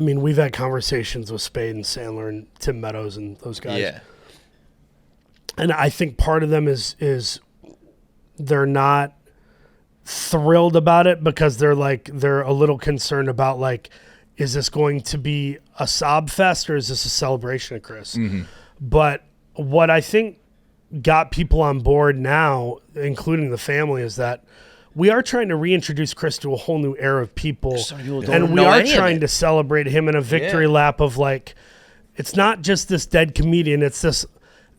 mean, we've had conversations with Spade and Sandler and Tim Meadows and those guys. Yeah. And I think part of them is they're not thrilled about it because they're a little concerned about like, is this going to be a sob fest or is this a celebration of Chris? Mm-hmm. But what I think got people on board now, including the family, is that we are trying to reintroduce Chris to a whole new era of people. And we are trying to celebrate him in a victory lap of like, it's not just this dead comedian, it's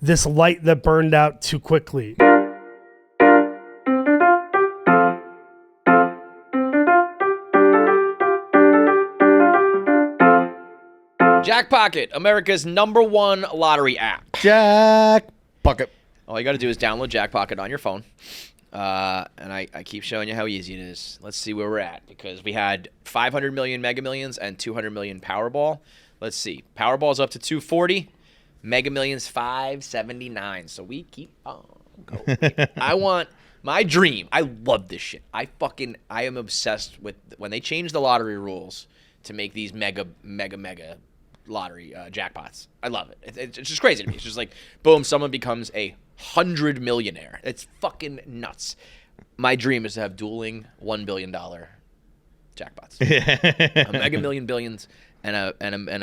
this light that burned out too quickly. Jackpocket, America's #1 lottery app. Jackpocket. All you got to do is download Jackpocket on your phone. And I keep showing you how easy it is. Let's see where we're at, because we had 500 million Mega Millions and 200 million Powerball. Let's see. Powerball's up to 240. Mega Millions 579. So we keep on going. I want my dream. I love this shit. I am obsessed with when they change the lottery rules to make these mega lottery jackpots. I love it. It's just crazy to me. It's just like, boom, someone becomes a 100 millionaire. It's fucking nuts. My dream is to have dueling $1 billion jackpots. A Mega Million billions and a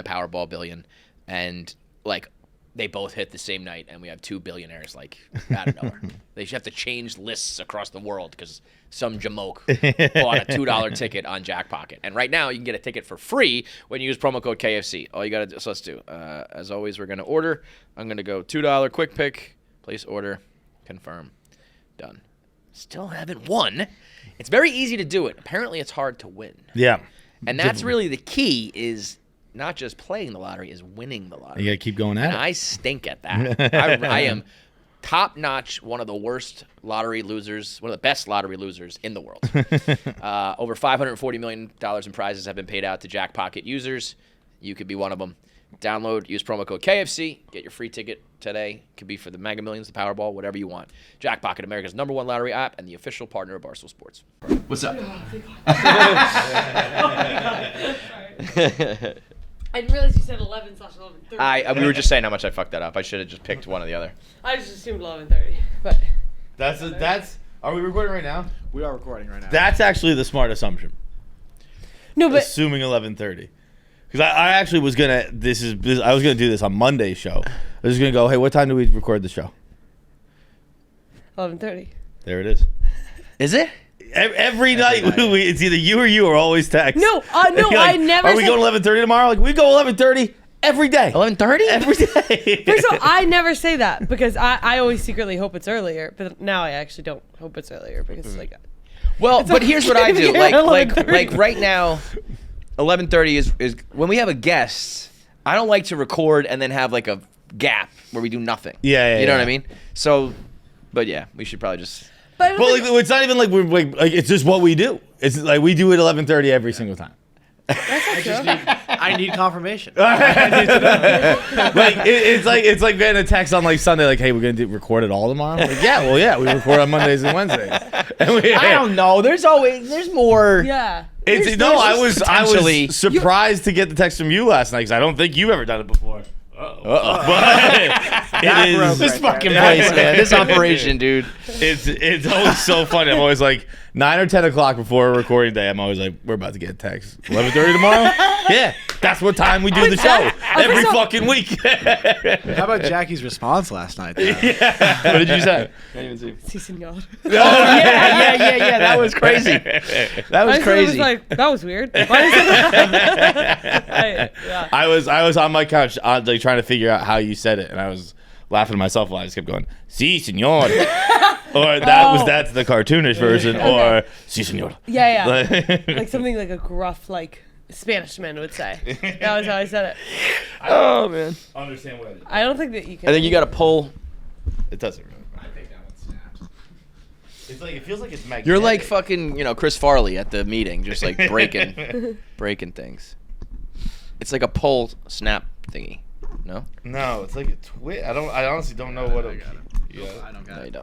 Powerball billion, and like they both hit the same night, and we have 2 billionaires like out of nowhere. They should have to change lists across the world because some jamoke bought a $2 ticket on Jackpocket. And right now you can get a ticket for free when you use promo code KFC. All you got to do, so let's do. As always, we're going to order. I'm going to go $2 quick pick, place order, confirm, done. Still haven't won. It's very easy to do it. Apparently it's hard to win. Yeah. And that's really the key, is not just playing the lottery, is winning the lottery. You got to keep going at it. I stink at that. I am top-notch, one of the worst lottery losers, one of the best lottery losers in the world. Over $540 million in prizes have been paid out to Jackpocket users. You could be one of them. Download, use promo code KFC, get your free ticket today. Could be for the Mega Millions, the Powerball, whatever you want. Jackpocket, America's /1 lottery app and the official partner of Barstool Sports. What's up? I didn't realize you said 11/11:30. We were just saying how much I fucked that up. I should have just picked one or the other. I just assumed 11:30, but That's. Are we recording right now? We are recording right now. That's actually the smart assumption. no, but Assuming 11:30, because I actually was gonna. I was gonna do this on Monday's show. I was gonna go. Hey, what time do we record the show? 11:30. There it is. Is it? Every night, it's either you or you are always text. No, Like, I never. Are we going 11:30 tomorrow? Like, we go 11:30 every day. 11:30? Every day. First of all, I never say that because I always secretly hope it's earlier, but now I actually don't hope it's earlier because like. Well, but here's what I do. Yeah, Like right now, 11:30 is when we have a guest. I don't like to record and then have like a gap where we do nothing. Yeah, you know what I mean? So, but yeah, we should probably just. But like, it's not even like we're like it's just what we do. It's like we do it 11:30 every single time. I need confirmation. Like it's like getting a text on like Sunday, like, hey, we're gonna record it all tomorrow. Like, yeah, we record on Mondays and Wednesdays. And I don't know. There's more. Yeah. I was surprised to get the text from you last night because I don't think you've ever done it before. But it is this fucking place, man. This operation, dude. It's always so funny. I'm always like 9 or 10 o'clock before a recording day. I'm always like, we're about to get a text. 11:30 tomorrow? Yeah, that's what time we do the show every fucking week. How about Jackie's response last night? Yeah. What did you say? I didn't even see. Si, senor. Oh yeah. That was crazy. That was crazy. I was like, that was weird. Why is it? Yeah. I was on my couch like trying to figure out how you said it, and I was laughing to myself while I just kept going, si, senor. Or that's the cartoonish version, or si, senor. Yeah. Like something like a gruff, like Spanish man would say. That was how I said it. Oh man. Understand what it is. I don't think that you can. I think you got to pull. It doesn't really. I think that one snaps. It's like it feels like it's magnetic. You're like fucking, Chris Farley at the meeting, just like breaking things. It's like a pull snap thingy. No? No, it's like a twist. I honestly don't know what it. I don't got it.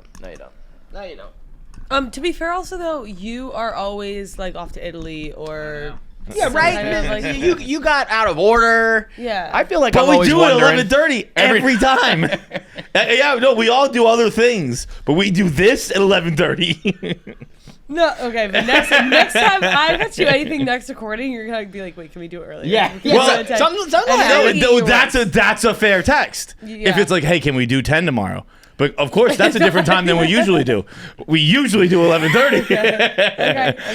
No, you don't. To be fair, also though, you are always like off to Italy or Feits. Yeah, right. Kind of like, you got out of order. Yeah. I feel like But I'm we always do it wondering. 11:30 every time. Yeah, no, we all do other things, but we do this at 11:30. no, okay, but next time I bet you anything next recording, you're gonna be like, wait, can we do it earlier? Yeah. Can we Well, do it at 10? sometimes And then No, he no, works. that's a fair text. Yeah. If it's like, hey, can we do 10 tomorrow? But of course, that's a different time than we usually do. We usually do 11:30.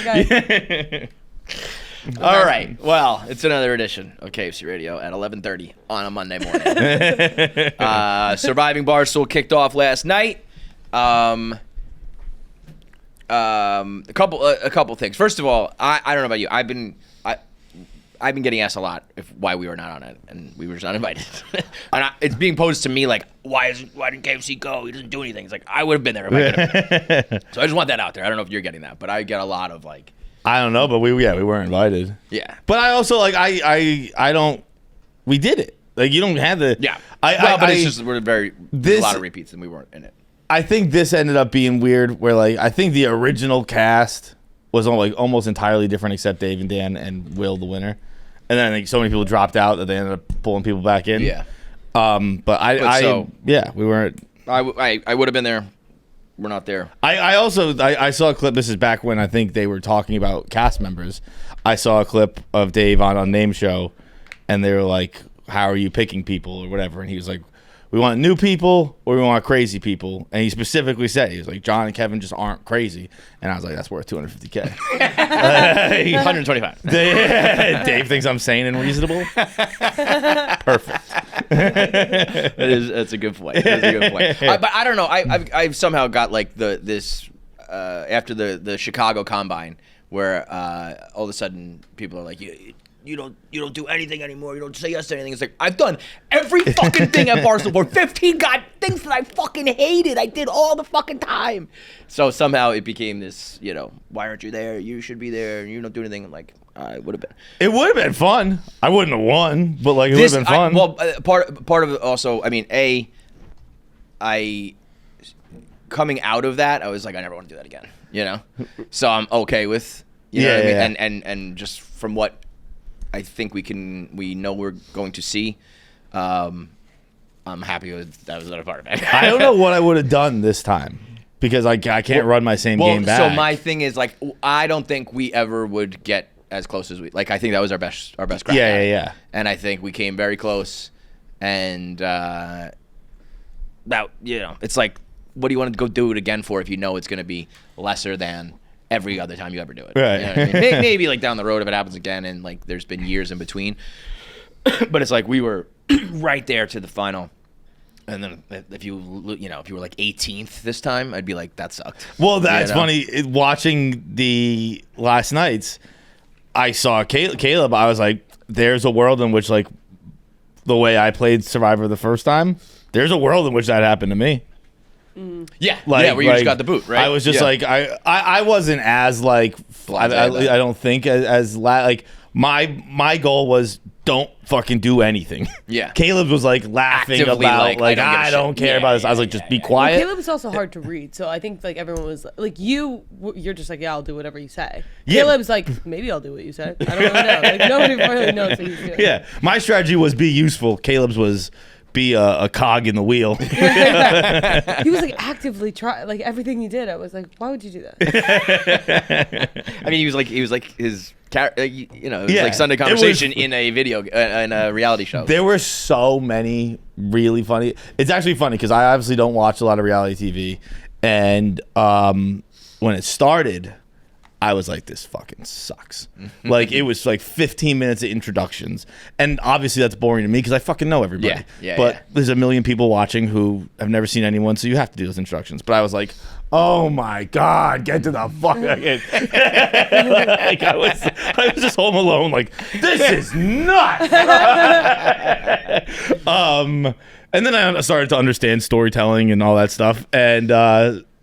Okay. All right. Well, it's another edition of KFC Radio at 11:30 on a Monday morning. Surviving Barstool kicked off last night. A couple things. First of all, I don't know about you. I've been getting asked a lot why we were not on it, and we were just not invited. And it's being posed to me like, why didn't KFC go? He doesn't do anything. It's like I would have been there if I could have. So I just want that out there. I don't know if you're getting that, but I get a lot of like, I don't know, but we weren't invited. yeah. But I also like I don't. We did it. Like you don't have the. Yeah. But it's just we're there's a lot of repeats and we weren't in it. I think this ended up being weird. Where like I think the original cast was almost entirely different, except Dave and Dan and Will, the winner. And then I think so many people dropped out that they ended up pulling people back in. Yeah. We weren't. I would have been there. We're not there. I saw a clip. This is back when I think they were talking about cast members. I saw a clip of Dave on a name show, and they were like, "How are you picking people or whatever?" And he was like, "We want new people or we want crazy people." And he specifically said, he was like, "John and Kevin just aren't crazy." And I was like, "That's worth $250K." 125. Dave thinks I'm sane and reasonable. Perfect. That's a good point. That's a good point. But I don't know. I've somehow got like this after the Chicago Combine where all of a sudden people are like, you don't do anything anymore. You don't say yes to anything. It's like, I've done every fucking thing at Barstool Sports. 15 things that I fucking hated. I did all the fucking time. So somehow it became this, why aren't you there? You should be there. And you don't do anything. I'm like, I would have been. It would have been fun. I wouldn't have won, but like it would have been fun. Part of it also, I mean, I coming out of that, I was like, I never want to do that again. So I'm okay with, know what I mean? And just from what I think we know we're going to see. I'm happy with that was not a part of it. I don't know what I would have done this time because I can't run my same game back. So my thing is like I don't think we ever would get as close as we like. I think that was our best crack. Yeah. And I think we came very close. And that it's like, what do you want to go do it again for if you know it's going to be lesser than every other time you ever do it? Right. You know what I mean? Maybe like down the road if it happens again and like there's been years in between. But it's like we were right there to the final. And then if you were like 18th this time, I'd be like, that sucked. Well, that's funny. Watching the last nights, I saw Caleb. I was like, there's a world in which like the way I played Survivor the first time, there's a world in which that happened to me. Yeah, where you just got the boot, right? I was just like, I wasn't as like, I don't think as like my goal was don't fucking do anything. Yeah. Caleb was like laughing actively about like I don't care about this. I was like, just be quiet. Caleb is also hard to read, so I think like everyone was like you're just like, yeah, I'll do whatever you say. Yeah. Caleb's like, maybe I'll do what you say. I don't really know. Like nobody really knows what he's doing. Yeah, my strategy was be useful. Caleb's was be a cog in the wheel. He was like actively like everything he did. I was like, why would you do that? I mean, he was like his like Sunday Conversation in a reality show. There were so many really funny. It's actually funny because I obviously don't watch a lot of reality TV, and when it started, I was like, this fucking sucks. Like, it was like 15 minutes of introductions. And obviously that's boring to me because I fucking know everybody. But there's a million people watching who have never seen anyone, so you have to do those introductions. But I was like, oh my God, get to the fuck. Like, I was just home alone like, this is nuts. And then I started to understand storytelling and all that stuff.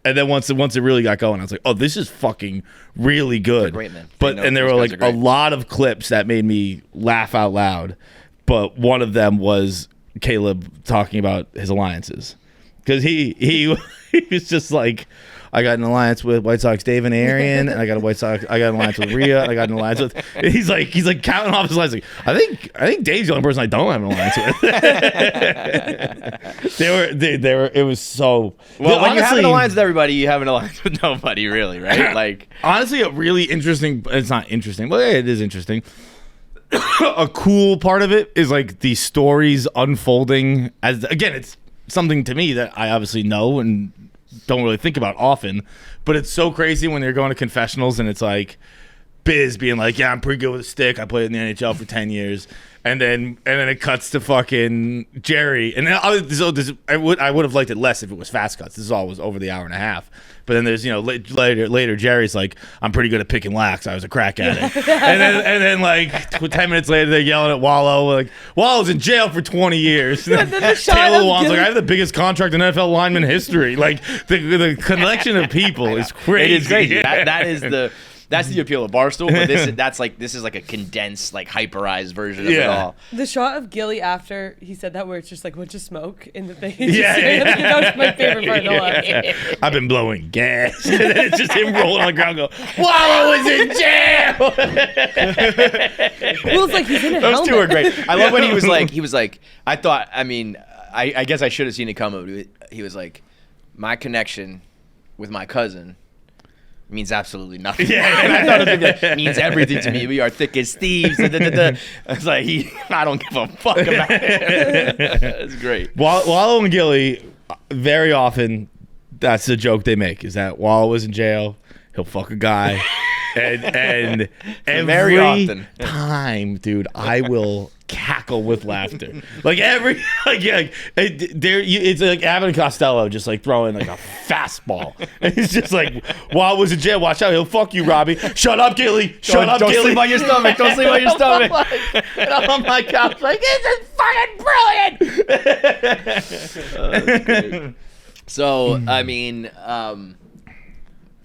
And then once it really got going, I was like, "Oh, this is fucking really good." They're great, man. And there were like a lot of clips that made me laugh out loud. But one of them was Caleb talking about his alliances because he was just like, I got an alliance with White Sox Dave and Arian, and I got an alliance with Rhea, and I got an alliance with. He's like counting off his lines. Like, I think Dave's the only person I don't have an alliance with. They were. It was so. Well, when you have an alliance with everybody, you have an alliance with nobody, really, right? Like, honestly, a really interesting. It's not interesting, but it is interesting. A cool part of it is like the stories unfolding as again, it's something to me that I obviously know and don't really think about often, but it's so crazy when they're going to confessionals and it's like Biz being like, yeah, I'm pretty good with a stick. I played in the NHL for 10 years. And then it cuts to fucking Jerry. And then I would have liked it less if it was fast cuts. This all was over the hour and a half. But then there's, later Jerry's like, I'm pretty good at picking lax. I was a crack addict. and then like 10 minutes later, they're yelling at Wallow. Like, Wallow's in jail for 20 years. And then Taylor Wan's like, I have the biggest contract in NFL lineman history. Like, the collection of people is crazy. It is crazy. That's the appeal of Barstool, but this is like a condensed, like hyperized version of it all. The shot of Gilly after he said that, where it's just like a bunch of smoke in the thing. That was my favorite part of the whole episode. I've been blowing gas, and then it's just him rolling on the ground, go, Wallow is in jail. Well, it's like he's in a helmet. Those two are great. I love when he was like, I guess I should have seen it come. He was like, my connection with my cousin means absolutely nothing. And I thought it was gonna be like, means everything to me. We are thick as thieves. I was like, I don't give a fuck about it. It's great. Wallow and Gilly, very often, that's the joke they make, is that Wallow was in jail, he'll fuck a guy, and very often time, dude, I will cackle with laughter. Like it's like Abbott and Costello just like throwing like a fastball. And he's just like, Wallow was in jail, watch out, he'll fuck you, Robbie. Shut up, Gilly. Shut up, Gilly. Don't sleep on your stomach. Don't sleep on your stomach. And I'm on my couch like, this is fucking brilliant. So, I mean,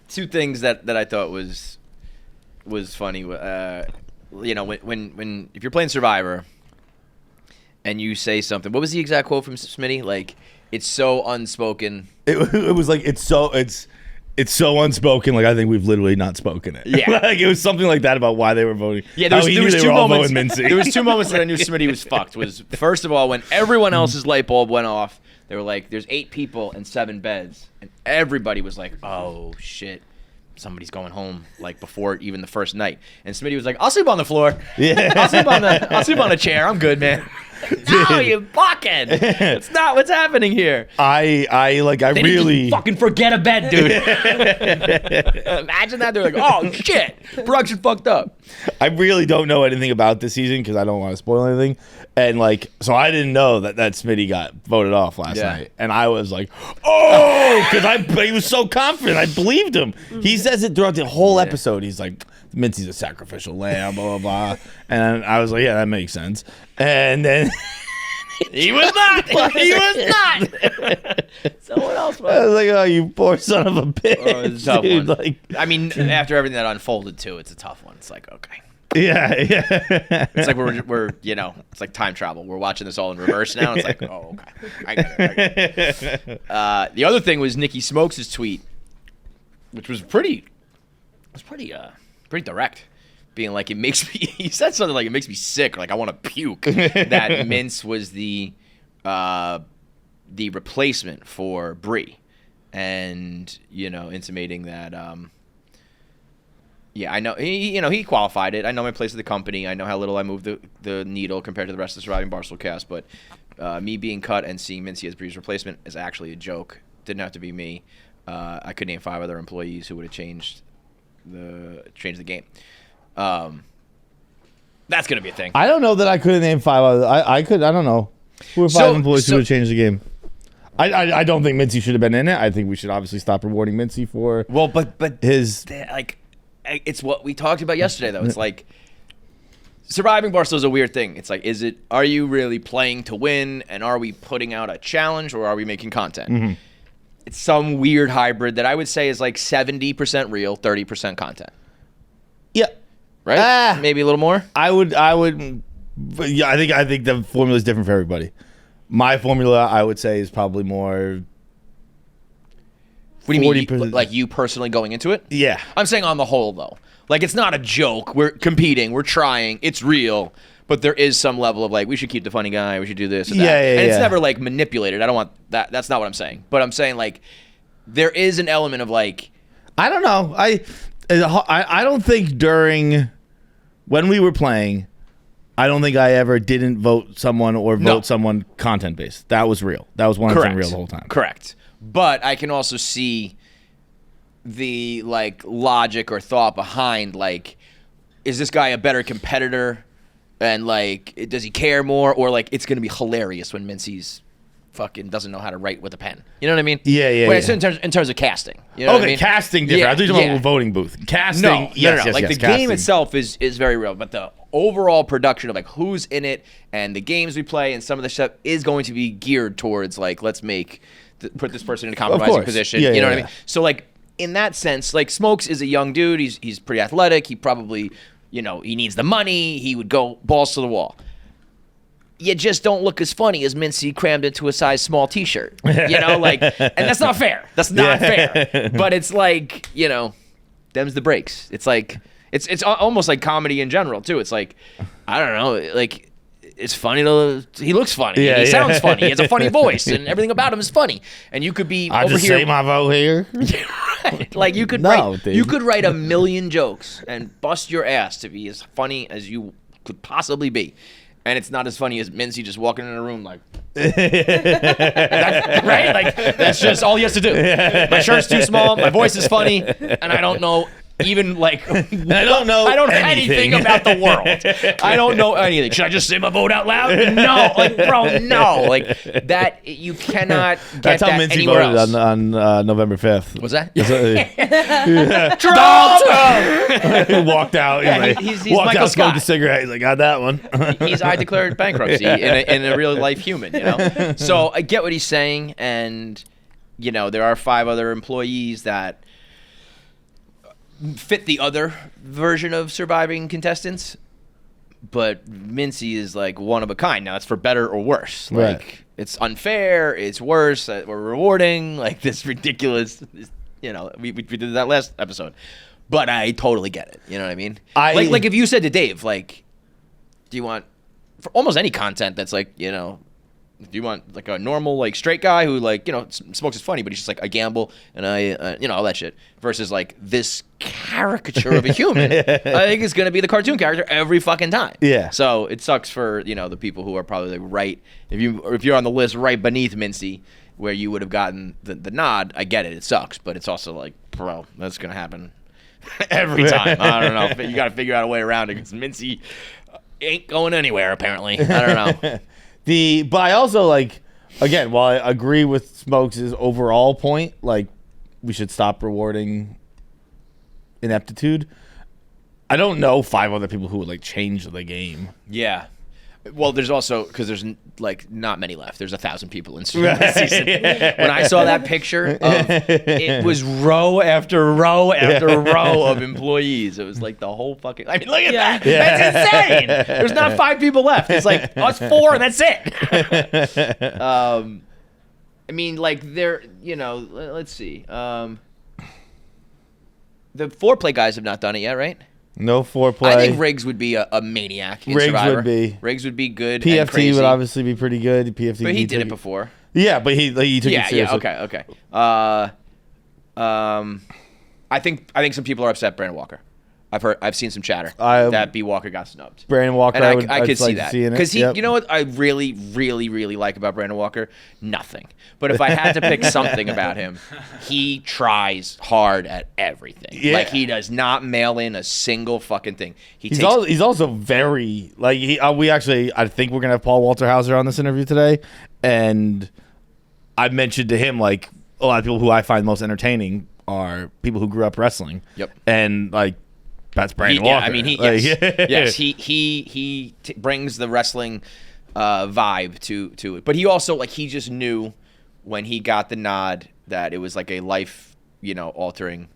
two things that I thought was funny. When if you're playing Survivor and you say something, what was the exact quote from Smitty? Like, it's so unspoken. It was like it's so unspoken. Like, I think we've literally not spoken it. Yeah, like it was something like that about why they were voting. Yeah, there was two moments. There was two moments that I knew Smitty was fucked. Was first of all when everyone else's light bulb went off. They were like, "There's 8 people and 7 beds," and everybody was like, "Oh shit." Somebody's going home like before even the first night, and Smitty was like, "I'll sleep on the floor. Yeah, I'll sleep on a chair. I'm good, man." No, you fucking. It's not what's happening here. I They really need to fucking forget a bed, dude. Imagine that. They're like, "Oh shit, production fucked up." I really don't know anything about this season because I don't want to spoil anything, and like, so I didn't know that Smitty got voted off last night, and I was like, "Oh," because he was so confident. I believed him. He says it throughout the whole episode. He's like, Mincy's a sacrificial lamb, blah, blah, blah. And I was like, yeah, that makes sense. And then he was not. He was not. Someone else was. I was like, oh, you poor son of a bitch. Oh, it's a tough one. Like, I mean, after everything that unfolded too, it's a tough one. It's like, okay. Yeah. It's like we're it's like time travel. We're watching this all in reverse now. It's like, oh, okay. I get it. The other thing was Nikki Smokes' tweet, which was pretty direct, being like, it makes me. He said something like, it makes me sick. Like, I want to puke. That Mince was the replacement for Brie, and intimating that. Yeah, I know. He qualified it. I know my place at the company. I know how little I moved the needle compared to the rest of the surviving Barstool cast. But me being cut and seeing Mincy as Bree's replacement is actually a joke. Didn't have to be me. I could name 5 other employees who would have changed the game. That's gonna be a thing. I don't know that I could name 5 other. I could. I don't know. Who are 5 employees who would have changed the game? I don't think Mincy should have been in it. I think we should obviously stop rewarding Mincy for but his like. It's what we talked about yesterday, though. It's like surviving Barstool is a weird thing. It's like, are you really playing to win, and are we putting out a challenge, or are we making content? Mm-hmm. It's some weird hybrid that I would say is like 70% real, 30% content. Yeah, right. Maybe a little more. I would. Yeah, I think the formula is different for everybody. My formula, I would say, is probably more What do you mean? 40%. Like you personally going into it? Yeah. I'm saying on the whole, though. Like, it's not a joke. We're competing. We're trying. It's real. But there is some level of, like, we should keep the funny guy. We should do this and that. Yeah, and it's never, like, manipulated. I don't want that. That's not what I'm saying. But I'm saying, like, there is an element of, like... I don't know. I don't think when we were playing, I don't think I ever didn't vote someone or vote someone content-based. That was real. That was 100% real the whole time. Correct. But I can also see the, like, logic or thought behind, like, is this guy a better competitor? And, like, does he care more? Or, like, it's going to be hilarious when Mincy's fucking doesn't know how to write with a pen. You know what I mean? Yeah. Wait, in terms of casting. You know what I mean? Casting different. Yeah, I thought you were talking about voting booth. Casting, no. yes. Like, the casting. game itself is very real. But the overall production of, like, who's in it and the games we play and some of the stuff is going to be geared towards, like, let's put this person in a compromising position. Yeah, you know yeah, what I mean? So, like, in that sense, like, Smokes is a young dude. He's pretty athletic. He probably, he needs the money. He would go balls to the wall. You just don't look as funny as Mincy crammed into a size small T-shirt. And that's not fair. That's not fair. But it's like, them's the breaks. It's like, it's almost like comedy in general, too. It's like, I don't know, like, it's funny he looks funny. Yeah, he sounds funny. He has a funny voice, and everything about him is funny. And you could be I over just here. say my vote here. Right. Like, you could write a million jokes and bust your ass to be as funny as you could possibly be. And it's not as funny as Mincy just walking in a room like, right? Like, that's just all he has to do. My shirt's too small, my voice is funny, and I don't know even, like, I don't know anything about the world. I don't know anything. Should I just say my vote out loud? No. Like, bro, no. Like, that, you cannot get That's how that Mincy anywhere voted else. on November 5th. Was that? Trump! He walked out. He's walked Michael out, smoked Scott. a cigarette. He's like, got that one. I declared bankruptcy in a real life human, So I get what he's saying, and there are 5 other employees that fit the other version of surviving contestants, but Mincy is like one of a kind. Now it's for better or worse. Like, Right. It's unfair. It's worse. We're rewarding like this ridiculous. We did that last episode, but I totally get it. You know what I mean? Like if you said to Dave, like, do you want for almost any content that's like, do you want like a normal like straight guy who like smokes is funny, but he's just like I gamble and I all that shit versus like this caricature of a human. I think it's gonna be the cartoon character every fucking time. Yeah. So it sucks for the people who are probably like right if you're on the list right beneath Mincy where you would have gotten the nod. I get it. It sucks, but it's also like, bro, that's gonna happen every time. I don't know. You got to figure out a way around it because Mincy ain't going anywhere apparently. I don't know. But I also like, again, while I agree with Smokes' overall point, like we should stop rewarding ineptitude. I don't know 5 other people who would like change the game. Yeah. Well, there's also because there's like not many left. There's 1,000 people in this season. When I saw that picture, it was row after row after row of employees. It was like the whole fucking. I mean, look at that. Yeah. That's insane. There's not 5 people left. It's like us 4, and that's it. I mean, like there. Let's see. The foreplay guys have not done it yet, right? No foreplay. I think Riggs would be a maniac in Riggs Survivor. would be. Riggs would be good. PFT and crazy. would obviously be pretty good. PFT, But he did it before. Yeah, but he took it seriously. Okay. I think some people are upset Brandon Walker. I've seen some chatter that B. Walker got snubbed. Brandon Walker, and I could see like that because you know what I really, really, really like about Brandon Walker? Nothing. But if I had to pick something about him, he tries hard at everything. Yeah. Like he does not mail in a single fucking thing. He's also very like I think we're gonna have Paul Walter Hauser on this interview today, and I mentioned to him like a lot of people who I find most entertaining are people who grew up wrestling. Yep. And like. That's Brandon Walker. I mean, he brings the wrestling vibe to it. But he also he just knew when he got the nod that it was like a life, altering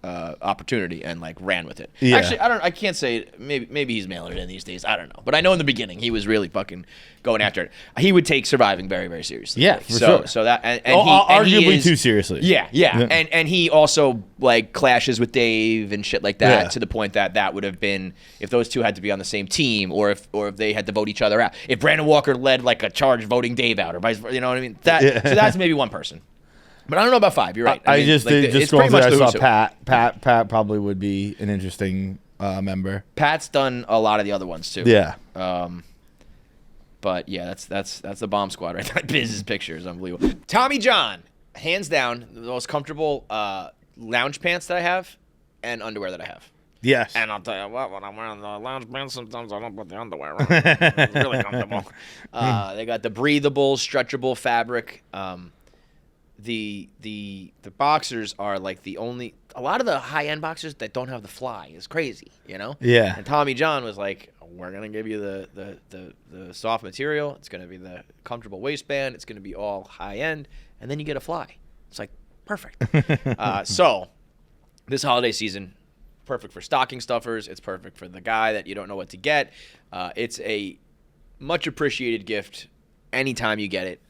opportunity and like ran with it. Yeah. Actually, I can't say maybe he's mailing it in these days. I don't know, but I know in the beginning he was really fucking going after it. He would take surviving very, very seriously. Yeah, for sure. So that and arguably too seriously. Yeah. And he also like clashes with Dave and shit like that to the point that would have been if those two had to be on the same team or if they had to vote each other out. If Brandon Walker led like a charge voting Dave out or vice versa, you know what I mean? So that's maybe one person. But I don't know about 5. You're right. I mean, just like, just scrolling through, I saw Pat. Pat probably would be an interesting member. Pat's done a lot of the other ones too. Yeah. But yeah, that's the bomb squad right there. Biz's picture is unbelievable. Tommy John, hands down, the most comfortable lounge pants that I have and underwear that I have. Yes. And I'll tell you what, when I'm wearing the lounge pants, sometimes I don't put the underwear on. It's really comfortable. They got the breathable, stretchable fabric. The boxers are like the only a lot of the high end boxers that don't have the fly is crazy, you know? Yeah. And Tommy John was like, we're gonna give you the soft material, it's gonna be the comfortable waistband, it's gonna be all high end, and then you get a fly. It's like perfect. So this holiday season, perfect for stocking stuffers, it's perfect for the guy that you don't know what to get. It's a much appreciated gift anytime you get it.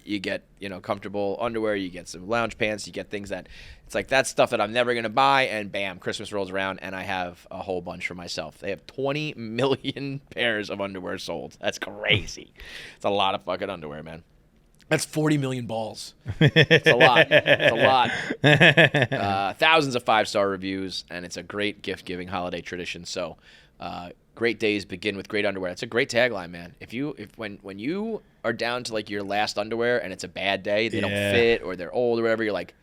You get, comfortable underwear, you get some lounge pants, you get things that it's like that's stuff that I'm never going to buy, and bam, Christmas rolls around and I have a whole bunch for myself. They have 20 million pairs of underwear sold. That's crazy. It's a lot of fucking underwear, man. That's 40 million balls. It's a lot. It's a lot. Thousands of 5-star reviews, and it's a great gift-giving holiday tradition. So, great days begin with great underwear. That's a great tagline, man. When you are down to like your last underwear and it's a bad day, they don't fit or they're old or whatever, you're like,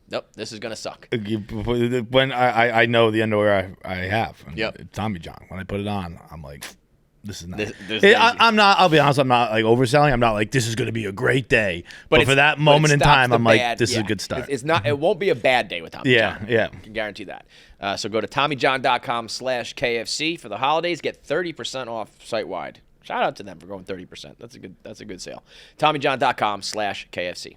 nope, this is gonna suck. When I know the underwear I have, Yep. Tommy John. When I put it on, I'm like, this is nice. I'm not. I'll be honest. I'm not like overselling. I'm not like this is gonna be a great day. But for that moment in time, I'm like, this is a good start. It's not. It won't be a bad day with Tommy John. Yeah. I can guarantee that. So go to TommyJohn.com/KFC for the holidays. Get 30% off site wide. Shout out to them for going 30%. That's a good sale. TommyJohn.com/KFC.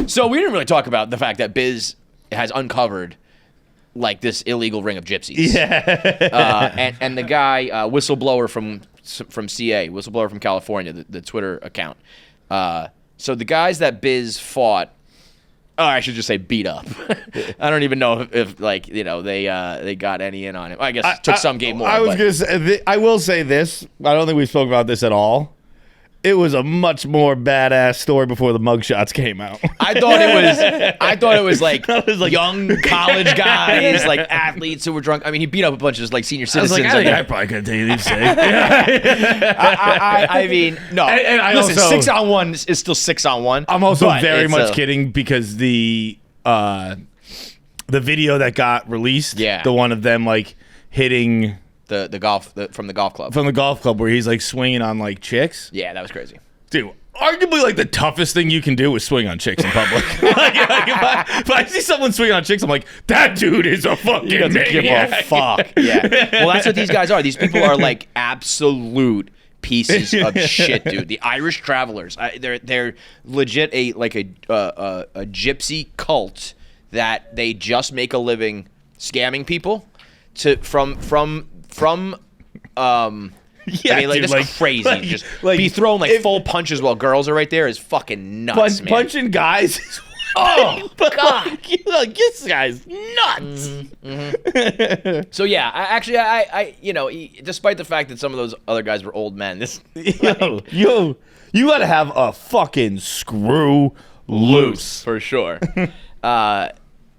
So we didn't really talk about the fact that Biz has uncovered like this illegal ring of gypsies. Yeah. And the guy whistleblower from CA, whistleblower from California, the Twitter account. So the guys that Biz fought, I should just say beat up. I don't even know if they got any in on him. I guess took some game more. I was gonna say, I will say this. I don't think we spoke about this at all. It was a much more badass story before the mugshots came out. I thought it was like young college guys, like athletes who were drunk. I mean, he beat up a bunch of like senior citizens. I probably couldn't take these things. I mean, no. And I listen, also, 6-on-1 is still 6-on-1. I'm also very much kidding because the video that got released, the one of them like hitting. The golf from the golf club. From the golf club where he's like swinging on like chicks. Yeah, that was crazy. Dude, arguably like the toughest thing you can do is swing on chicks in public. if I see someone swinging on chicks, I'm like, that dude is a fucking maniac. Give a fuck. Yeah. Well, that's what these guys are. These people are like absolute pieces of shit, dude. The Irish Travelers. They're legit a gypsy cult that they just make a living scamming people from I mean, like, dude, that's crazy. Just be throwing like full punches while girls are right there is fucking nuts, man. Punching guys is oh, God. Like, this guy's nuts. Mm-hmm. So, yeah, I despite the fact that some of those other guys were old men, you gotta have a fucking screw loose. For sure.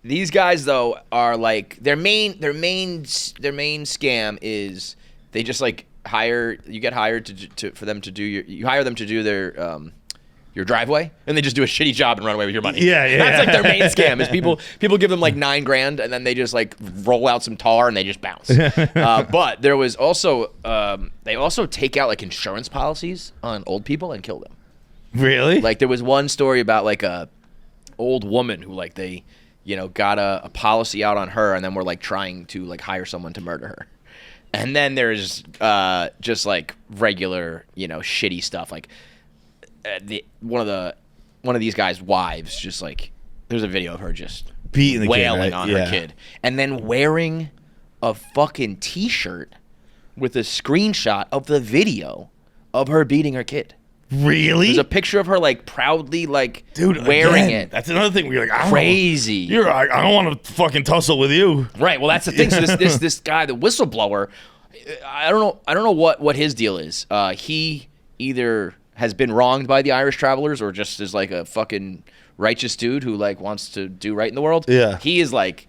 These guys though are like their main scam is they just like hire them to do their your driveway and they just do a shitty job and run away with your money. Yeah. That's like their main scam is people give them like $9,000 and then they just like roll out some tar and they just bounce. But there was also they also take out like insurance policies on old people and kill them. Really? Like there was one story about like a old woman who like they got a policy out on her and then were like trying to like hire someone to murder her. And then there's just like regular, shitty stuff. Like one of these guys' wives just like There's a video of her just beating the wailing kid, right? on Yeah. her kid, and then wearing a fucking T-shirt with a screenshot of the video of her beating her kid. Really? There's a picture of her like proudly like Dude, wearing again, it. That's another thing where you're like, Crazy. You're like, I don't want to fucking tussle with you. Right. Well, that's the thing. So this guy, the whistleblower, I don't know what his deal is. He either has been wronged by the Irish travelers or just is like a fucking righteous dude who like wants to do right in the world. Yeah. He is like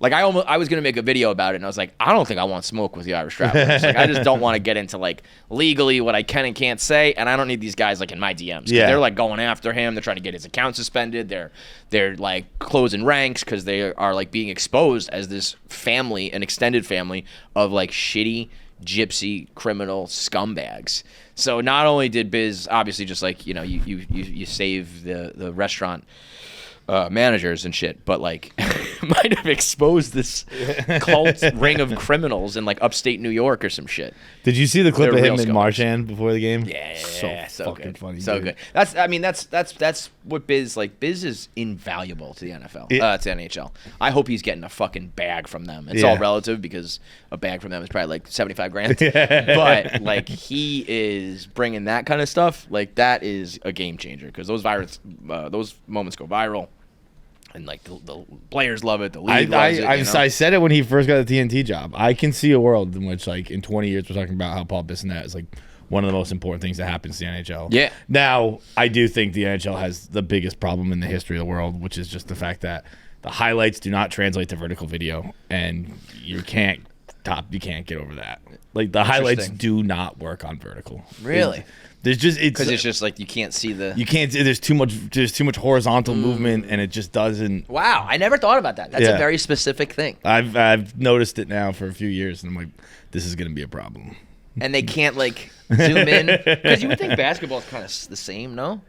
I was gonna make a video about it, and I was like, I don't think I want smoke with the Irish travelers. Like, I just don't want to get into like legally what I can and can't say, and I don't need these guys like in my DMs. 'Cause they're like going after him. They're trying to get his account suspended. They're like closing ranks because they are like being exposed as this family, an extended family of like shitty gypsy criminal scumbags. So not only did Biz obviously just like you save the restaurant managers and shit, but like might have exposed this cult ring of criminals in like upstate New York or some shit. Did you see the clip They're of real him in scumbags. Marchand before the game? Yeah, so fucking good. funny. So dude. good. That's what Biz like. Biz is invaluable to the NFL, to NHL. I hope he's getting a fucking bag from them. It's all relative because a bag from them is probably like $75,000. But like he is bringing that kind of stuff. Like that is a game changer because those moments go viral. And like the players love it, the league loves it. I said it when he first got the TNT job. I can see a world in which, like, in 20 years, we're talking about how Paul Bissonnette is like one of the most important things that happens to the NHL. Yeah. Now, I do think the NHL has the biggest problem in the history of the world, which is just the fact that the highlights do not translate to vertical video, and you can't get over that. Like the highlights do not work on vertical. Really? There's just because it's just like you can't see the. You can't. There's too much horizontal movement, and it just doesn't. Wow, I never thought about that. That's a very specific thing. I've noticed it now for a few years, and I'm like, this is gonna be a problem. And they can't like zoom in because you would think basketball is kind of the same, no?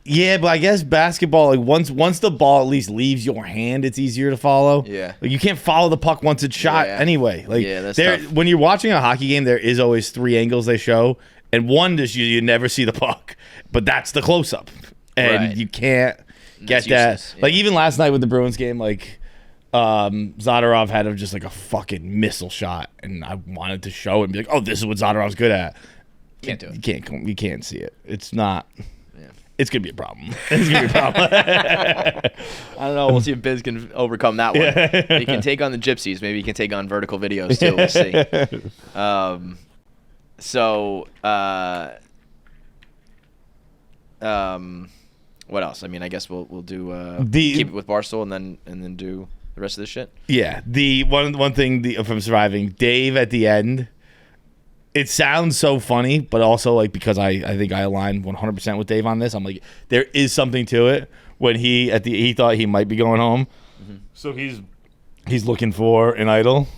Yeah, but I guess basketball, like once the ball at least leaves your hand, it's easier to follow. Yeah. Like you can't follow the puck once it's shot anyway. Like that's tough. When you're watching a hockey game, there is always 3 angles they show. And one is you never see the puck, but that's the close up, and you can't get that. Useless, Like even last night with the Bruins game, like Zadorov had just like a fucking missile shot, and I wanted to show it and be like, "Oh, this is what Zadorov's good at." Can't do it. You can't see it. It's not. Yeah. It's gonna be a problem. It's gonna be a problem. I don't know. We'll see if Biz can overcome that one. He can take on the gypsies. Maybe he can take on vertical videos too. We'll see. So, what else? I mean, I guess we'll do keep it with Barstool and then do the rest of this shit. Yeah, the one thing from Surviving, Dave at the end. It sounds so funny, but also like because I think I align 100% with Dave on this. I'm like, there is something to it. When he thought he might be going home, so he's looking for an idol,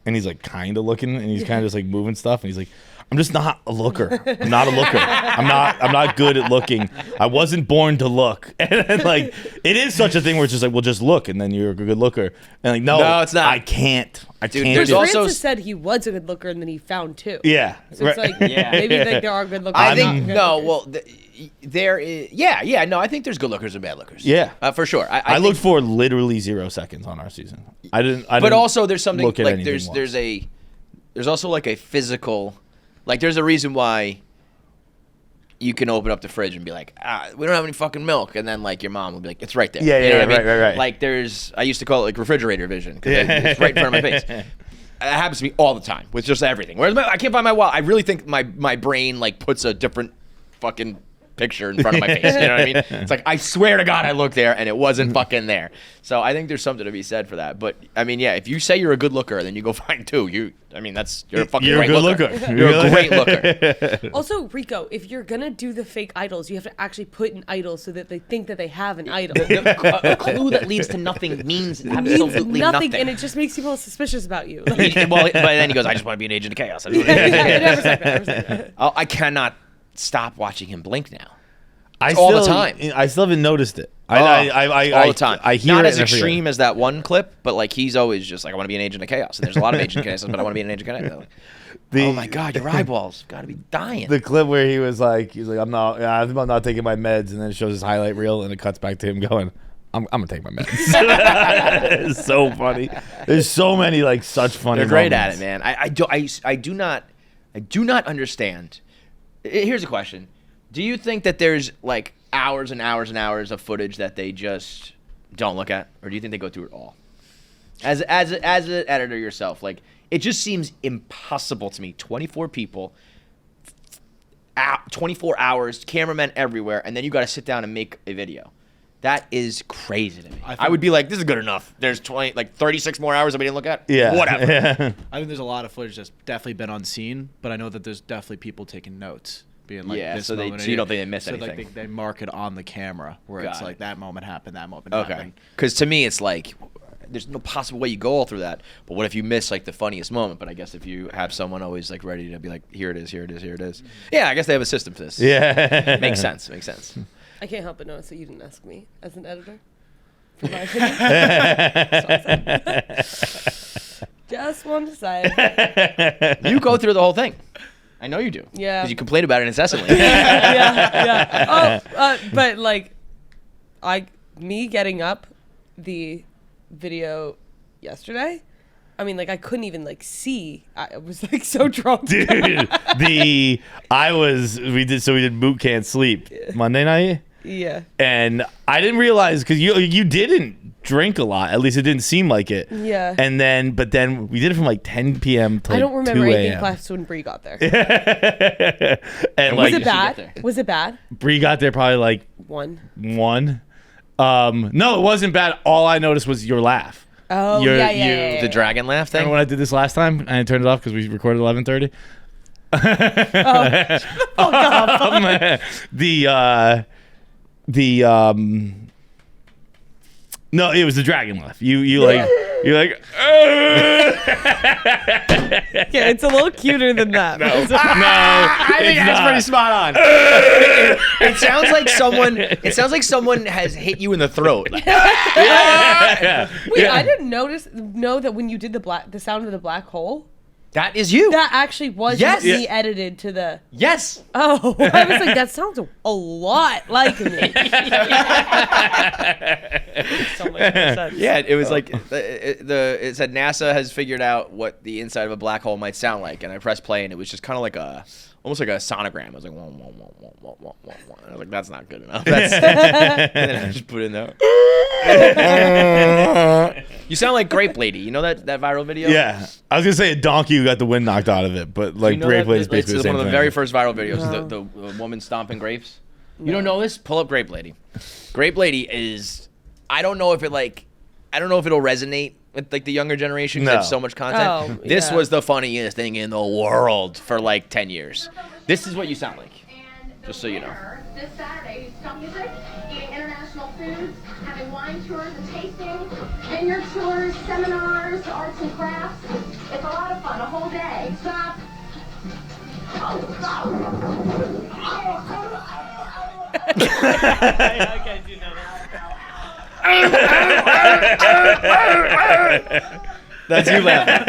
and he's like kind of looking, and he's kind of just like moving stuff, and he's like, I'm just not a looker. I'm not a looker. I'm not good at looking. I wasn't born to look. And like, it is such a thing where it's just like, well, just look, and then you're a good looker. And like, no, it's not. I can't. Dude, can't. there's do it. also Francis said he was a good looker, and then he found 2. Yeah. So it's like, maybe like there are good lookers. I and think not good no. lookers. Well, there is. Yeah. No, I think there's good lookers and bad lookers. Yeah. For sure. I think, looked for literally 0 seconds on our season. I didn't. But also, there's something look at like anything there's also like a physical. Like, there's a reason why you can open up the fridge and be like, we don't have any fucking milk. And then, like, your mom will be like, it's right there. Yeah, you know what I mean? right. Like, I used to call it, like, refrigerator vision. Because it's right in front of my face. It happens to me all the time with just everything. Whereas I can't find my wallet. I really think my brain, like, puts a different fucking picture in front of my face. You know what I mean? It's like, I swear to God I looked there and it wasn't fucking there. So I think there's something to be said for that. But I mean, yeah, if you say you're a good looker and then you go find 2, you're a fucking great good looker. looker. You're a great looker. Also, Rico, if you're gonna do the fake idols, you have to actually put an idol so that they think that they have an idol. A clue that leads to nothing means absolutely nothing. And it just makes people suspicious about you. But then he goes, I just want to be an agent of chaos. I cannot stop watching him blink now. All the time. I still haven't noticed it. All the time. I hear not it as extreme as that one clip, but like he's always just like, I want to be an agent of chaos. And there's a lot of agent of chaos, but I want to be an agent of chaos. Like, oh my God, your eyeballs got to be dying. The clip where he's like, I'm not taking my meds, and then it shows his highlight reel, and it cuts back to him going, I'm gonna take my meds. It's so funny. There's so many like such funny. They're great moments. at it, man. I do not understand. Here's a question: do you think that there's like hours and hours and hours of footage that they just don't look at, or do you think they go through it all? As an editor yourself, like it just seems impossible to me. 24 people, 24 hours, cameramen everywhere, and then you got to sit down and make a video. That is crazy to me. I would be like, this is good enough. There's 36 more hours that we didn't look at. Yeah. Whatever. Yeah. I think there's a lot of footage that's definitely been unseen, but I know that there's definitely people taking notes, being like, Yeah, this so you moment don't think they miss so anything. Like they mark it on the camera where Got it's it. like that moment happened, that moment Okay. happened. Because to me, it's like, there's no possible way you go all through that. But what if you miss like the funniest moment? But I guess if you have someone always like ready to be like, here it is, here it is, here it is. Yeah, I guess they have a system for this. Yeah. Makes sense. Makes sense. I can't help but notice that you didn't ask me as an editor. For my opinion. Just wanted to say. You go through the whole thing. I know you do. Yeah. Because you complain about it incessantly. yeah. Oh, but like, me getting up the video yesterday. I mean, like I couldn't even like see. I was like so drunk. Dude, we did Mook Can't Sleep Monday night. Yeah. And I didn't realize, because you didn't drink a lot. At least it didn't seem like it. Yeah. But then we did it from like 10 p.m. to like I don't remember 2 anything a.m. class when Bree got there. And Was like it bad? Was it bad? Bree got there probably like 1. 1. No, it wasn't bad. All I noticed was your laugh. Oh, yeah. The dragon laugh thing? Remember when I did this last time and I turned it off because we recorded 11:30? No, it was the dragon laugh. You're like Yeah, it's a little cuter than that. no, I think that's pretty spot on. It sounds like someone. It sounds like someone has hit you in the throat. Wait, I didn't know that when you did the sound of the black hole, That is you. that actually was Yes. me edited to the. Yes. Oh, I was like, that sounds a lot like me. So much more sense. Yeah, it was like it said NASA has figured out what the inside of a black hole might sound like, and I pressed play, and it was just kind of like almost like a sonogram. I was like, wah, wah, wah, wah, wah, wah, wah, wah. I was like, that's not good enough. And then I just put it in there. You sound like Grape Lady. You know that viral video? yeah. I was gonna say a donkey who got the wind knocked out of it, but like You know Grape that? Lady is basically It's the same one of the thing. very first viral videos. The woman stomping grapes. You don't know this? Pull up Grape Lady. Grape Lady is. I don't know if it'll resonate with like the younger generation because No. there's so much content. Oh, This yeah. was the funniest thing in the world for like 10 years. This is what you sound like. Just so you know. This Saturday, stop music, eating international foods, having wine tours and tastings, vineyard tours, seminars, arts and crafts. It's a lot of fun, a whole day. Stop. That's you laughing.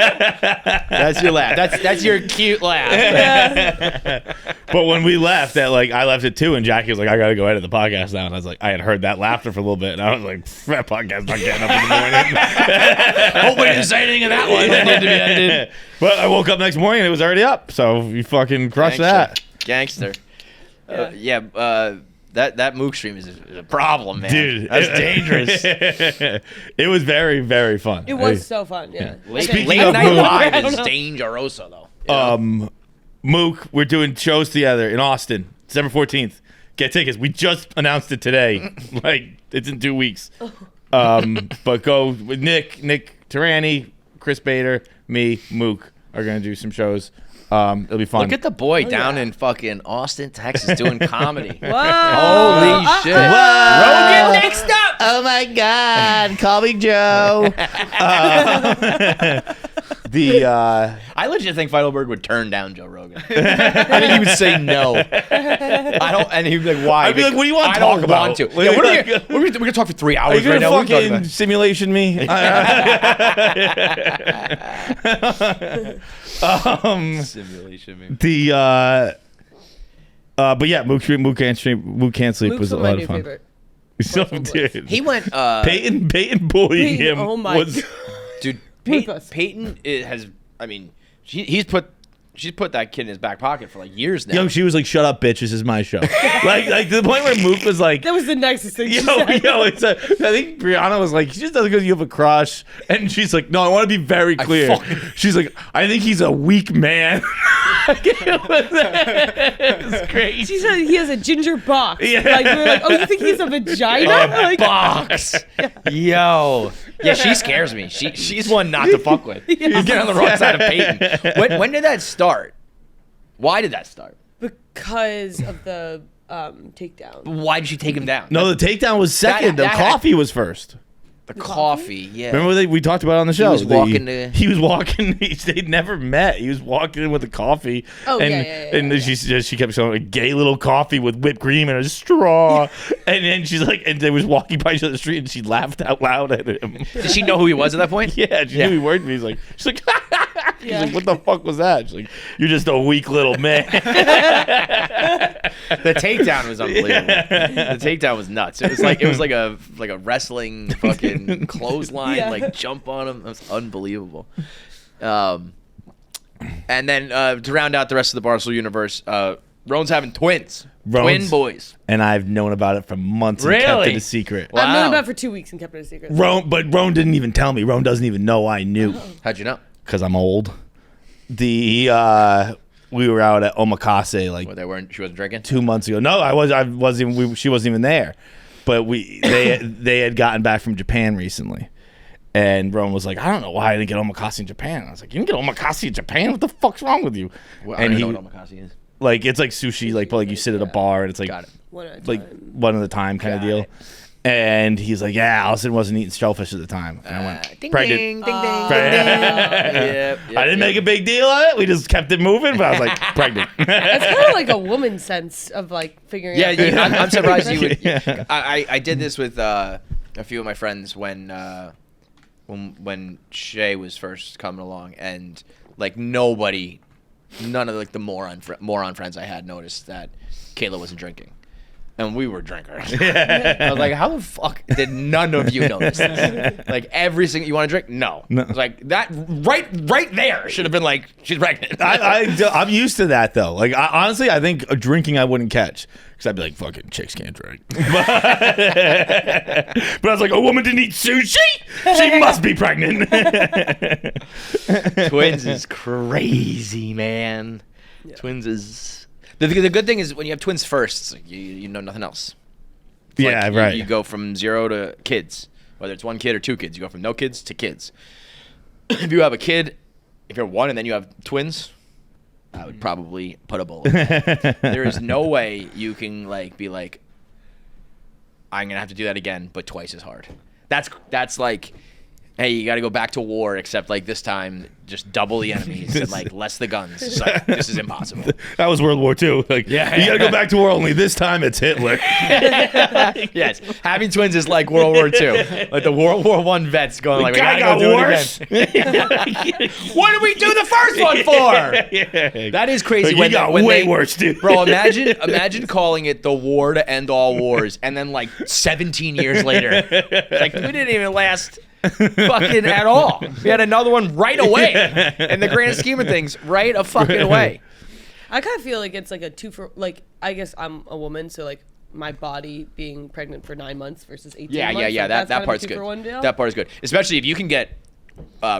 That's your laugh. That's your cute laugh. But when we left, I left at 2, and Jackie was like, "I gotta go edit the podcast now." And I was like, I had heard that laughter for a little bit, and I was like, "That podcast's not getting up in the morning." Hope we didn't say anything in that one that needed to be edited. But I woke up next morning and it was already up, so you fucking crushed that, Gangster. That Mook stream is a problem, man. dude. That's dangerous. It was very, very fun. It was so fun, yeah. Speaking Late of night Mook, I live don't is know. dangeroso, though. Mook, we're doing shows together in Austin, December 14th. Get tickets. We just announced it today. Like, it's in 2 weeks. But go with Nick Tarani, Chris Bader, me, Mook are going to do some shows. It'll be fun. Look at the boy down in fucking Austin, Texas, doing comedy. Whoa. Holy shit. Whoa. Rogan next up. Oh my God. Call me Joe. I legit think Feitelberg would turn down Joe Rogan. I think he would say no. And he'd be like, why? I'd be like, what do you want to I talk don't about? want to. What Yeah, are we're you- going to talk for 3 Are hours you right going now. to fucking simulation me? Simulation, man. But yeah, Mook Can't Sleep Mook's was a one of my lot new of fun. favorite So, Probably. dude, He went. Peyton bullying Peyton, him oh my was. Dude, Ruthless. Peyton has. I mean, she's put that kid in his back pocket for like years now. Yo, she was like, "Shut up, bitch! This is my show." like to the point where Mook was like, That was the nicest thing she Yo, said. I think Brianna was like, she just does it because you have a crush. And she's like, no, I want to be very clear. She's like, I think he's a weak man. It's great. She said he has a ginger box. Yeah. Like, we were like, oh, you think he's a vagina? Like, Box. Yo. Yeah, she scares me. She's one not to fuck with. She's getting on the wrong side of Peyton. When did that start? Why did that start? because of the takedown. Why did you take him down? No, the takedown was second. that the coffee was first. The coffee, yeah. Remember we talked about it on the show? was walking to- He was walking. They'd never met. He was walking in with a coffee. Oh, and, and then she kept saying a gay little coffee with whipped cream and a straw. And then she's like, and they was walking by each other the street, and she laughed out loud at him. Did she know who he was at that point? Yeah, she knew he worked. She's like, she's like, what the fuck was that? She's like, you're just a weak little man. The takedown was unbelievable. The takedown was nuts. It was like a wrestling fucking clothesline, like jump on him. That was unbelievable. And then to round out the rest of the Barstool universe, Rone's having twins. Twin boys. And I've known about it for months and kept it a secret. I've known about it for 2 weeks and kept it a secret. But Rone didn't even tell me. Rone doesn't even know I knew. How'd you know? Because I'm old. We were out at Omakase like she wasn't drinking 2 months ago. No, I wasn't. She wasn't even there. But they had gotten back from Japan recently, and Rone was like, I don't know why I didn't get omakase in Japan. I was like, you didn't get omakase in Japan? What the fuck's wrong with you? Well, I don't know what omakase is. Like it's like sushi, like you sit at a bar and it's like one at a time kind of deal. And he's like, yeah, Allison wasn't eating shellfish at the time. And I went, Ding, pregnant. ding, ding, ding, Yep, I didn't make a big deal of it. We just kept it moving, but I was like, pregnant. It's kind of like a woman's sense of like figuring out. Yeah, I'm surprised you would. I did this with a few of my friends when Shay was first coming along, and like none of like the moron friends I had noticed that Kayla wasn't drinking. And we were drinkers. I was like, how the fuck did none of you notice this? Like, every single, you want to drink? No. I was like, that right there should have been like, she's pregnant. I'm used to that, though. Like, honestly, I think drinking I wouldn't catch. Because I'd be like, fucking chicks can't drink. But I was like, a woman didn't eat sushi? She must be pregnant. Twins is crazy, man. Yeah. Twins is... The good thing is when you have twins first, it's like you know nothing else. It's right. You go from 0 to kids, whether it's 1 kid or 2 kids. You go from no kids to kids. If you have a kid, if you're 1 and then you have twins, I would probably put a bullet. There is no way you can like be like, I'm gonna have to do that again, but twice as hard. That's like, hey, you got to go back to war, except like this time, just double the enemies and like less the guns. It's like, this is impossible. That was World War II. Like, you got to go back to war. Only this time it's Hitler. Yes, having twins is like World War II. Like the World War I vets going like, we gotta go do it again. What did we do the first one for? That is crazy. Like, you got way worse, dude. Bro, imagine calling it the war to end all wars, and then like 17 years later, like we didn't even last fucking at all. We had another one right away. In the grand scheme of things, right a fucking away. I kind of feel like it's like a 2 for, like, I guess I'm a woman, so like my body being pregnant for 9 months versus 18 months. Yeah. Like, that part's good. Deal. That part is good. Especially if you can get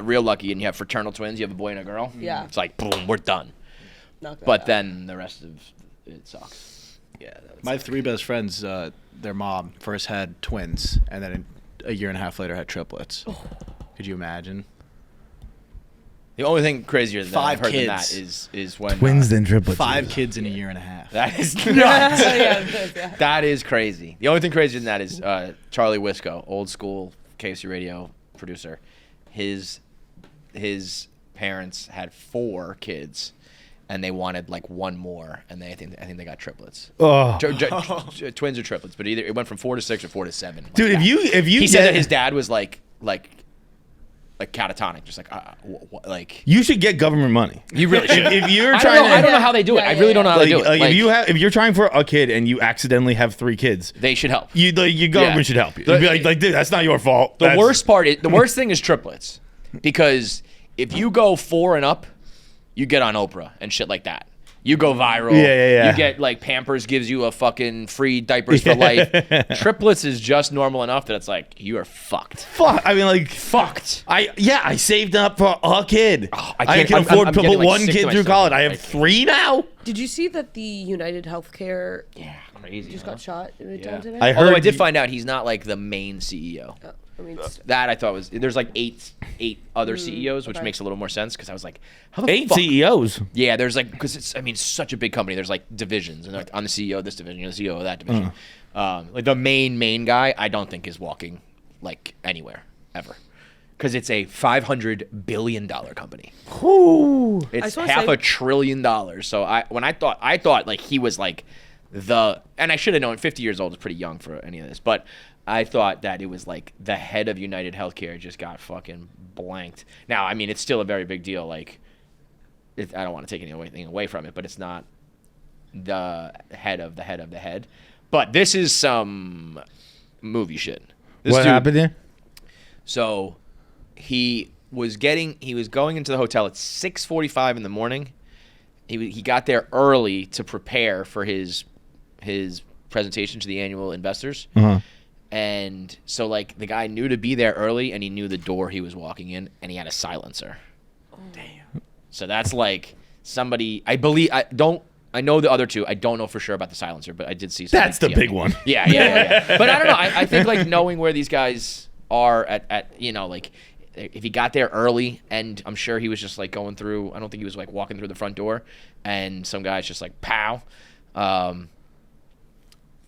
real lucky and you have fraternal twins, you have a boy and a girl. Yeah. It's like, boom, we're done. But then the rest of it sucks. Yeah. My 3 best friends, their mom first had twins, and then a year and a half later had triplets. Could you imagine? The only thing crazier than 5 I've heard kids. than that is when Twins then triplets. 5 kids in a year and a half. That is nuts. Yeah. That is crazy. The only thing crazier than that is Charlie Wisco, old school KFC Radio producer. His parents had 4 kids, and they wanted like 1 more, and I think they got triplets. Oh. Twins or triplets, but either it went from 4 to 6 or 4 to 7. Dude, if you he said that his dad was like like catatonic, just like like You should get government money. you really should. If you're I trying don't know how they do it. Yeah, I really don't know how they do it. like, if you're trying for a kid and you accidentally have 3 kids, they should help. your government should help you. You'd be like, dude, that's not your fault. The worst thing is triplets, because if you go 4 and up, you get on Oprah and shit like that. You go viral. Yeah. You get like Pampers gives you a fucking free diapers for life. Triplets is just normal enough that it's like you are fucked. Fuck. I mean, like, Fucked. I saved up for a kid. I can afford I'm to getting, put like, one sick to kid my through stomach. college. I have 3 now. Did you see that the United Healthcare Crazy. just got shot in a town today? I heard. Although I did find out he's not like the main CEO. I mean, That I thought was there's like eight other CEOs, which okay. makes a little more sense because I was like, how the 8 fuck? CEOs. Yeah, there's like because it's such a big company. There's like divisions, and like, I'm the CEO of this division, you're the CEO of that division. Like the main guy, I don't think is walking like anywhere ever, because it's a $500 billion company. It's just wanna half say- $1 trillion. So I thought like he was like and I should have known 50 years old is pretty young for any of this, but I thought that it was like the head of United Healthcare just got fucking blanked. Now, I mean, it's still a very big deal. Like, I don't want to take anything away from it, but it's not the head of the head of the head. But this is some movie shit. What happened here? So he was going into the hotel at 6:45 in the morning. He got there early to prepare for his presentation to the annual investors. And so, like, the guy knew to be there early, and he knew the door he was walking in, and he had a silencer. Damn. So that's like somebody. I know the other 2. I don't know for sure about the silencer, but I did see. That's the big one. Yeah. But I don't know. I think like knowing where these guys are at like if he got there early, and I'm sure he was just like going through. I don't think he was like walking through the front door, and some guy's just like pow.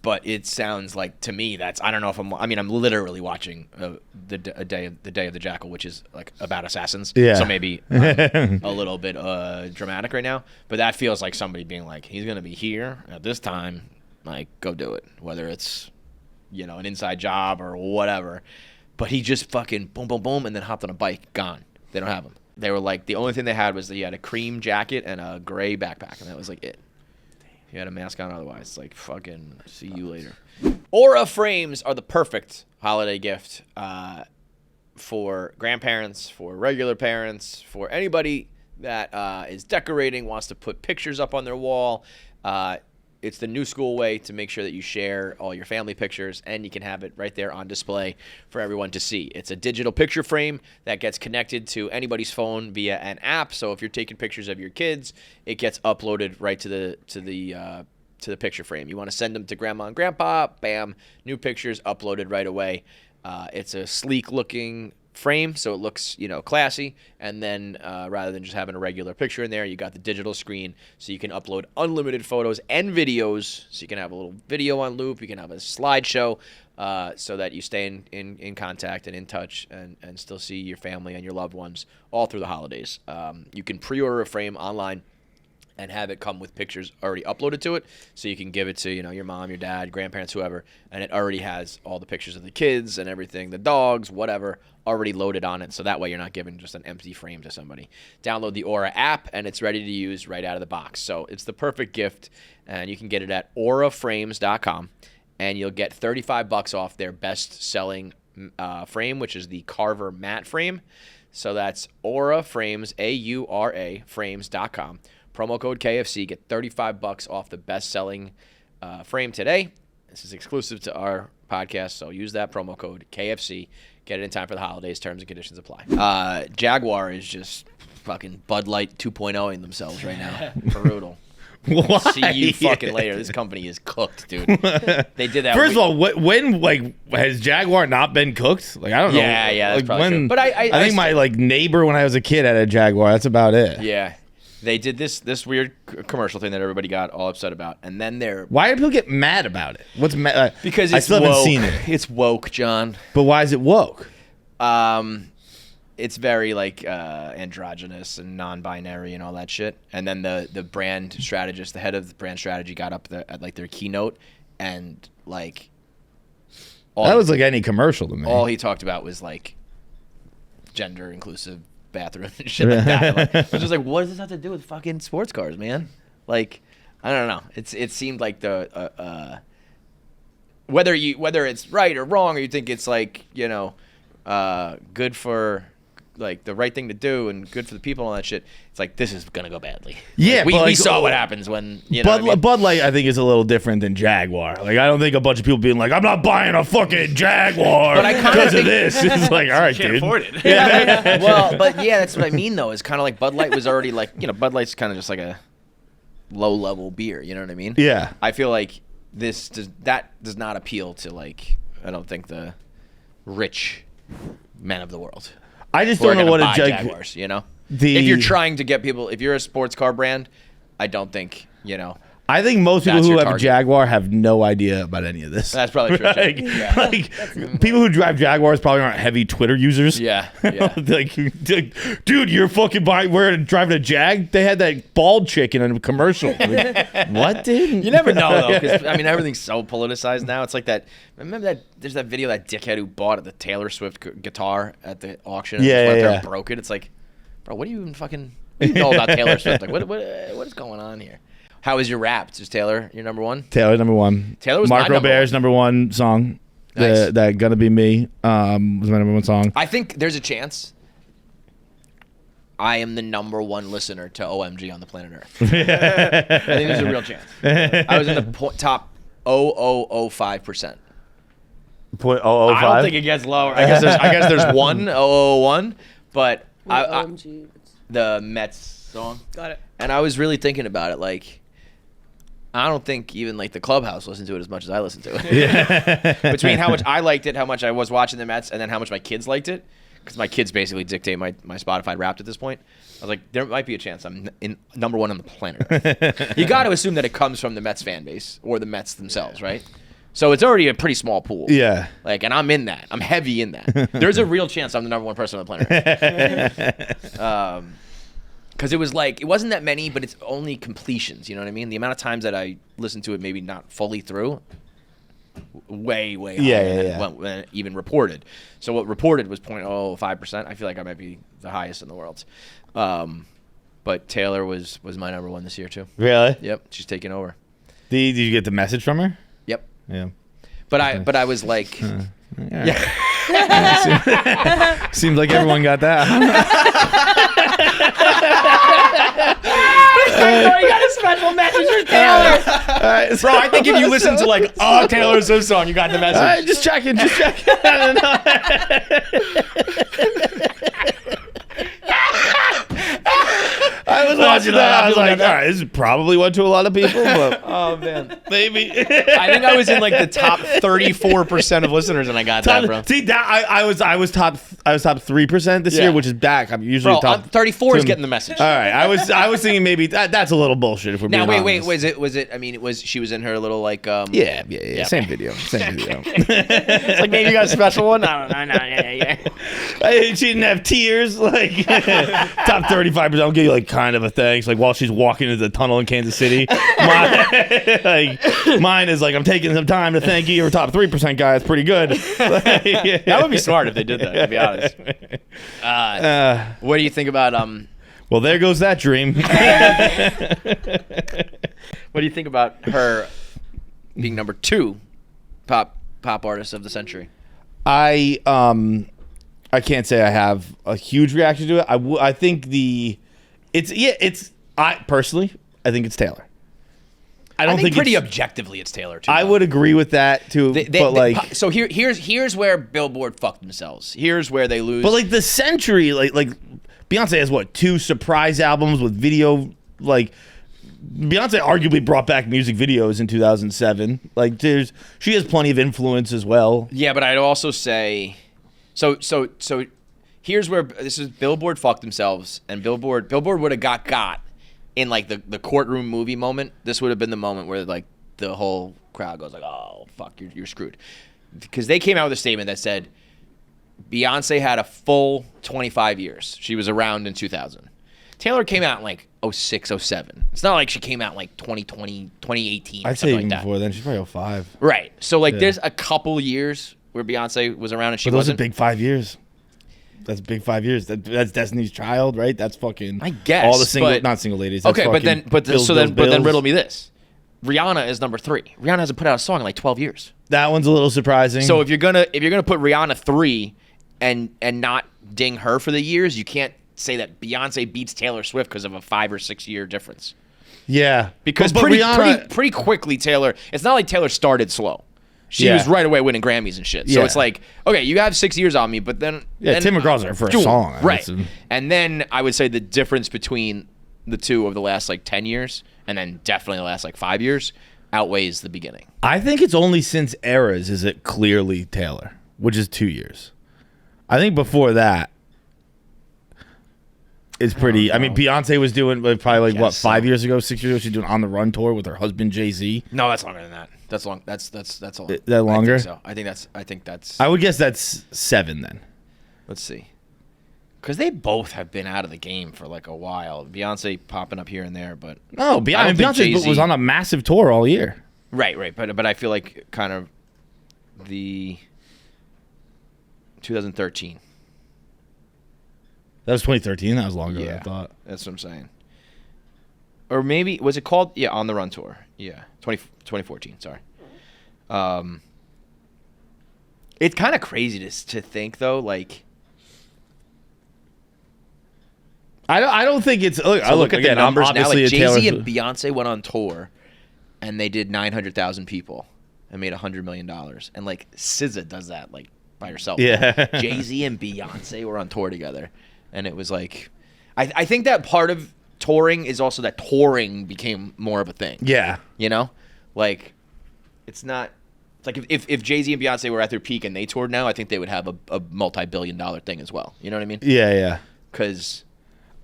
But it sounds like to me that's I don't know if I'm literally watching the day of the Jackal, which is like about assassins. Yeah. So maybe a little bit dramatic right now, but that feels like somebody being like, he's gonna be here at this time, like go do it, whether it's an inside job or whatever. But he just fucking boom boom boom and then hopped on a bike, gone. They don't have him. They were like the only thing they had was that he had a cream jacket and a gray backpack, and that was like it. He had a mask on otherwise. It's like, fucking see you later. Aura frames are the perfect holiday gift for grandparents, for regular parents, for anybody that is decorating, wants to put pictures up on their wall. It's the new school way to make sure that you share all your family pictures, and you can have it right there on display for everyone to see. It's a digital picture frame that gets connected to anybody's phone via an app. So if you're taking pictures of your kids, it gets uploaded right to the picture frame. You want to send them to grandma and grandpa, bam, new pictures uploaded right away. It's a sleek looking frame, so it looks classy, and then rather than just having a regular picture in there, you got the digital screen, so you can upload unlimited photos and videos. So you can have a little video on loop, you can have a slideshow, so that you stay in contact and in touch, and still see your family and your loved ones all through the holidays. You can pre-order a frame online and have it come with pictures already uploaded to it, so you can give it to your mom, your dad, grandparents, whoever, and it already has all the pictures of the kids and everything, the dogs, whatever, already loaded on it, so that way you're not giving just an empty frame to somebody. Download the Aura app, and it's ready to use right out of the box. So it's the perfect gift, and you can get it at auraframes.com, and you'll get $35 off their best-selling frame, which is the Carver matte frame. So that's Aura Frames, AURA frames.com. Promo code KFC, get $35 off the best-selling frame today. This is exclusive to our podcast, so use that promo code KFC. Get it in time for the holidays. Terms and conditions apply. Jaguar is just fucking Bud Light 2.0ing themselves right now. Brutal. Why? See you fucking later. This company is cooked, dude. They did that. First of all, when has Jaguar not been cooked? Like, I don't know. Yeah, that's probably true. But I think my neighbor when I was a kid had a Jaguar. That's about it. Yeah. They did this weird commercial thing that everybody got all upset about, and then Why do people get mad about it? What's because I it's still woke. haven't seen it. It's woke, John. But why is it woke? It's very androgynous and non-binary and all that shit. And then the brand strategist, the head of the brand strategy, got up there at their keynote, and that was like any commercial to me. All he talked about was gender inclusive bathroom and shit like that. Like, I was just like, what does this have to do with fucking sports cars, man? Like, I don't know. It seemed like the whether it's right or wrong, or you think it's like, you know, good for like the right thing to do and good for the people and all that shit. It's like, this is gonna go badly. Yeah, like, we like, saw what happens when, you know. Bud Light, I think, is a little different than Jaguar. Like, I don't think a bunch of people being like, I'm not buying a fucking Jaguar But I kinda because of think- this. It's like, all right, Can't dude. afford it. Well, but yeah, that's what I mean though. It's kind of like Bud Light was already like, you know, Bud Light's kind of just like a low level beer. You know what I mean? Yeah. I feel like that does not appeal to, like, I don't think, the rich men of the world. I just Who are don't know gonna what a buy Jaguars, you know? If you're trying to get people, if you're a sports car brand, I don't think, you know. I think most people That's who your have a target. Jaguar have no idea about any of this. That's probably true. Like, Too. Yeah. like, people who drive Jaguars probably aren't heavy Twitter users. Yeah. like, dude, you're fucking driving a Jag? They had that bald chick in a commercial. Like, what, dude? You never know though, because I mean everything's so politicized now. It's like that. Remember that? There's that video of that dickhead who bought the Taylor Swift guitar at the auction. And Yeah, just went yeah, there yeah. and broke it. It's like, bro, what do you even fucking know about Taylor Swift? Like, what is going on here? How is your rap? Is Taylor your number one? Taylor number one. Taylor was Mark my number Robert's number one song. Nice. That Gonna Be Me was my number one song. I think there's a chance I am the number one listener to OMG on the planet Earth. I think there's a real chance. I was in the top 0.0005%. 0.005? I don't think it gets lower. I guess there's 1.001, but OMG. the Mets song. Got it. And I was really thinking about it, like, I don't think even like the clubhouse listened to it as much as I listened to it. Between how much I liked it, how much I was watching the Mets, and then how much my kids liked it, because my kids basically dictate my Spotify Wrapped at this point. I was like, there might be a chance I'm in number one on the planet Earth. You got to assume that it comes from the Mets fan base or the Mets themselves, right? So it's already a pretty small pool. Yeah. Like, and I'm in that. I'm heavy in that. There's a real chance I'm the number one person on the planet Earth. Because it was like, it wasn't that many, but it's only completions. You know what I mean? The amount of times that I listened to it, maybe not fully through, way higher than even reported. So what reported was 0.05%. I feel like I might be the highest in the world. But Taylor was my number one this year too. Really? Yep, she's taking over. Did you get the message from her? Yep. Yeah. But I was like, yeah. Seems like everyone got that. You got a special message for Taylor. Bro, I think if you listen to like Taylor Swift song, you got the message. Just checking. I was watching that. I was like, all right, this is probably went to a lot of people, but Oh man, maybe. I think I was in like the top 34% of listeners, and I got that, bro. See that I was top 3% this Yeah. year, which is back. I'm usually Bro, top 34 is two. getting the message. All right, I was thinking maybe that's a little bullshit if we're Now being wait, honest. was it? I mean, she was in her little like Yeah. Same video. It's like maybe you got a special one. I don't know. Yeah. She didn't have tears. Like top 35%. I'll give you like kind of a thanks. Like while she's walking into the tunnel in Kansas City, mine is like I'm taking some time to thank you. You're a top 3% guy. It's pretty good. That would be smart if they did that. To be honest. What do you think about Well, there goes that dream. What do you think about her being number 2 pop artist of the century? I can't say I have a huge reaction to it. I think I personally think it's Taylor. I think pretty objectively it's Taylor too. I would agree with that too. So here's where Billboard fucked themselves. Here's where they lose. But like the century, like Beyonce has what 2 surprise albums with video. Like Beyonce arguably brought back music videos in 2007. Like she has plenty of influence as well. Yeah, but I'd also say, so here's where this is Billboard fucked themselves, and Billboard would have got in like the courtroom movie moment. This would have been the moment where like the whole crowd goes like, oh fuck, you're screwed, because they came out with a statement that said Beyonce had a full 25 years. She was around in 2000. Taylor came out in like 06, 07. It's not like she came out in like 2020, 2018. I'd say something even like that. before then. She's probably 05. Right. So like Yeah. there's a couple years where Beyonce was around and she But those are wasn't. big 5 years. That's big 5 years. That's Destiny's Child, right? That's fucking. I guess, all the single, but- not single ladies. That's Okay, but then fucking then Bills. riddle me this. Rihanna is number 3. Rihanna hasn't put out a song in like 12 years. That one's a little surprising. So if you're gonna put Rihanna 3 and not ding her for the years, you can't say that Beyonce beats Taylor Swift because of a 5 or 6 year difference. yeah, Because but pretty Rihanna, pretty quickly Taylor. It's not like Taylor started slow. She Yeah. was right away winning Grammys and shit. So Yeah. it's like, okay, you have 6 years on me, but then Tim McGraw's her first Sure, song, right? That's- And then I would say the difference between the two of the last like 10 years, and then definitely the last like 5 years, outweighs the beginning. I think it's only since Eras is it clearly Taylor, which is 2 years. I think before that, it's pretty. I mean, Beyonce was doing probably like what, guess so. 5 years ago, 6 years ago. She's doing On the Run tour with her husband Jay-Z. No, that's longer than that. That's long. That's a long. That longer? I think that's. I would guess that's 7 then. Let's see. Because they both have been out of the game for like a while. Beyonce popping up here and there, but No, I don't think Beyonce Jay-Z was on a massive tour all year. right. But I feel like kind of the 2013. That was 2013. That was longer than I Yeah, thought. that's what I'm saying. Or maybe was it called? Yeah, On the Run tour. Yeah, 2014. Sorry. It's kind of crazy to think though, like. I don't think it's. Look, So look at again, the numbers I'm now. obviously Like a Taylor Jay-Z and Swift- Beyonce went on tour, and they did 900,000 people and made $100 million. And like SZA does that like by herself. Yeah. Jay-Z and Beyonce were on tour together, and it was like, I think that part of touring is also that touring became more of a thing. Yeah. You know, like it's not. It's like if Jay-Z and Beyonce were at their peak and they toured now, I think they would have a multi-billion-dollar thing as well. You know what I mean? Yeah. Because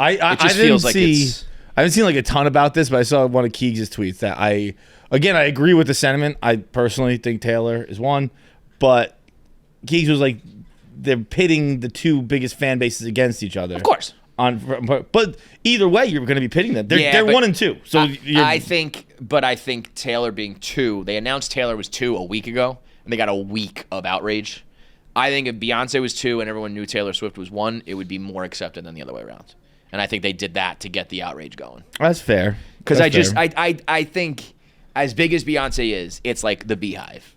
I it just didn't feels like see. it's. I haven't seen like a ton about this, but I saw one of Keegs' tweets that I agree with the sentiment. I personally think Taylor is one, but Keegs was like they're pitting the two biggest fan bases against each other. Of course. But either way, you're going to be pitting them. They're but 1 and 2. So I think Taylor being 2. They announced Taylor was 2 a week ago, and they got a week of outrage. I think if Beyonce was 2 and everyone knew Taylor Swift was 1, it would be more accepted than the other way around. And I think they did that to get the outrage going. that's fair. Because That's fair. I think as big as Beyonce is, it's like the beehive.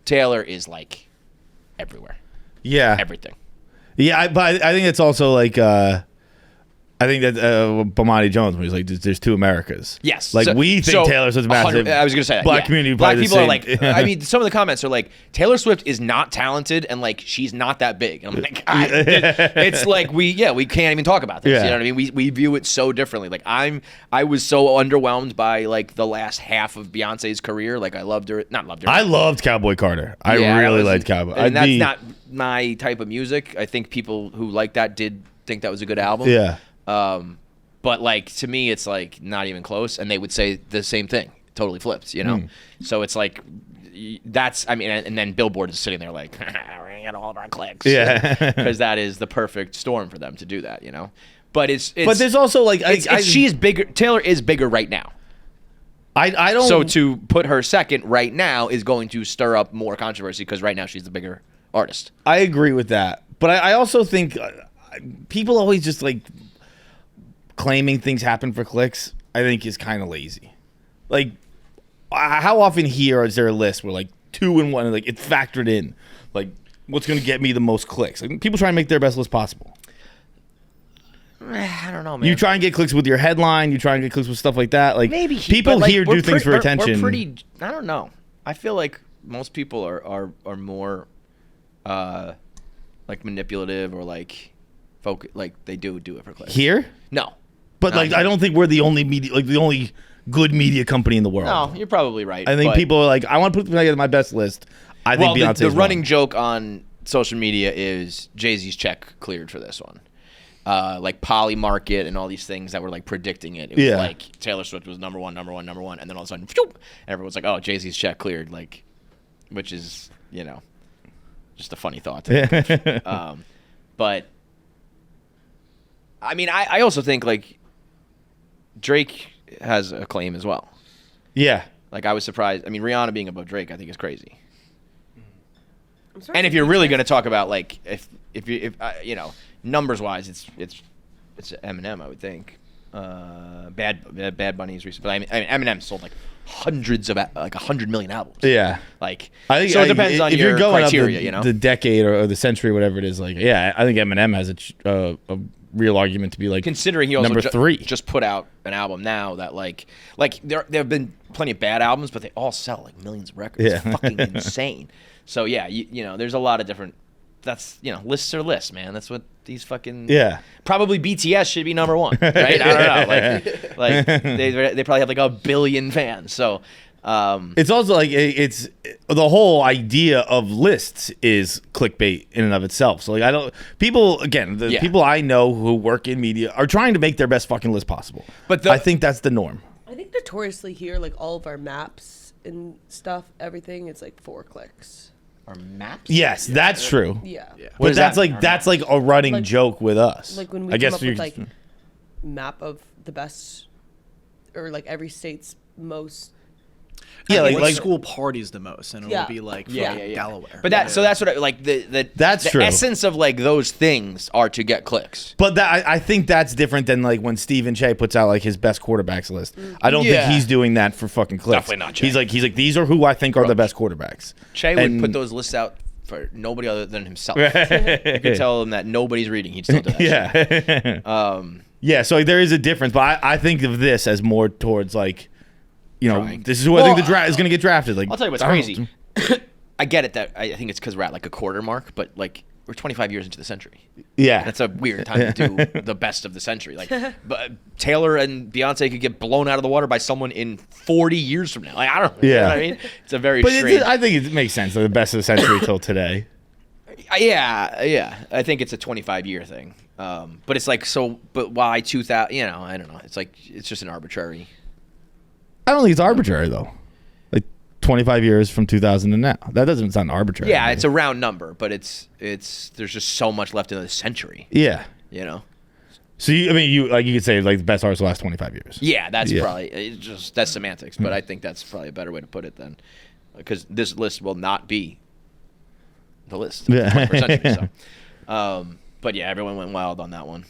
Taylor is like everywhere, yeah, everything. yeah. But I think it's also like. I think that Bomani Jones, when he's like, "There's two Americas." Yes, like so- we think so Taylor Swift's massive. I was gonna say that. Black yeah. community. Black probably people the are same. like. I mean, some of the comments are like, Taylor Swift is not talented, and like she's not that big. And I'm like, it's like we can't even talk about this. Yeah. You know what I mean? We view it so differently. Like I was so underwhelmed by like the last half of Beyonce's career. Like I loved her, not loved her. I loved Cowboy Carter. I Yeah, really wasn't- liked Cowboy. and that's not my type of music. I think people who like that did think that was a good album. Yeah. But like to me, it's like not even close, and they would say the same thing, totally flipped, you know. So it's like that's I mean, and then Billboard is sitting there like we're gonna get all of our clicks, Yeah. because that is the perfect storm for them to do that, you know. But it's But there's also like she is bigger. Taylor is bigger right now. I don't. So to put her second right now is going to stir up more controversy because right now she's the bigger artist. I agree with that, but I also think people always just like claiming things happen for clicks. I think is kind of lazy. Like, how often here is there a list where like 2 and 1, like it's factored in, like what's going to get me the most clicks? Like, people try and make their best list possible. I don't know, man. You try and get clicks with your headline. You try and get clicks with stuff like that. Like Maybe people but, like, here we're do things for we're attention. pretty. I don't know. I feel like most people are more, like manipulative or like, like they do it for clicks. Here, No. but Not like here. I don't think we're the only media, like the only good media company in the world. No, you're probably right. I think but- people are like, I want to put together my best list. I think Well, Beyonce's the running one. joke on social media is Jay-Z's check cleared for this one. Like Polymarket and all these things that were like predicting it. It was Yeah. like Taylor Swift was number one, and then all of a sudden, phew, everyone's like, "Oh, Jay-Z's check cleared," like, which is just a funny thought. But I mean, I also think like Drake has a claim as well. Yeah. Like I was surprised. I mean, Rihanna being above Drake, I think is crazy. I'm sorry. And if you're really going to talk about like if numbers wise, it's Eminem, I would think. Bad Bunny's recent, but I mean Eminem sold like hundreds of like 100 million albums. Yeah, like I think so. It depends on if your you're going criteria, up the, you know, the decade or the century, whatever it is. Like, yeah, I think Eminem has a real argument to be like considering he also number 3. just put out an album now that like there have been plenty of bad albums, but they all sell like millions of records. Yeah. It's fucking insane. So yeah, you know, there's a lot of different. That's, you know, lists are lists, man. That's what these fucking probably BTS should be number 1, right? I don't know, like they probably have like 1 billion fans. So it's also like it's the whole idea of lists is clickbait in and of itself. So like people I know who work in media are trying to make their best fucking list possible. But I think that's the norm. I think notoriously here, like all of our maps and stuff, everything, it's like 4 clicks. Our maps? Yes, that's true. Yeah. But that's like a running joke with us. Like when we come up with like map of the best, or like every state's most. Yeah, like school parties the most, and it'll be like Delaware. But so that's what I, like that's the true. essence of like those things are to get clicks. But I think that's different than like when Stephen Che puts out like his best quarterbacks list. I don't think he's doing that for fucking clicks. Definitely not Che. He's like these are who I think are the best quarterbacks. Che would put those lists out for nobody other than himself. You could tell him that nobody's reading. He'd still do that. Yeah. So there is a difference, but I think of this as more towards like, you know, this is who I think the draft is going to get drafted. Like, I'll tell you what's crazy. I get it that I think it's because we're at like a quarter mark, but like we're 25 years into the century. Yeah, that's a weird time to do the best of the century. Like, but Taylor and Beyonce could get blown out of the water by someone in 40 years from now. Like, I don't know. Yeah, you know what I mean, it's a very strange. I think it makes sense. Like, the best of the century till today. Yeah. I think it's a 25-year thing. But it's like but why 2000? You know, I don't know. It's like it's just an arbitrary. I don't think it's arbitrary though. Like 25 years from 2000 to now. That doesn't sound arbitrary. Yeah, it's a round number, but it's there's just so much left in the century. Yeah. You know. So you could say like the best artists the last 25 years. Yeah, that's probably that's semantics, but I think that's probably a better way to put it than because this list will not be the list. Yeah. For century, so. But yeah, everyone went wild on that one.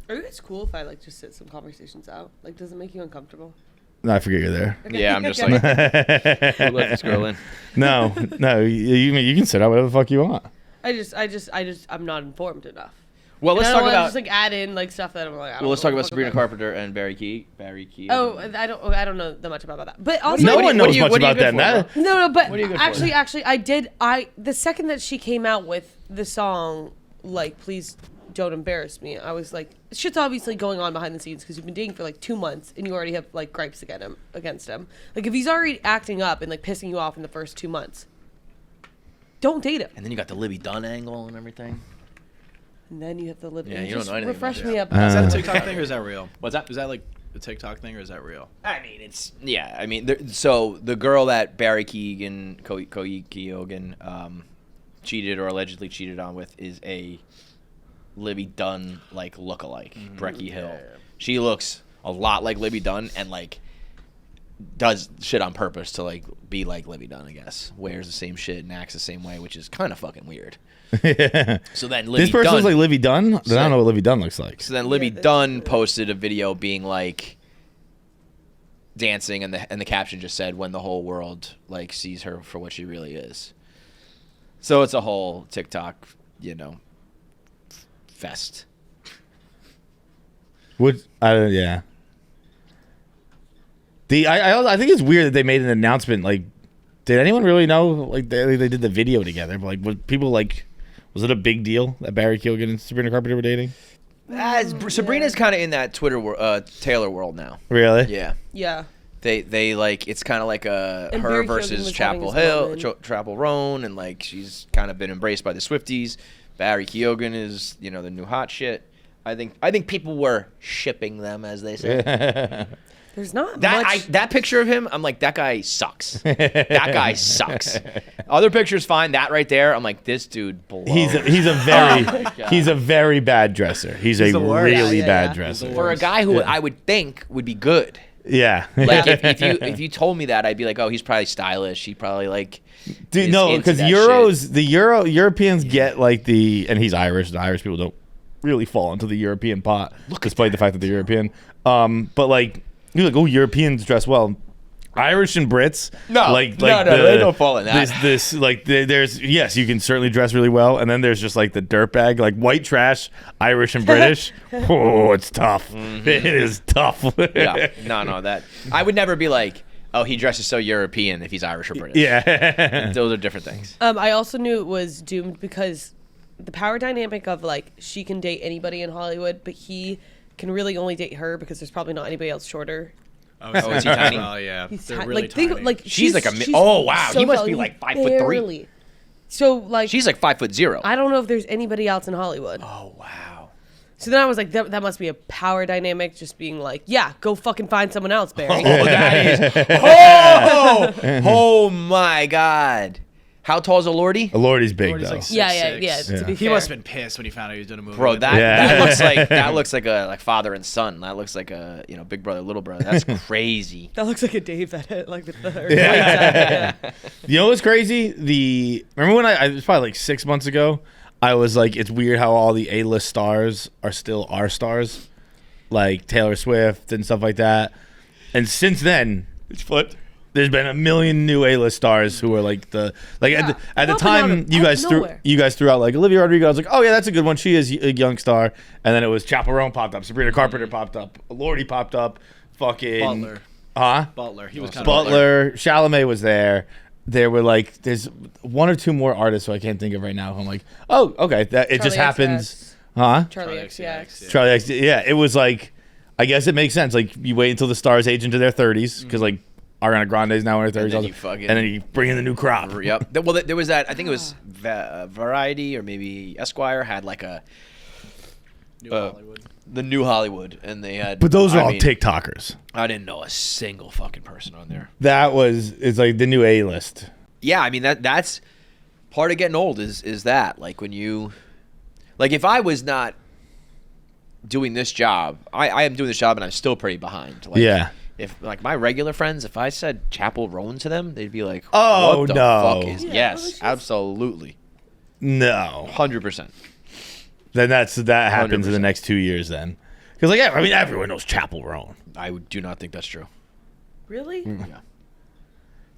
Are you guys cool if I like just sit some conversations out? Like, does it make you uncomfortable? No, I forget you're there. Okay. Yeah, I'm just like, let this girl in. No, you can sit out whatever the fuck you want. I'm not informed enough. Well, let's talk about just like add in like stuff that I'm like. Let's talk about Sabrina Carpenter and Barry Key. Oh, I don't know that much about that. But also, no one knows much about them. No, but actually, the second that she came out with the song, like, please don't embarrass me, I was like, shit's obviously going on behind the scenes because you've been dating for like 2 months and you already have like gripes against him. Like, if he's already acting up and like pissing you off in the first 2 months, don't date him. And then you got the Libby Dunn angle and everything. And then you have the Libby. Yeah, you don't know anything. Refresh me up. Is that a TikTok thing or is that real? What's that? Is that like a TikTok thing or is that real? I mean, so the girl that Barry Keogan cheated or allegedly cheated on with is a Libby Dunn like lookalike, Brecky Hill. Yeah. She looks a lot like Libby Dunn and like does shit on purpose to like be like Libby Dunn, I guess. Wears the same shit and acts the same way, which is kind of fucking weird. Yeah. So then Libby this person Dunn, looks like Libby Dunn? I don't know what Libby Dunn looks like. So then Libby Dunn posted a video being like dancing and the caption just said when the whole world like sees her for what she really is. So it's a whole TikTok, fest. Yeah. I think it's weird that they made an announcement. Like, did anyone really know? Like, they did the video together, but like, was people like, was it a big deal that Barry Keogan and Sabrina Carpenter were dating? Sabrina's kind of in that Taylor world now. Really? Yeah. Yeah. They like it's kind of like her Barry versus Chapel Rone, and like she's kind of been embraced by the Swifties. Barry Keogan is the new hot shit. I think people were shipping them, as they say. There's not much. That picture of him, I'm like, that guy sucks. That guy sucks. Other pictures fine. That right there, I'm like, this dude blows. He's a very bad dresser. He's a really bad dresser. For a guy who I would think would be good. Yeah. Like if you told me that, I'd be like, oh, he's probably stylish. He probably like. Dude, is no, into because that Europeans get like and he's Irish. The Irish people don't really fall into the European pot, despite the fact that they're European. But like, you're like, oh, Europeans dress well. Irish and Brits, No, they don't fall in that. There's yes, you can certainly dress really well, and then there's just like the dirtbag, like white trash, Irish and British. Oh, it's tough. Mm-hmm. It is tough. Yeah, no, that I would never be like, oh, he dresses so European if he's Irish or British. Yeah. Those are different things. I also knew it was doomed because the power dynamic of like she can date anybody in Hollywood, but he can really only date her because there's probably not anybody else shorter. Oh, is he tiny? Oh yeah, He's they're ti- really like think tiny. like She's like she's oh wow, so he must tall, be he like 5'3". barely- So like She's like 5'0". I don't know if there's anybody else in Hollywood. Oh wow. So then I was like, that must be a power dynamic, just being like, yeah, go fucking find someone else, Barry. Oh, that is. Oh my God. How tall is a Lordy? A Lordy's big Lordy's though. like yeah. 6'6". To be He fair. must have been pissed when he found out he was doing a movie. Bro, with that, her. Yeah. that looks like a father and son. That looks like a big brother, little brother. That's crazy. That looks like a Dave that hit like the Yeah. You know what's crazy? Remember when it was probably like 6 months ago, I was like, it's weird how all the A-list stars are still our stars, like Taylor Swift and stuff like that. And since then, It's flipped. there's been a million new A-list stars who are like at the time you guys threw out like Olivia Rodrigo. I was like, oh yeah, that's a good one. She is a young star. And then it was Rone popped up, Sabrina Carpenter popped up, Lordy popped up, fucking Butler. Huh? Butler. He was kind of Butler, Chalamet was there. There were like, there's one or two more artists who I can't think of right now. I'm like, oh, okay, that it just Charlie happens, huh? Charlie XCX. Charlie X, yeah, it was like, I guess it makes sense. Like you wait until the stars age into their 30s because like Ariana Grande's now in her 30s, then and then you bring in the new crop. Yep. Well, there was that. I think it was Variety or maybe Esquire had like a New Hollywood. the New Hollywood, and they had. But those are all mean, TikTokers. I didn't know a single fucking person on there. It's like the new A-list. Yeah, I mean that's part of getting old is that like when you, like if I was not doing this job, I am doing this job and I'm still pretty behind. Like, Yeah. If like my regular friends, if I said Chapel Rone to them, they'd be like, Oh, what the no. fuck is Yeah, yes, absolutely, No. 100%. Then that happens in the 100%. next 2 years then. Because like, I mean, everyone knows Chapel Rone. I do not think that's true. Really? Yeah.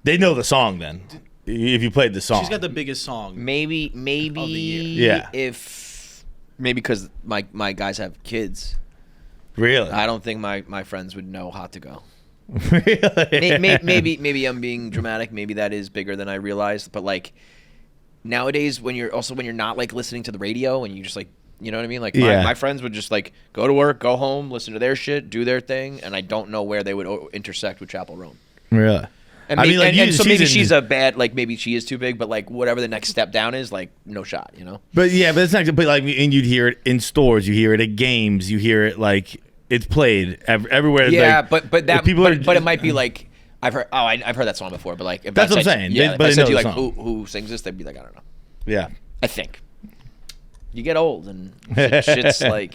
They know the song then. If you played the song. She's got the biggest song. Maybe Of the year. Yeah. if maybe because my guys have kids, Really? I don't think my friends would know how to go. Really? Maybe I'm being dramatic. Maybe that is bigger than I realized. But like nowadays, when you're not like listening to the radio and you just like, you know what I mean? Like my friends would just like go to work, go home, listen to their shit, do their thing, and I don't know where they would intersect with Chapel Rone. Really? And, I mean, like, and so maybe in- she's a bad, like maybe she is too big, but like whatever the next step down is, like no shot, you know? But yeah, but it's not. But like, and you'd hear it in stores. You hear it at games. You hear it like it's played everywhere. Yeah, like, but that people but it might be like I've heard that song before, but like if That's I what I'm said- saying. Yeah, But if I they said know to you the like song. who sings this, they'd be like I don't know. Yeah. I think you get old and shit's like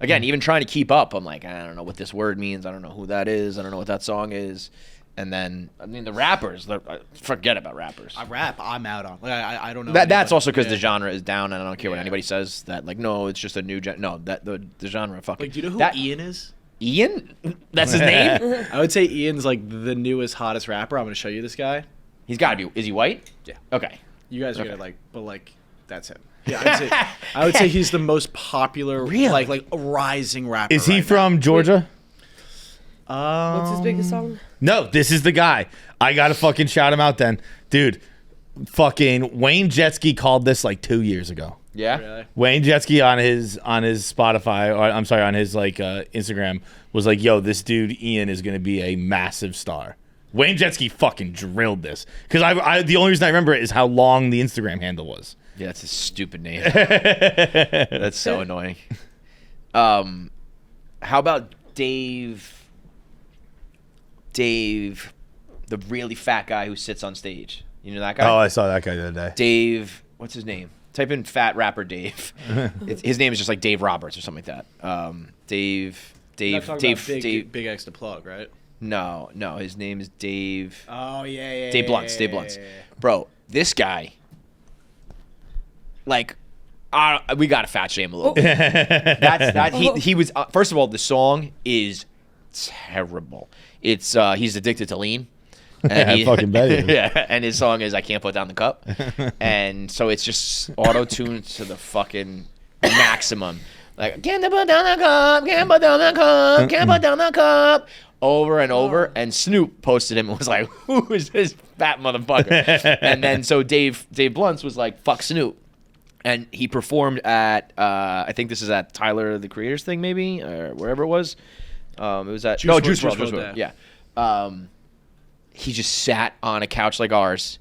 again, even trying to keep up. I'm like I don't know what this word means. I don't know who that is. I don't know what that song is. And then I mean the rappers, forget about rappers. I rap. I'm out on. Like I don't know. That's anybody. also because the Yeah. genre is down, and I don't care what Yeah. anybody says. That like no, it's just a new no. That the genre fucking. Like, do you know who that, Ian is? Ian? That's his name. I would say Ian's like the newest, hottest rapper. I'm gonna show you this guy. He's got to be. Is he white? Yeah. Okay. You guys are Okay. gonna like, but like, that's him. Yeah, I would say he's the most popular, Really? like rising rapper. Is he right from Georgia? now. What's his biggest song? No, this is the guy. I gotta fucking shout him out then, dude. Fucking Wayne Jetski called this like 2 years ago. Yeah. Really? Wayne Jetski on his Spotify, or I'm sorry, on his like Instagram was like, "Yo, this dude Ian is gonna be a massive star." Wayne Jetski fucking drilled this because I the only reason I remember it is how long the Instagram handle was. Yeah, that's a stupid name. That's so annoying. How about Dave, the really fat guy who sits on stage? You know that guy? Oh, I saw that guy the other day. Dave, what's his name? Type in fat rapper Dave. His name is just like Dave Roberts or something like that. Dave. Big X to plug, right? No, his name is Dave. Oh yeah. Dave Blunts. Bro, this guy, like, we gotta fat shame a little bit. He was. First of all, the song is terrible. It's he's addicted to lean. And I fucking bet it is. Yeah, and his song is "I Can't Put Down the Cup," and so it's just auto-tuned to the fucking maximum. Like, can't put down the cup, can't put down the cup, can't put down the cup, over and over. And Snoop posted him and was like, "Who is this fat motherfucker?" And then so Dave Blunts was like, "Fuck Snoop." And he performed at, I think this is at Tyler the Creator's thing, maybe, or wherever it was. It was at Juice WRLD. Yeah. He just sat on a couch like ours.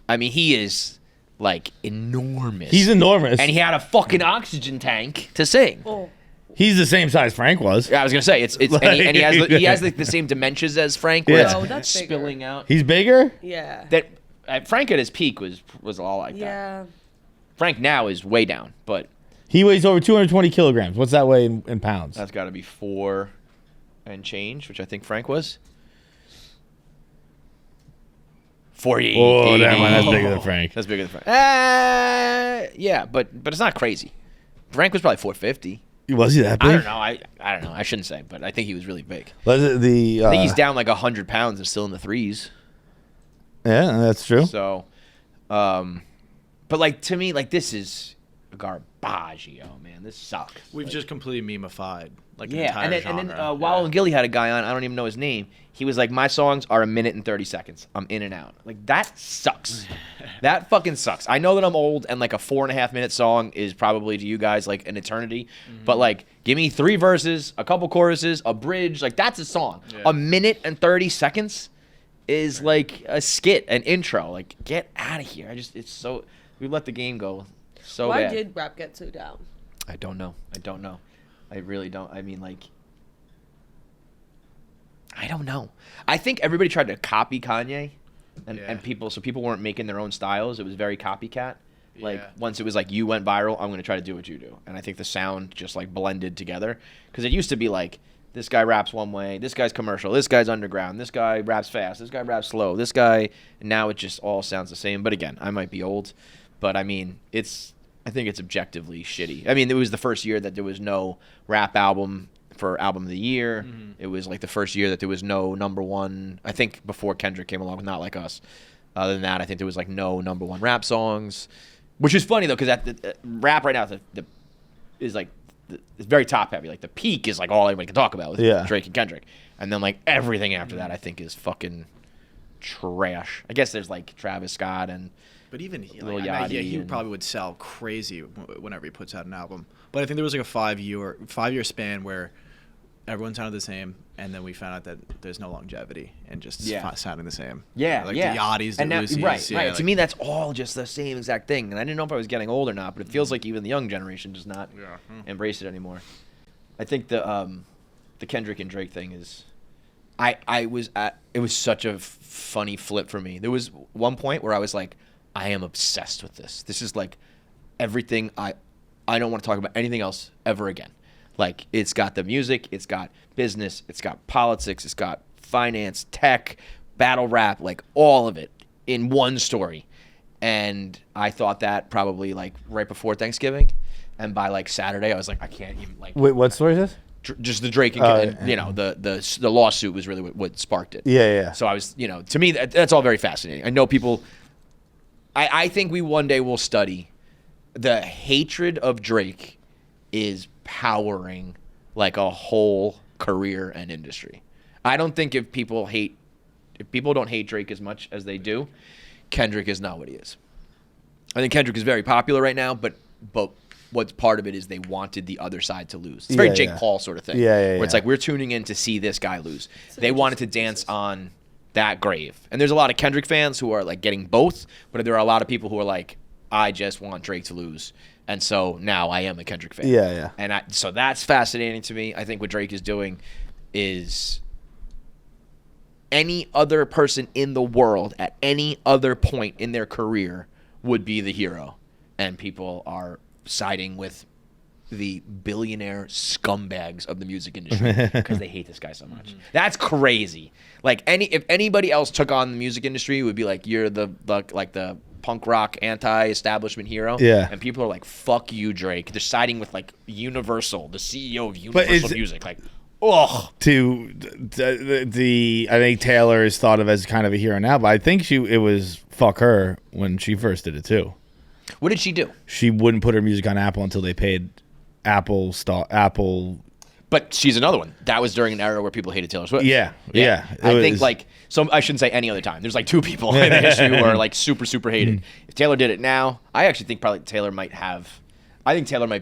I mean, he is like enormous. He's enormous. And he had a fucking oxygen tank to sing. Oh. He's the same size Frank was. I was gonna say it's Like, and he has like the same dimensions as Frank, where Yeah. it's Oh, that's bigger. spilling out. He's bigger? Yeah. That Frank at his peak was all like that. Yeah. Frank now is way down, but He weighs over 220 kilograms. What's that weigh in pounds? that's got to be 4 and change, which I think Frank was. 40. Oh, 80. that's bigger than Frank. That's bigger than Frank. Yeah, but it's not crazy. Frank was probably 450. Was he that big? I don't know. I don't know. I shouldn't say, but I think he was really big. Was it the? I think he's down like 100 pounds and still in the threes. Yeah, that's true. So, but like to me, like this is garbaggio, man. This sucks. We've Like, just completely meme-ified like the yeah, entire and then genre. Wallow and Gilly had a guy on. I don't even know his name. He was like, my songs are 1 minute and 30 seconds. I'm in and out. Like that sucks. That fucking sucks. I know that I'm old, and like a 4.5 minute song is probably to you guys like an eternity. But like, give me 3 verses, a couple choruses, a bridge. Like that's a song. Yeah. 1 minute and 30 seconds is like a skit, an intro. Like get out of here. It's so we let the game go so Why bad. did rap get so down? I don't know. I really don't. I mean, like, I don't know. I think everybody tried to copy Kanye, and people weren't making their own styles. It was very copycat. Like once it was like you went viral, I'm going to try to do what you do, and I think the sound just like blended together because it used to be like this guy raps one way, this guy's commercial, this guy's underground, this guy raps fast, this guy raps slow, this guy. And now it just all sounds the same. But again, I might be old, but I mean I think it's objectively shitty. I mean, it was the first year that there was no rap album for album of the year. Mm-hmm. It was like the first year that there was no number one. I think before Kendrick came along with Not Like Us. Other than that, I think there was like no number one rap songs, which is funny though because rap right now is like it's very top heavy. Like the peak is like all anybody can talk about with Drake and Kendrick, and then like everything after that I think is fucking trash. I guess there's like Travis Scott and. But even he, Lil he Yachty probably would sell crazy whenever he puts out an album. But I think there was like a 5-year span where everyone sounded the same, and then we found out that there's no longevity and just sounding the same. Yeah, like yeah. the Yachty's, the and now, Lucy's. right. Like, to me, that's all just the same exact thing. And I didn't know if I was getting old or not, but it feels like even the young generation does not embrace it anymore. I think the Kendrick and Drake thing is. It was such a funny flip for me. There was one point where I was like, I am obsessed with this. This is like everything. I don't want to talk about anything else ever again. Like it's got the music, it's got business, it's got politics, it's got finance, tech, battle rap, like all of it in one story. And I thought that probably like right before Thanksgiving, and by like Saturday, I was like, I can't even like. Wait, what story is this? Just the Drake and the lawsuit was really what sparked it. Yeah. So I was, to me that's all very fascinating. I know people. I think we one day will study the hatred of Drake is powering like a whole career and industry. I don't think if people don't hate Drake as much as they do, Kendrick is not what he is. I think Kendrick is very popular right now, but what's part of it is they wanted the other side to lose. It's very Jake Paul sort of thing. Where it's like we're tuning in to see this guy lose. They wanted to dance on that grave. And there's a lot of Kendrick fans who are like getting both, but there are a lot of people who are like, I just want Drake to lose. And so now I am a Kendrick fan. Yeah. And so that's fascinating to me. I think what Drake is doing is any other person in the world at any other point in their career would be the hero. And people are siding with the billionaire scumbags of the music industry because they hate this guy so much. That's crazy. Like if anybody else took on the music industry, it would be like you're the punk rock anti-establishment hero. Yeah. And people are like, fuck you, Drake. They're siding with like Universal, the CEO of Universal Music. Like, ugh. I think Taylor is thought of as kind of a hero now, but I think it was fuck her when she first did it too. What did she do? She wouldn't put her music on Apple until they paid Apple. But she's another one. That was during an era where people hated Taylor Swift. Yeah. I think so I shouldn't say any other time. There's like two people in the history who are like super, super hated. If Taylor did it now, I actually think probably Taylor might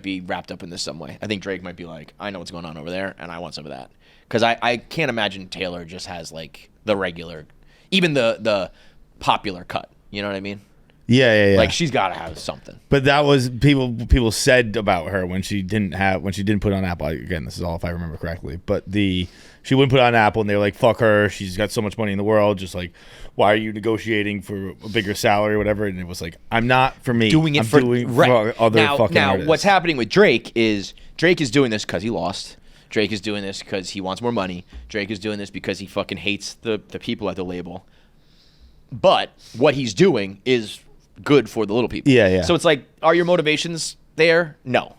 be wrapped up in this some way. I think Drake might be like, I know what's going on over there, and I want some of that. Because I can't imagine Taylor just has like the regular, even the popular cut. You know what I mean? Yeah. Like she's got to have something. But that was people said about her when she didn't put it on Apple. Again, this is all if I remember correctly. But she wouldn't put it on Apple, and they were like, "Fuck her. She's got so much money in the world. Just like, why are you negotiating for a bigger salary or whatever?" And it was like, "I'm not for me. Doing it I'm for doing right. for other fucking now, artists." what's happening with Drake is doing this because he lost. Drake is doing this because he wants more money. Drake is doing this because he fucking hates the people at the label. But what he's doing is good for the little people. Yeah. So it's like, are your motivations there? No.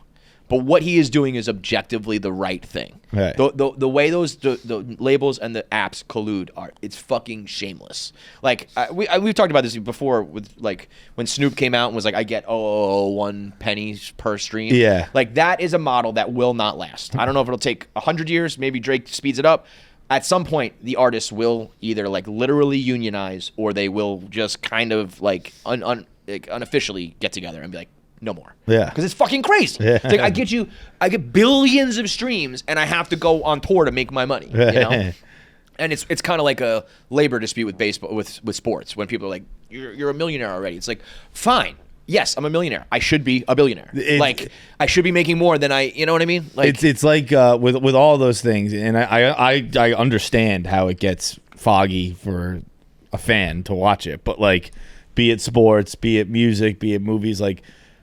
But what he is doing is objectively the right thing. Right. The way the labels and the apps collude it's fucking shameless. Like we've talked about this before with like when Snoop came out and was like, I get 1 penny per stream. Yeah. Like that is a model that will not last. I don't know if it'll take 100 years. Maybe Drake speeds it up. At some point, the artists will either like literally unionize or they will just kind of like unofficially get together and be like, no more. Yeah. Because it's fucking crazy. Yeah. It's like I get billions of streams and I have to go on tour to make my money. You know? And it's kind of like a labor dispute with baseball with sports when people are like, you're a millionaire already. It's like, fine. Yes, I'm a millionaire. I should be a billionaire. I should be making more than you know what I mean? Like it's like with all those things, and I understand how it gets foggy for a fan to watch it, but like, be it sports, be it music, be it movies, like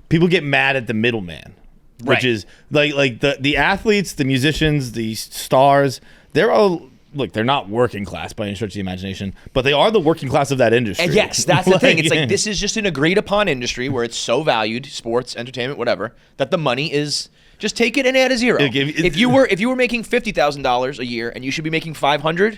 people get mad at the middleman, which is like the athletes, the musicians, the stars. They're all. Look, they're not working class by any stretch of the imagination, but they are the working class of that industry. And yes, that's the thing. It's like this is just an agreed upon industry where it's so valued, sports, entertainment, whatever, that the money is just take it and add a zero. If you were making $50,000 a year and you should be making $500,000,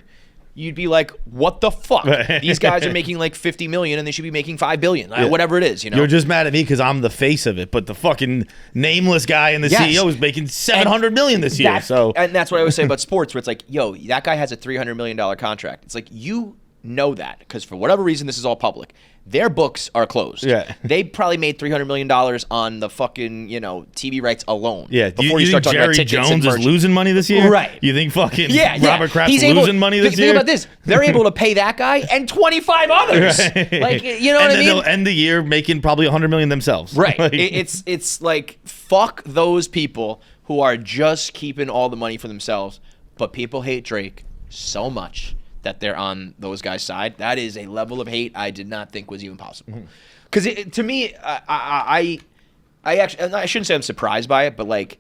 you'd be like, what the fuck? These guys are making like $50 million and they should be making $5 billion, whatever it is. You know, you're just mad at me because I'm the face of it, but the fucking nameless guy and the CEO is making $700 million this year. And that's what I always say about sports, where it's like, yo, that guy has a $300 million contract. It's like you know that because for whatever reason, this is all public. Their books are closed. Yeah. They probably made $300 million on the fucking, TV rights alone. Yeah. Before you start think talking Jerry about tickets Jones and is losing money this year? Right. You think fucking Robert Robert Kraft's losing money this year? Think about this. They're able to pay that guy and 25 others. Right. Like, you know what I mean? And then they'll end the year making probably $100 million themselves. Right. It's like, fuck those people who are just keeping all the money for themselves, but people hate Drake so much that they're on those guys' side. That is a level of hate I did not think was even possible. Because to me, I actually, I shouldn't say I'm surprised by it, but like,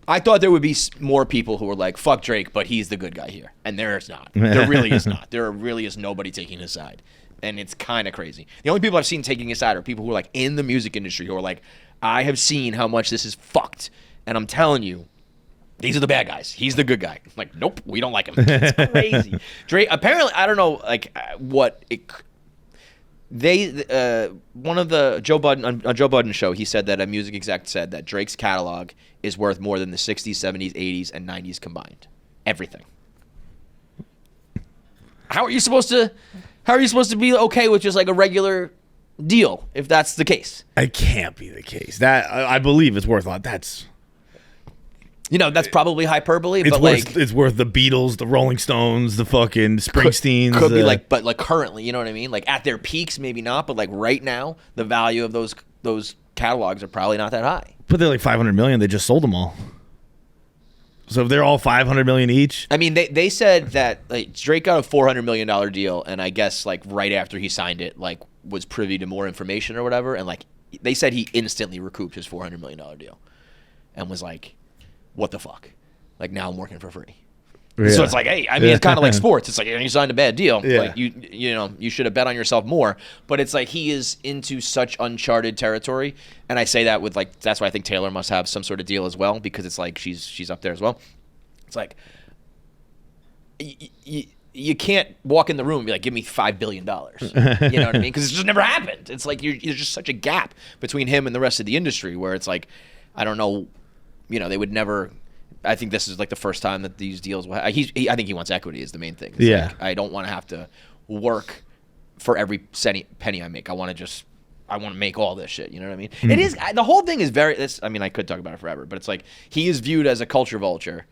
I thought there would be more people who were like, fuck Drake, but he's the good guy here. And there's not. There really is not. There really is nobody taking his side. And it's kind of crazy. The only people I've seen taking his side are people who are like in the music industry who are like, I have seen how much this is fucked. And I'm telling you, these are the bad guys. He's the good guy. I'm like, nope, we don't like him. It's crazy. Drake, apparently, I don't know, like, what it... one of the Joe Budden show, he said that a music exec said that Drake's catalog is worth more than the 60s, 70s, 80s, and 90s combined. Everything. How are you supposed to be okay with just like a regular deal if that's the case? It can't be the case. That I believe it's worth a lot. That's that's probably hyperbole, it's but worth, it's worth the Beatles, the Rolling Stones, the fucking Springsteens. Could be like, but like currently, you know what I mean? Like at their peaks, maybe not, but like right now, the value of those catalogs are probably not that high. But they're like $500 million. They just sold them all. So if they're all $500 million each. I mean, they said that like Drake got a $400 million deal, and I guess like right after he signed it, like was privy to more information or whatever, and like they said he instantly recouped his $400 million deal. and was like, what the fuck? Like, now I'm working for free. Yeah. So it's like, hey, I mean, it's kind of like sports. It's like, you signed a bad deal. Yeah. Like, you should have bet on yourself more. But it's like he is into such uncharted territory. And I say that with, like, that's why I think Taylor must have some sort of deal as well, because it's like she's up there as well. It's like, you can't walk in the room and be like, give me $5 billion. You know what I mean? Because it's just never happened. It's like there's just such a gap between him and the rest of the industry where it's like, I don't know, they would never. I think this is like the first time that these deals will. I think he wants equity is the main thing. It's like, I don't want to have to work for every penny I make. I want to make all this shit. You know what I mean? It is the whole thing is very. I mean, I could talk about it forever, but it's like he is viewed as a culture vulture,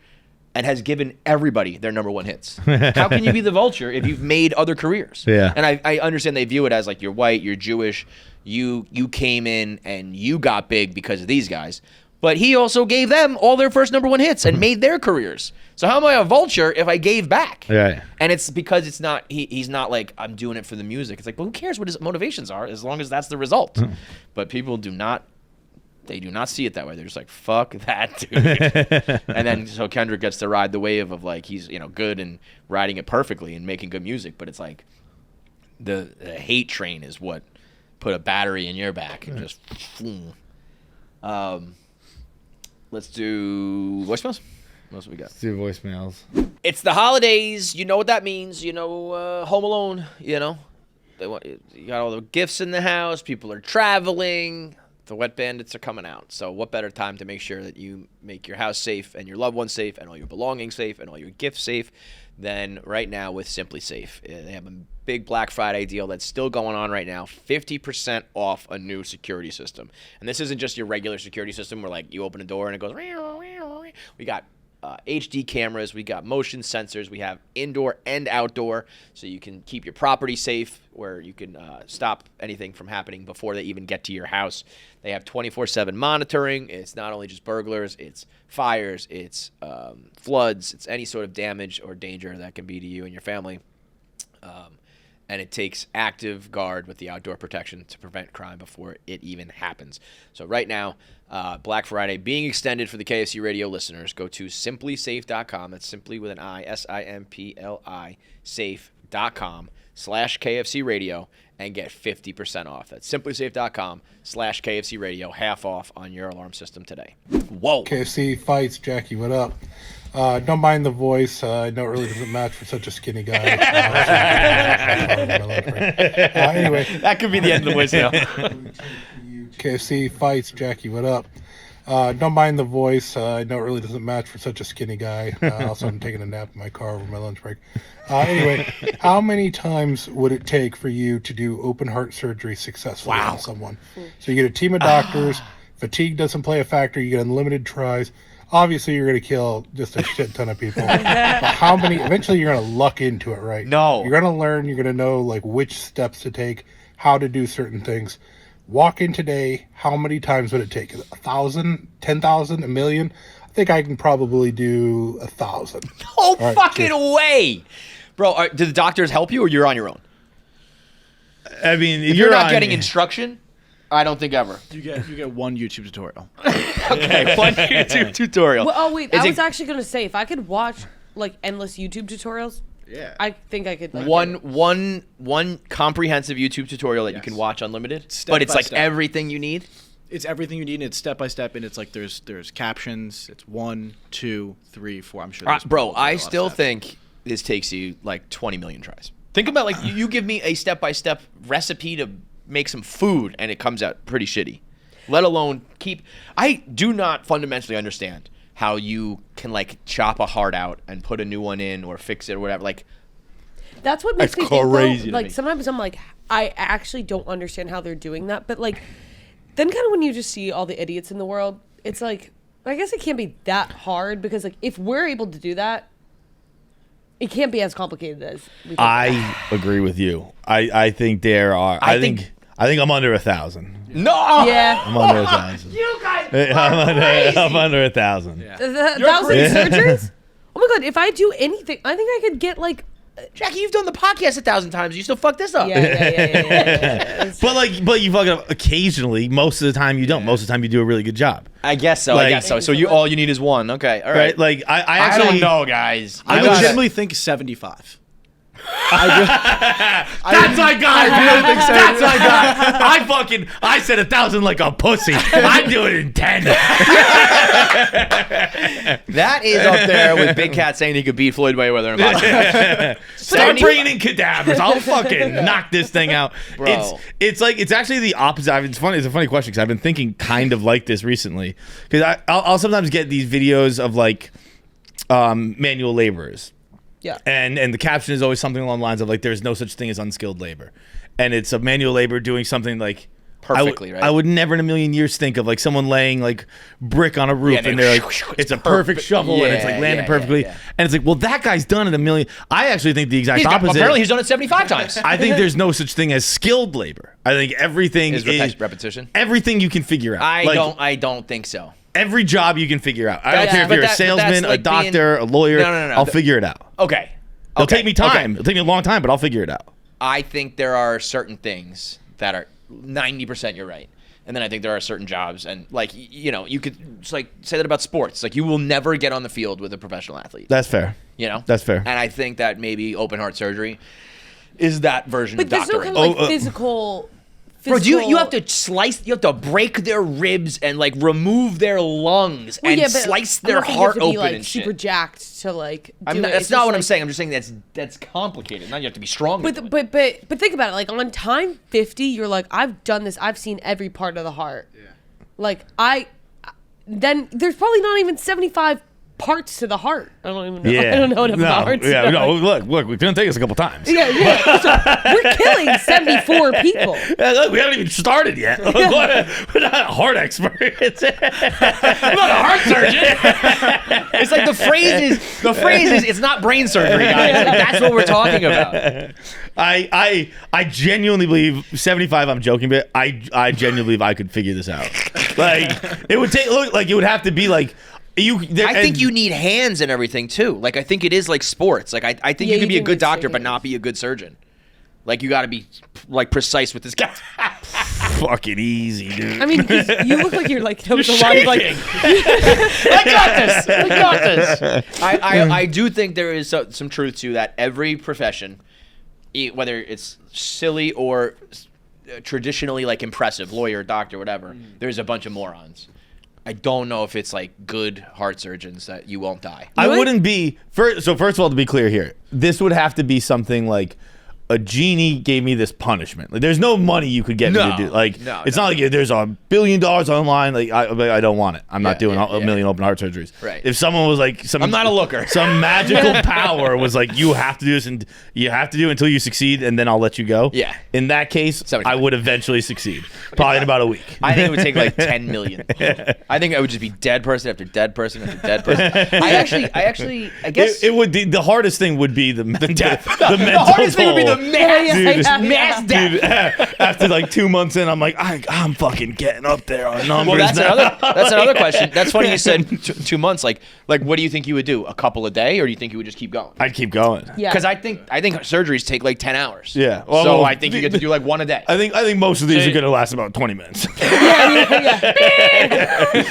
and has given everybody their number one hits. How can you be the vulture if you've made other careers? Yeah. And I understand they view it as like, you're white, you're Jewish, you came in and you got big because of these guys. But he also gave them all their first number one hits and made their careers. So how am I a vulture if I gave back? Right. And it's because it's not he's not like, I'm doing it for the music. It's like, well, who cares what his motivations are as long as that's the result. But people do not see it that way. They're just like, fuck that dude. And then so Kendrick gets to ride the wave of like, he's good and riding it perfectly and making good music. But it's like the hate train is what put a battery in your back and just let's do voicemails. What else we got? Let's do voicemails. It's the holidays. You know what that means. Home Alone. You got all the gifts in the house. People are traveling. The wet bandits are coming out. So what better time to make sure that you make your house safe and your loved ones safe and all your belongings safe and all your gifts safe than right now with SimpliSafe. They have a big Black Friday deal that's still going on right now. 50% off a new security system. And this isn't just your regular security system where like you open a door and it goes. We got HD cameras, we got motion sensors, we have indoor and outdoor, so you can keep your property safe, where you can stop anything from happening before they even get to your house. They have 24/7 monitoring. It's not only just burglars, it's fires, it's floods, it's any sort of damage or danger that can be to you and your family. And it takes active guard with the outdoor protection to prevent crime before it even happens. So right now, Black Friday being extended for the KFC Radio listeners. Go to SimpliSafe.com. That's simply with an I, SIMPLI, safe.com/KFC Radio and get 50% off. That's SimpliSafe.com/KFC Radio, half off on your alarm system today. Whoa. KFC Feits, Jackie, what up? Don't mind the voice. I know it really doesn't match for such a skinny guy. Anyway. That could be the end of the voicemail. KFC Feits, Jackie, what up? Don't mind the voice. I know it really doesn't match for such a skinny guy. Also, I'm taking a nap in my car over my lunch break. Anyway, how many times would it take for you to do open heart surgery successfully on someone? So you get a team of doctors. Fatigue doesn't play a factor. You get unlimited tries. Obviously, you're going to kill just a shit ton of people. But how many? Eventually, you're going to luck into it, right? No. You're going to learn. You're going to know like which steps to take, how to do certain things. Walk in today. How many times would it take? 1,000, 10,000, 1,000,000? I think I can probably do 1,000. No fucking way, bro. Do the doctors help you, or you're on your own? I mean, If you're not getting instruction, I don't think ever. You get one YouTube tutorial. Okay, one YouTube tutorial. Well, oh wait, I was actually gonna say if I could watch like endless YouTube tutorials. Yeah. I think I could. Like, one comprehensive YouTube tutorial that you can watch unlimited, Step but it's by like step. everything you need. It's everything you need. And it's step by step, and it's like there's captions. It's 1, 2, 3, 4. I'm sure. Bro, I still think this takes you like 20 million tries. Think about like you give me a step by step recipe to make some food, and it comes out pretty shitty. Let alone I do not fundamentally understand how you can like chop a heart out and put a new one in or fix it or whatever. Like that's what makes That's me think, crazy though, to like me. sometimes I'm like, I actually don't understand how they're doing that. But like, then kind of when you just see all the idiots in the world, it's like, I guess it can't be that hard because like if we're able to do that, it can't be as complicated as we think. I agree with you. I think there are. I think I'm under 1,000. no. Yeah. I'm under 1,000. You guys I'm under 1,000. $1,000 surgeries? Oh my god, if I do anything, I think I could get like Jackie, you've done the podcast 1,000 times. You still fuck this up. Yeah. But you fuck it up occasionally. Most of the time you don't. Most of the time you do a really good job. I guess so. Like- So all you need is one. Okay. All right. Right? Like I I actually don't know, guys. I legitimately think 75. That's my guy, dude. That's my guy. I said 1,000 like a pussy. I'd do it in 10. That is up there with Big Cat saying he could beat Floyd Mayweather in boxing. Start bringing in cadavers. I'll fucking knock this thing out. Bro. It's actually the opposite. It's funny. It's a funny question because I've been thinking kind of like this recently. Because I'll sometimes get these videos of like manual laborers. Yeah. And the caption is always something along the lines of like, there's no such thing as unskilled labor. And it's a manual labor doing something like Perfectly, right? I would never in a million years think of like someone laying like brick on a roof Yeah, and they're like, it's a perfect shovel and it's like landed perfectly. yeah. And it's like, well, that guy's done it a million. I actually think the exact opposite. Apparently he's done it 75 times. I think there's no such thing as skilled labor. I think everything Is repetition? Everything you can figure out. I don't think so. Every job you can figure out. I don't That's- care if but you're a that's salesman, a like doctor, a lawyer. No. I'll figure it out. Okay. It'll take me time. It'll take me a long time, but I'll figure it out. I think there are certain things that are 90% you're right. And then I think there are certain jobs, and like, you could just like say that about sports. Like, you will never get on the field with a professional athlete. That's fair. That's fair. And I think that maybe open heart surgery is that version But of there's no doctoring. kind of like physical. Bro, you have to slice, you have to break their ribs and like remove their lungs and slice their heart open like, and shit. super jacked to like. Do it. That's It's not just, what I'm like- saying. I'm just saying that's complicated. Now you have to be strong. But think about it. Like on time 50, you're like, I've done this. I've seen every part of the heart. Yeah. Like then there's probably not even 75 parts to the heart. I don't even know. Yeah. I don't know enough about hearts. Yeah, no, look, it's gonna take us a couple times. Yeah. So we're killing 74 people. Yeah, look, we haven't even started yet. Look, we're not heart experts. I'm not a heart surgeon. It's like the phrase is it's not brain surgery, guys. Like, that's what we're talking about. I genuinely believe 75. I'm joking, but I genuinely believe I could figure this out. Like it would have to be like. I think you need hands and everything too. Like I think it is like sports. Like I think you can be a good doctor but not be a good surgeon. Like you got to be like precise with this guy. Fucking easy, dude. I mean, you look like you're like a lot of like. I got this. I do think there is some truth to that. Every profession, whether it's silly or traditionally like impressive, lawyer, doctor, whatever, there's a bunch of morons. I don't know if it's like good heart surgeons that you won't die. I wouldn't be first of all, to be clear here, this would have to be something like a genie gave me this punishment. Like, there's no money you could get me to do. Like, it's not like there's $1 billion online. Like, I don't want it. I'm not doing a million open heart surgeries. Right. If someone was like, I'm not a looker. Some magical power was like, you have to do this and you have to do it until you succeed, and then I'll let you go. Yeah. In that case, I would eventually succeed. Probably in about a week. I think it would take like 10 million. I think I would just be dead person after dead person after dead person. I guess it would. The hardest thing would be the death. The mental the hardest thing would be the toll. mass, Yeah, mass death. Dude, after like 2 months in, I'm like, I'm fucking getting up there on numbers. Well, that's now. another question. That's funny you said 2 months. Like, what do you think you would do? A couple a day, or do you think you would just keep going? I'd keep going. Yeah. Because I think surgeries take like 10 Yeah. hours. So Well, I think you get to do like one a day. I think most of these are going to last about 20 minutes.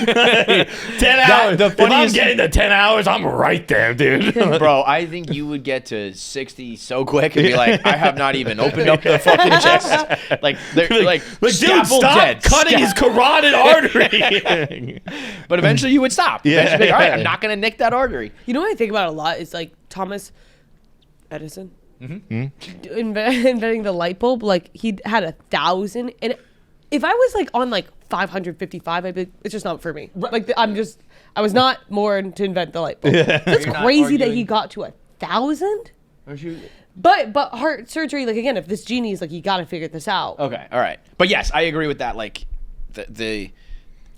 10 hours. The If I'm funniest- getting to 10 hours, I'm right there, dude. Bro, I think you would get to 60 so quick and be like, I have not even opened up the fucking chest. Like, they're like dude, scaffold stop dead. cutting his carotid artry. But eventually you would stop. Yeah. Eventually, all right, I'm not going to nick that artery. You know what I think about a lot is like Thomas Edison inventing the light bulb. Like he had 1,000, and if I was like on like 555, I'd be it's just not for me. Like I was not born to invent the light bulb. That's You're not crazy that he arguing- got to 1,000. But heart surgery, like again, if this genie is like, you got to figure this out. Okay, all right. But yes, I agree with that. Like, the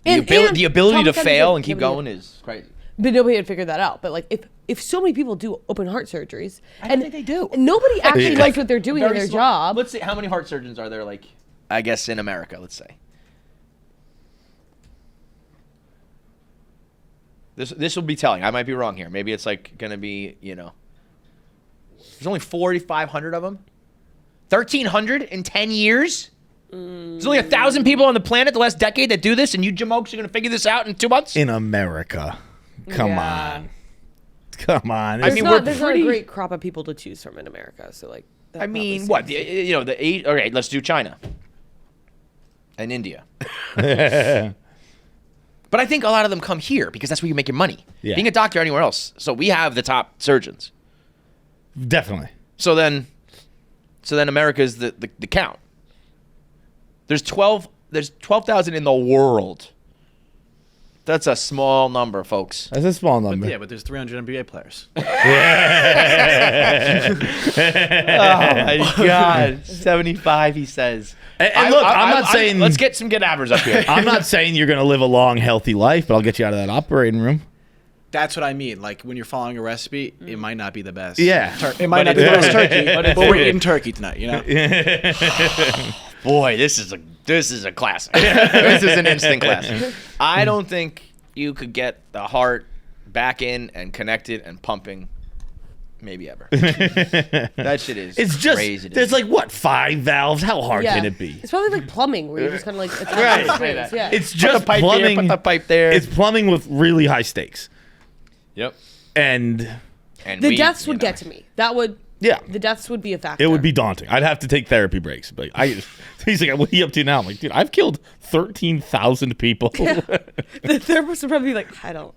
And ability to Thomas fail Edison- and keep going is crazy. But nobody had figured that out. But like, if so many people do open heart surgeries, don't think they do. and nobody actually knows what they're doing in their job. Let's see, how many heart surgeons are there? Like, I guess in America, let's say. This will be telling. I might be wrong here. Maybe it's like gonna be There's only 4,500 of them. 1,300 in 10 years. There's only 1,000 people on the planet the last decade that do this, and you jamokes are going to figure this out in 2 months? In America. Come on. There's not a great crop of people to choose from in America. So like, I mean, what? Okay, let's do China and India. But I think a lot of them come here because that's where you make your money. Yeah. Being a doctor anywhere else. So we have the top surgeons. Definitely. So then America's the count. There's 12,000 in the world. That's a small number, folks. That's a small number. But there's 300 NBA players. Oh my God. 75, he says. And look, I'm not saying... Let's get some cadavers up here. I'm not saying you're going to live a long, healthy life, but I'll get you out of that operating room. That's what I mean. Like, when you're following a recipe, it might not be the best. Yeah. It might not be the best turkey, but we're eating turkey tonight, you know? Boy, this is a classic. This is an instant classic. I don't think you could get the heart back in and connected and pumping maybe ever. That shit is crazy. There's like, what, 5 valves? How hard can it be? It's probably like plumbing where you're just kind of like, Right. Yeah. It's just pipe plumbing. Here, put the pipe there. It's plumbing with really high stakes. Yep. And the deaths would get to me. That would. Yeah. The deaths would be a factor. It would be daunting. I'd have to take therapy breaks. But he's like, what are you up to now? I'm like, dude, I've killed 13,000 people. Yeah. The therapist would probably be like, I don't.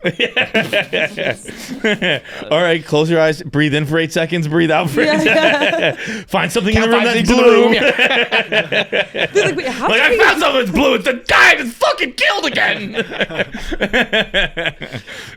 All right, close your eyes. Breathe in for 8 seconds. Breathe out for 8 seconds. Find something in the room that's blue. Like, wait, how I found something that's blue. It's the guy that's fucking killed again.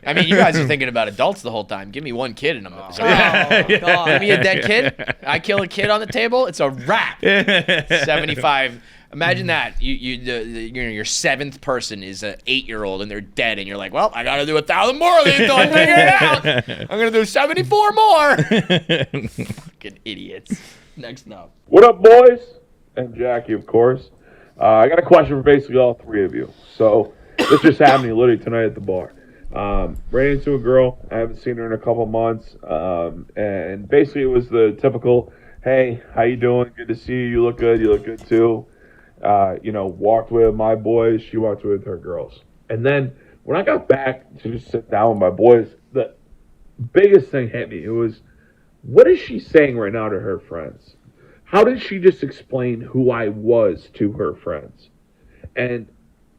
I mean, you guys are thinking about adults the whole time. Give me one kid and I'm Oh, God. Give me a dead kid. I kill a kid on the table. It's a wrap. 75. Imagine that. Your 7th person is an 8-year-old and they're dead, and you're like, well, I got to do 1,000 more of these till I figure it out. I'm going to do 74 more. Fucking idiots. Next up. What up, boys? And Jackie, of course. I got a question for basically all 3 of you. So this just happened to me literally tonight at the bar. Ran into a girl. I haven't seen her in a couple months. And basically it was the typical, hey, how you doing? Good to see you. You look good. You look good too. Walked with my boys. She walked with her girls. And then when I got back to just sit down with my boys, the biggest thing hit me. It was, what is she saying right now to her friends? How did she just explain who I was to her friends? And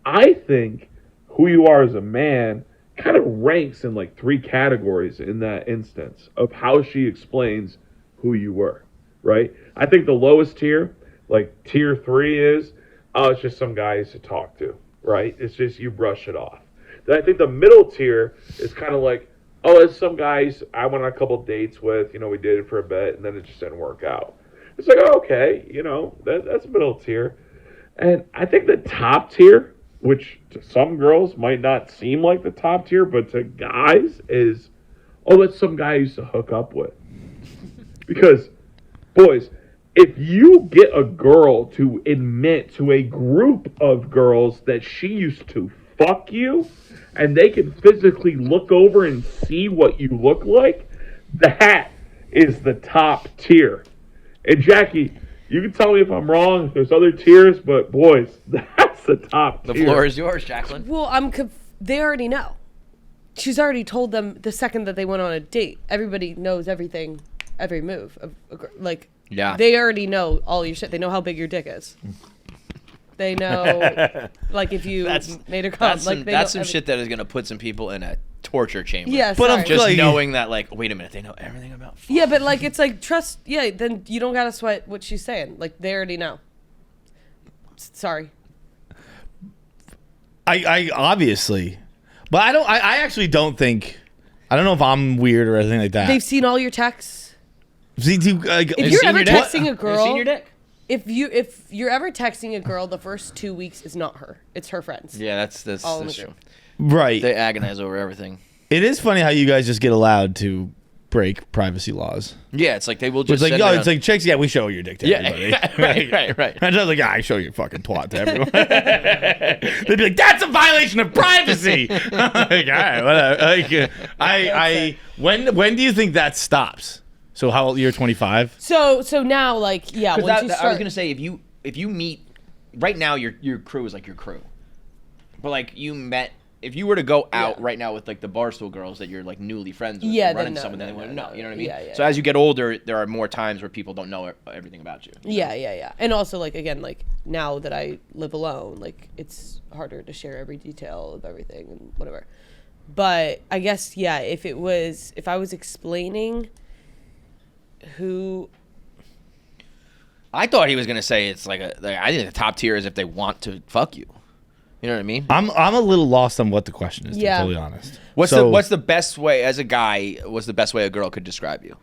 I think who you are as a man kind of ranks in like 3 categories in that instance of how she explains who you were, right? I think the lowest tier, like tier 3 is, oh, it's just some guy I used to talk to, right? It's just you brush it off. Then I think the middle tier is kind of like, oh, it's some guys I went on a couple dates with, we did it for a bit and then it just didn't work out. It's like, oh, okay, that's middle tier. And I think the top tier, which to some girls might not seem like the top tier, but to guys is, oh, that's some guy I used to hook up with. Because, boys, if you get a girl to admit to a group of girls that she used to fuck you, and they can physically look over and see what you look like, that is the top tier. And Jackie, you can tell me if I'm wrong, if there's other tiers, but boys, that's the top tier. The floor is yours, Jacqueline. Well, they already know. She's already told them the second that they went on a date. Everybody knows everything, every move. Yeah. They already know all your shit. They know how big your dick is. They know, like, if you made her come. That's some shit that is going to put some people in a torture chamber. Yeah, but sorry. Just knowing that, like, wait a minute, they know everything about fuck. Yeah, but, like, it's like, trust, then you don't got to sweat what she's saying. Like, they already know. Sorry. I obviously, but I actually don't think, I don't know if I'm weird or anything like that. They've seen all your texts. If If you're ever texting a girl, seen your dick? If you're ever texting a girl, the first 2 weeks is not her. It's her friends. Yeah, that's All in the true. group. Right. They agonize over everything. It is funny how you guys just get allowed to break privacy laws. Yeah, it's like they will It's just like, send oh, around- it's like chicks. Yeah, we show your dick to everybody. right. And I was like, yeah, I show your fucking twat to everyone. They'd be like, that's a violation of privacy. I'm like, all right, whatever. Like, when do you think that stops? So how old? You're 25. So now, like, yeah, once you start, I was gonna say if you meet right now, your crew is like your crew, but like you met. If you were to go out right now with like the Barstool girls that you're like newly friends with, and run into someone, then they wouldn't know. You know what I mean? Yeah. So as you get older, there are more times where people don't know everything about you. Yeah. And also, like, again, like now that I live alone, like it's harder to share every detail of everything and whatever. But I guess, yeah, if I was explaining who. I thought he was gonna say it's like I think the top tier is if they want to fuck you. You know what I mean? I'm a little lost on what the question is, to be Yeah. totally honest. What's the best way, as a guy, what's the best way a girl could describe you?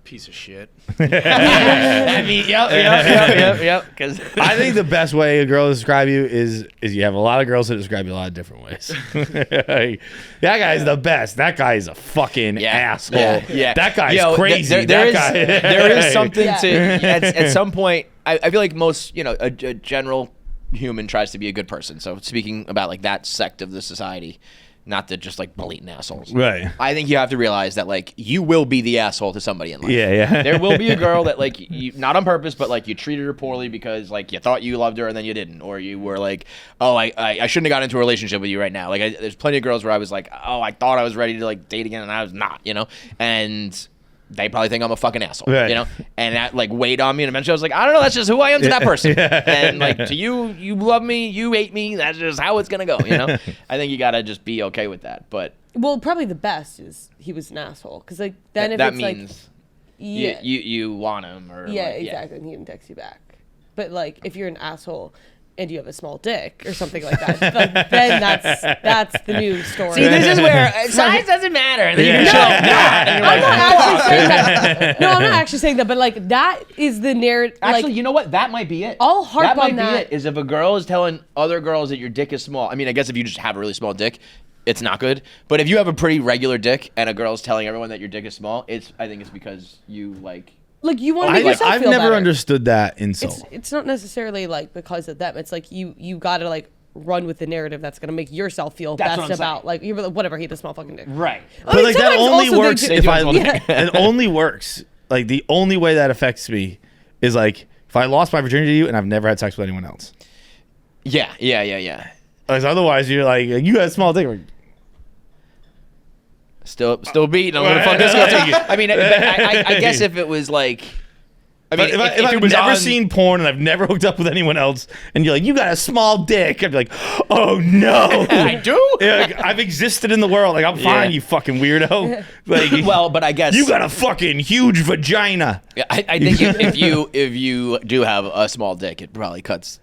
Piece of shit. I mean, yep. Because I think the best way a girl to describe you is you have a lot of girls that describe you a lot of different ways. That guy's the best. That guy is a fucking asshole. Yeah. That guy's crazy. There is something to at some point. I feel like most, a general human tries to be a good person. So speaking about like that sect of the society, not the just like blatant assholes. Right. I think you have to realize that like you will be the asshole to somebody in life. Yeah. There will be a girl that like you, not on purpose, but like you treated her poorly because like you thought you loved her and then you didn't, or you were like, oh, I shouldn't have got into a relationship with you right now. Like there's plenty of girls where I was like, oh, I thought I was ready to like date again and I was not, and they probably think I'm a fucking asshole, right. and that like weighed on me. And eventually I was like, I don't know, that's just who I am to that person. And like to you, you love me, you hate me. That's just how it's gonna go. I think you gotta just be okay with that. But Well, probably the best is he was an asshole, because like then if that it's means like you want him, or exactly, and he didn't text you back. But like if you're an asshole and you have a small dick or something like that, like, then that's the new story. See, this is where size doesn't matter. And then you I'm not actually saying that. No, I'm not actually saying that. But like that is the narrative. Actually, like, you know what? That might be it. I'll harp that might on be that. it. Is if a girl is telling other girls that your dick is small. I mean, I guess if you just have a really small dick, it's not good. But if you have a pretty regular dick and a girl's telling everyone that your dick is small, I think it's because you like. Like you want to make yourself I've feel never better. understood that insult. It's not necessarily like because of them. It's like you got to like run with the narrative that's going to make yourself feel That's best what I'm about like you whatever, he had a small fucking dick. Right. But like that only works if Yeah. it only works. Like the only way that affects me is like if I lost my virginity to you and I've never had sex with anyone else. Yeah. Because otherwise you're like you got a small dick. Like, Still beating. I'm gonna fuck this girl too. I mean, I guess if it was like, I mean, if I've never seen porn and I've never hooked up with anyone else, and you're like, you got a small dick, I'd be like, oh no, I do. Yeah, like, I've existed in the world. Like I'm fine, you fucking weirdo. Like, well, but I guess you got a fucking huge vagina. I think if you do have a small dick, it probably cuts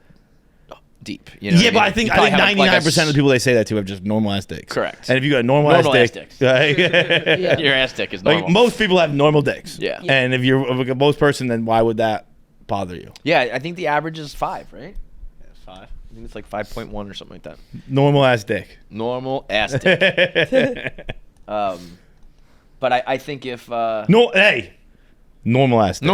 deep. Yeah, but I think 99% of the people they say that to have just normal ass dicks. Correct. And if you got a normal ass dick, your ass dick is normal. Like most people have normal dicks. Yeah. And if you're like a most person, then why would that bother you? Yeah, I think the average is 5, right? Yeah, 5. I think it's like 5.1 or something like that. Normal ass dick. Normal ass dick. But I think if normal ass dick. Normal ass dick.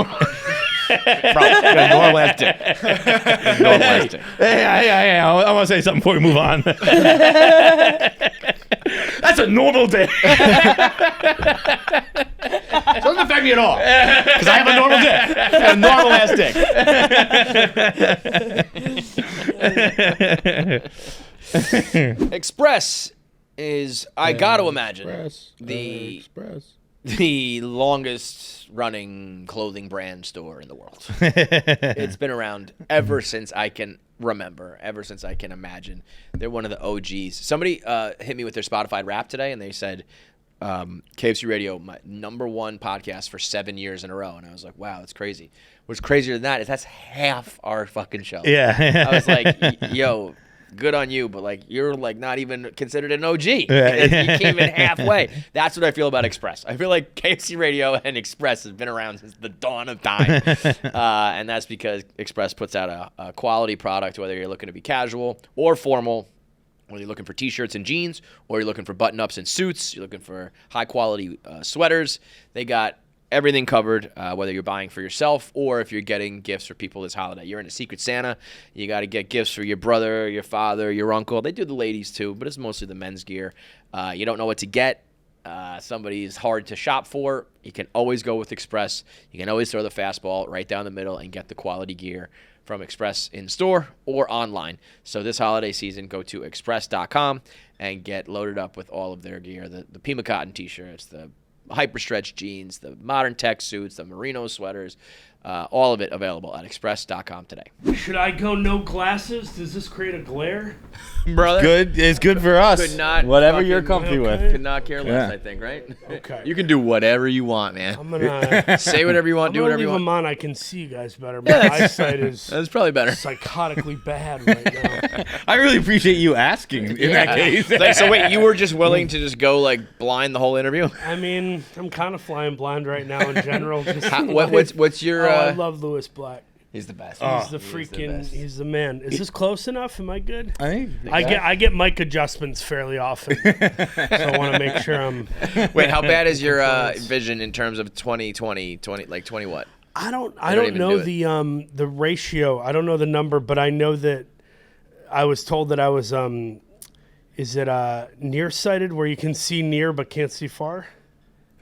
Normal ass dick. Hey, I want to say something before we move on. That's a normal dick. Doesn't affect me at all because I have a normal dick, a normal ass dick. Express is, I got to imagine, the longest running clothing brand store in the world. It's been around ever since I can remember, ever since I can imagine. They're one of the OGs. Somebody hit me with their Spotify Wrapped today, and they said, KFC Radio, my #1 podcast for 7 years in a row. And I was like, wow, that's crazy. What's crazier than that is that's half our fucking show. Yeah. I was like, yo, good on you, but like you're like not even considered an OG. Yeah. You came in halfway. That's what I feel about Express. I feel like KFC Radio and Express has been around since the dawn of time, and that's because Express puts out a quality product, whether you're looking to be casual or formal, whether you're looking for t-shirts and jeans, or you're looking for button-ups and suits, you're looking for high-quality sweaters. They got everything covered, whether you're buying for yourself or if you're getting gifts for people this holiday. You're in a Secret Santa. You got to get gifts for your brother, your father, your uncle. They do the ladies too, but it's mostly the men's gear. You don't know what to get. somebody's hard to shop for, you can always go with Express. You can always throw the fastball right down the middle and get the quality gear from Express in store or online. So this holiday season, go to express.com and get loaded up with all of their gear. The Pima Cotton t-shirts, the hyper-stretch jeans, the modern tech suits, the merino sweaters, all of it available at express.com today. Should I go no glasses? Does this create a glare? Brother, It's good for us. Could not Whatever fucking- you're comfy okay. with. could not care less, Yeah. I think, right? Okay. You can do whatever you want, man. I'm gonna Say whatever you want, do whatever leave you want. them on. I can see you guys better. My eyesight is That's probably better. psychotically bad right now. I really appreciate you asking in that case. Like, so wait, you were just willing to just go like blind the whole interview? I mean, I'm kind of flying blind right now in general. Just What's your? I love Lewis Black. He's the best. He's the freaking. He's the man. Is this close enough? Am I good? I think I get mic adjustments fairly often, so I want to make sure I'm. Wait, how bad is your vision in terms of 2020? 20 what? I don't even know do the ratio. I don't know the number, but I know that I was told that I was is it nearsighted where you can see near but can't see far?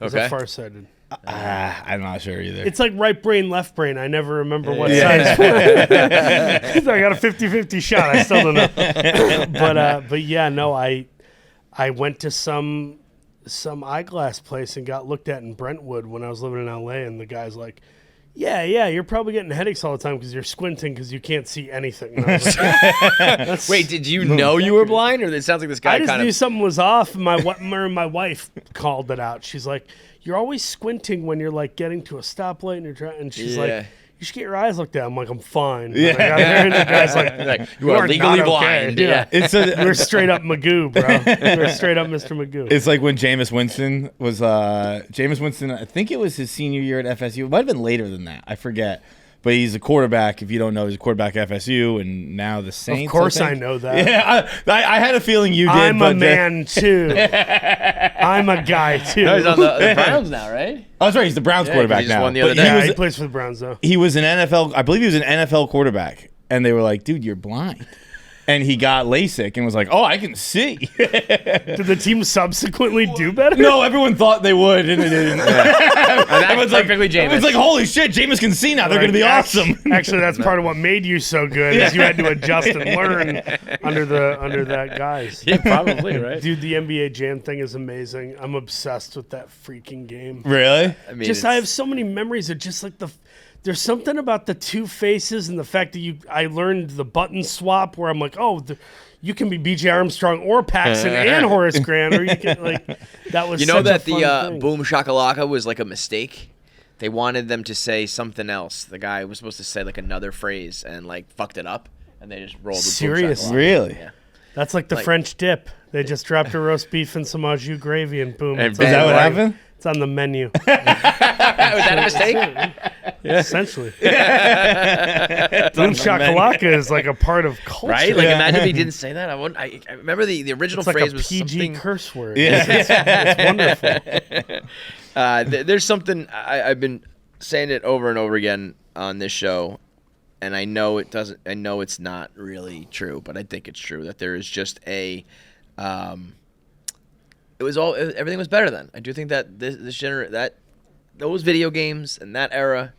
Is Okay. it farsighted? I'm not sure either. It's like right brain, left brain. I never remember what size. I got a 50-50 shot. I still don't know. But yeah, no, I went to some eyeglass place and got looked at in Brentwood when I was living in LA, and the guy's like, yeah, you're probably getting headaches all the time because you're squinting because you can't see anything. And I was like, Wait, did you know you were blind, or it sounds like this guy I just kind knew of? something was off. My wife called it out. She's like, "You're always squinting when you're like getting to a stoplight and you're trying." And she's Yeah. like, "You should get your eyes looked at." I'm like, "I'm fine." Yeah. Like, I'm there, and the guy's like, You are legally not blind. Okay. Yeah. It's You're straight up Magoo, bro. You're straight up Mr. Magoo. It's like when Jameis Winston was Jameis Winston. I think it was his senior year at FSU. It might have been later than that. I forget. But he's a quarterback. If you don't know, he's a quarterback at FSU, and now the Saints. Of course, I think. know that. Yeah, I had a feeling you did. I'm but a man too. I'm a guy too. No, he's on the Browns now, right? Oh, that's right. He's the Browns quarterback he just now. won the But other day. yeah, he he plays for the Browns though. was an NFL. I believe he was an NFL quarterback, and they were like, "Dude, you're blind." And he got LASIK and was like, "Oh, I can see." Did the team subsequently do better? No, everyone thought they would, and they didn't. Everyone's like, perfectly Jameis. Everyone's like, "Holy shit, Jameis can see now. They're going to be awesome." Actually, that's part of what made you so good. Is you had to adjust and learn under that guys. Yeah, probably right. Dude, the NBA Jam thing is amazing. I'm obsessed with that freaking game. Really? I mean, I have so many memories of just like there's something about the two faces and the fact that I learned the button swap where I'm like, oh, you can be B.J. Armstrong or Paxson and Horace Grant, or you can like that was. You know such that a fun the thing. boom shakalaka was like a mistake. They wanted them to say something else. The guy was supposed to say like another phrase and like fucked it up, and they just rolled with Seriously? boom shakalaka. Really? Yeah. That's like the French dip. They just dropped a roast beef and some au jus gravy and boom. And it's is on that the what menu. happened? It's on the menu. Was that a mistake? Essentially. Boom shakalaka is like a part of culture. Right? Like, imagine if he didn't say that. I remember the original It's like phrase a was PG something. curse word. Yeah. It's wonderful. There's something I've been saying it over and over again on this show, and I know it doesn't. I know it's not really true, but I think it's true that there is just a. Everything was better then. I do think that those video games and that era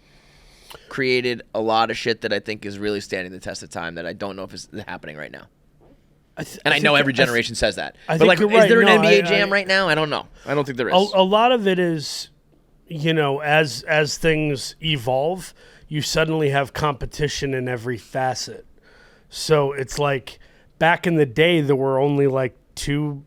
created a lot of shit that I think is really standing the test of time that I don't know if it's happening right now. And I know every generation says that. I But think like, you're is right. there an No, NBA Jam right now? I don't know. I don't think there is. A lot of it is, as things evolve, you suddenly have competition in every facet. So it's like back in the day, there were only like two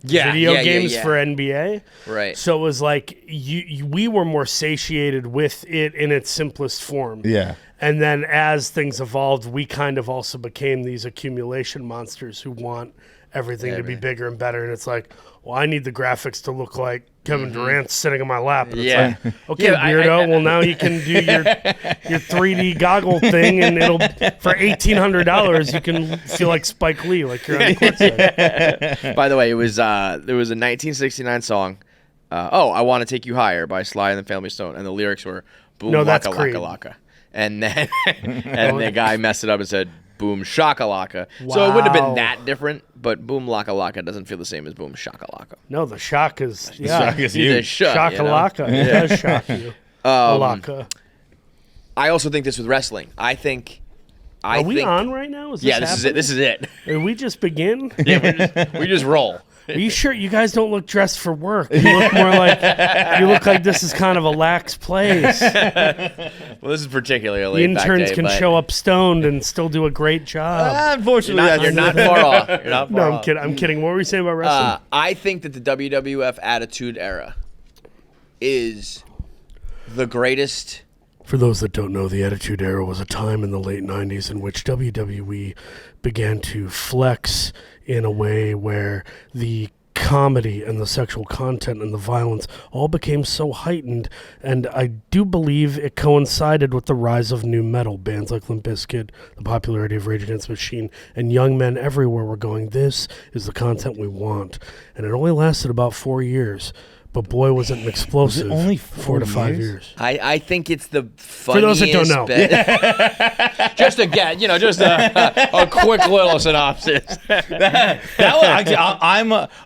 video games for NBA. Right. So it was like we were more satiated with it in its simplest form. Yeah. And then as things evolved, we kind of also became these accumulation monsters who want everything to be bigger and better. And it's like, well, I need the graphics to look like Kevin Durant sitting on my lap. And Yeah. it's like, okay, Yeah, weirdo. Well, now you can do your 3D goggle thing, and it'll for $1,800 you can feel like Spike Lee, like you're on the courtside. By the way, it was there was a 1969 song, I Want to Take You Higher by Sly and the Family Stone, and the lyrics were boom No, that's laka Creed. laka laka. And then and the guy messed it up and said Boom Shakalaka. So it wouldn't have Wow. been that different, but Boom Lakalaka doesn't feel the same as Boom Shakalaka. No, the shock is The shock is huge. Shakalaka. It does shock you. Alaka. I also think this with wrestling. Are we on right now? Is this Yeah, this is it. This is it. Did we just begin? We just roll. Are you sure you guys don't look dressed for work? You look more like this is kind of a lax place. Well, this is particularly a The laid back interns day, can but show up stoned and still do a great job. Unfortunately, You're not far off. You're not far No, I'm off. kidding. I'm kidding. What were we saying about wrestling? I think that the WWF Attitude Era is the greatest. For those that don't know, the Attitude Era was a time in the late 90s in which WWE began to flex in a way where the comedy and the sexual content and the violence all became so heightened, and I do believe it coincided with the rise of new metal. Bands like Limp Bizkit, the popularity of Rage Against the Machine, and young men everywhere were going, this is the content we want. And it only lasted about 4 years. But boy, was it an explosive only 4 to 5 years. I think it's the funniest. For those that don't know. Just again, just a quick little synopsis. That was actually,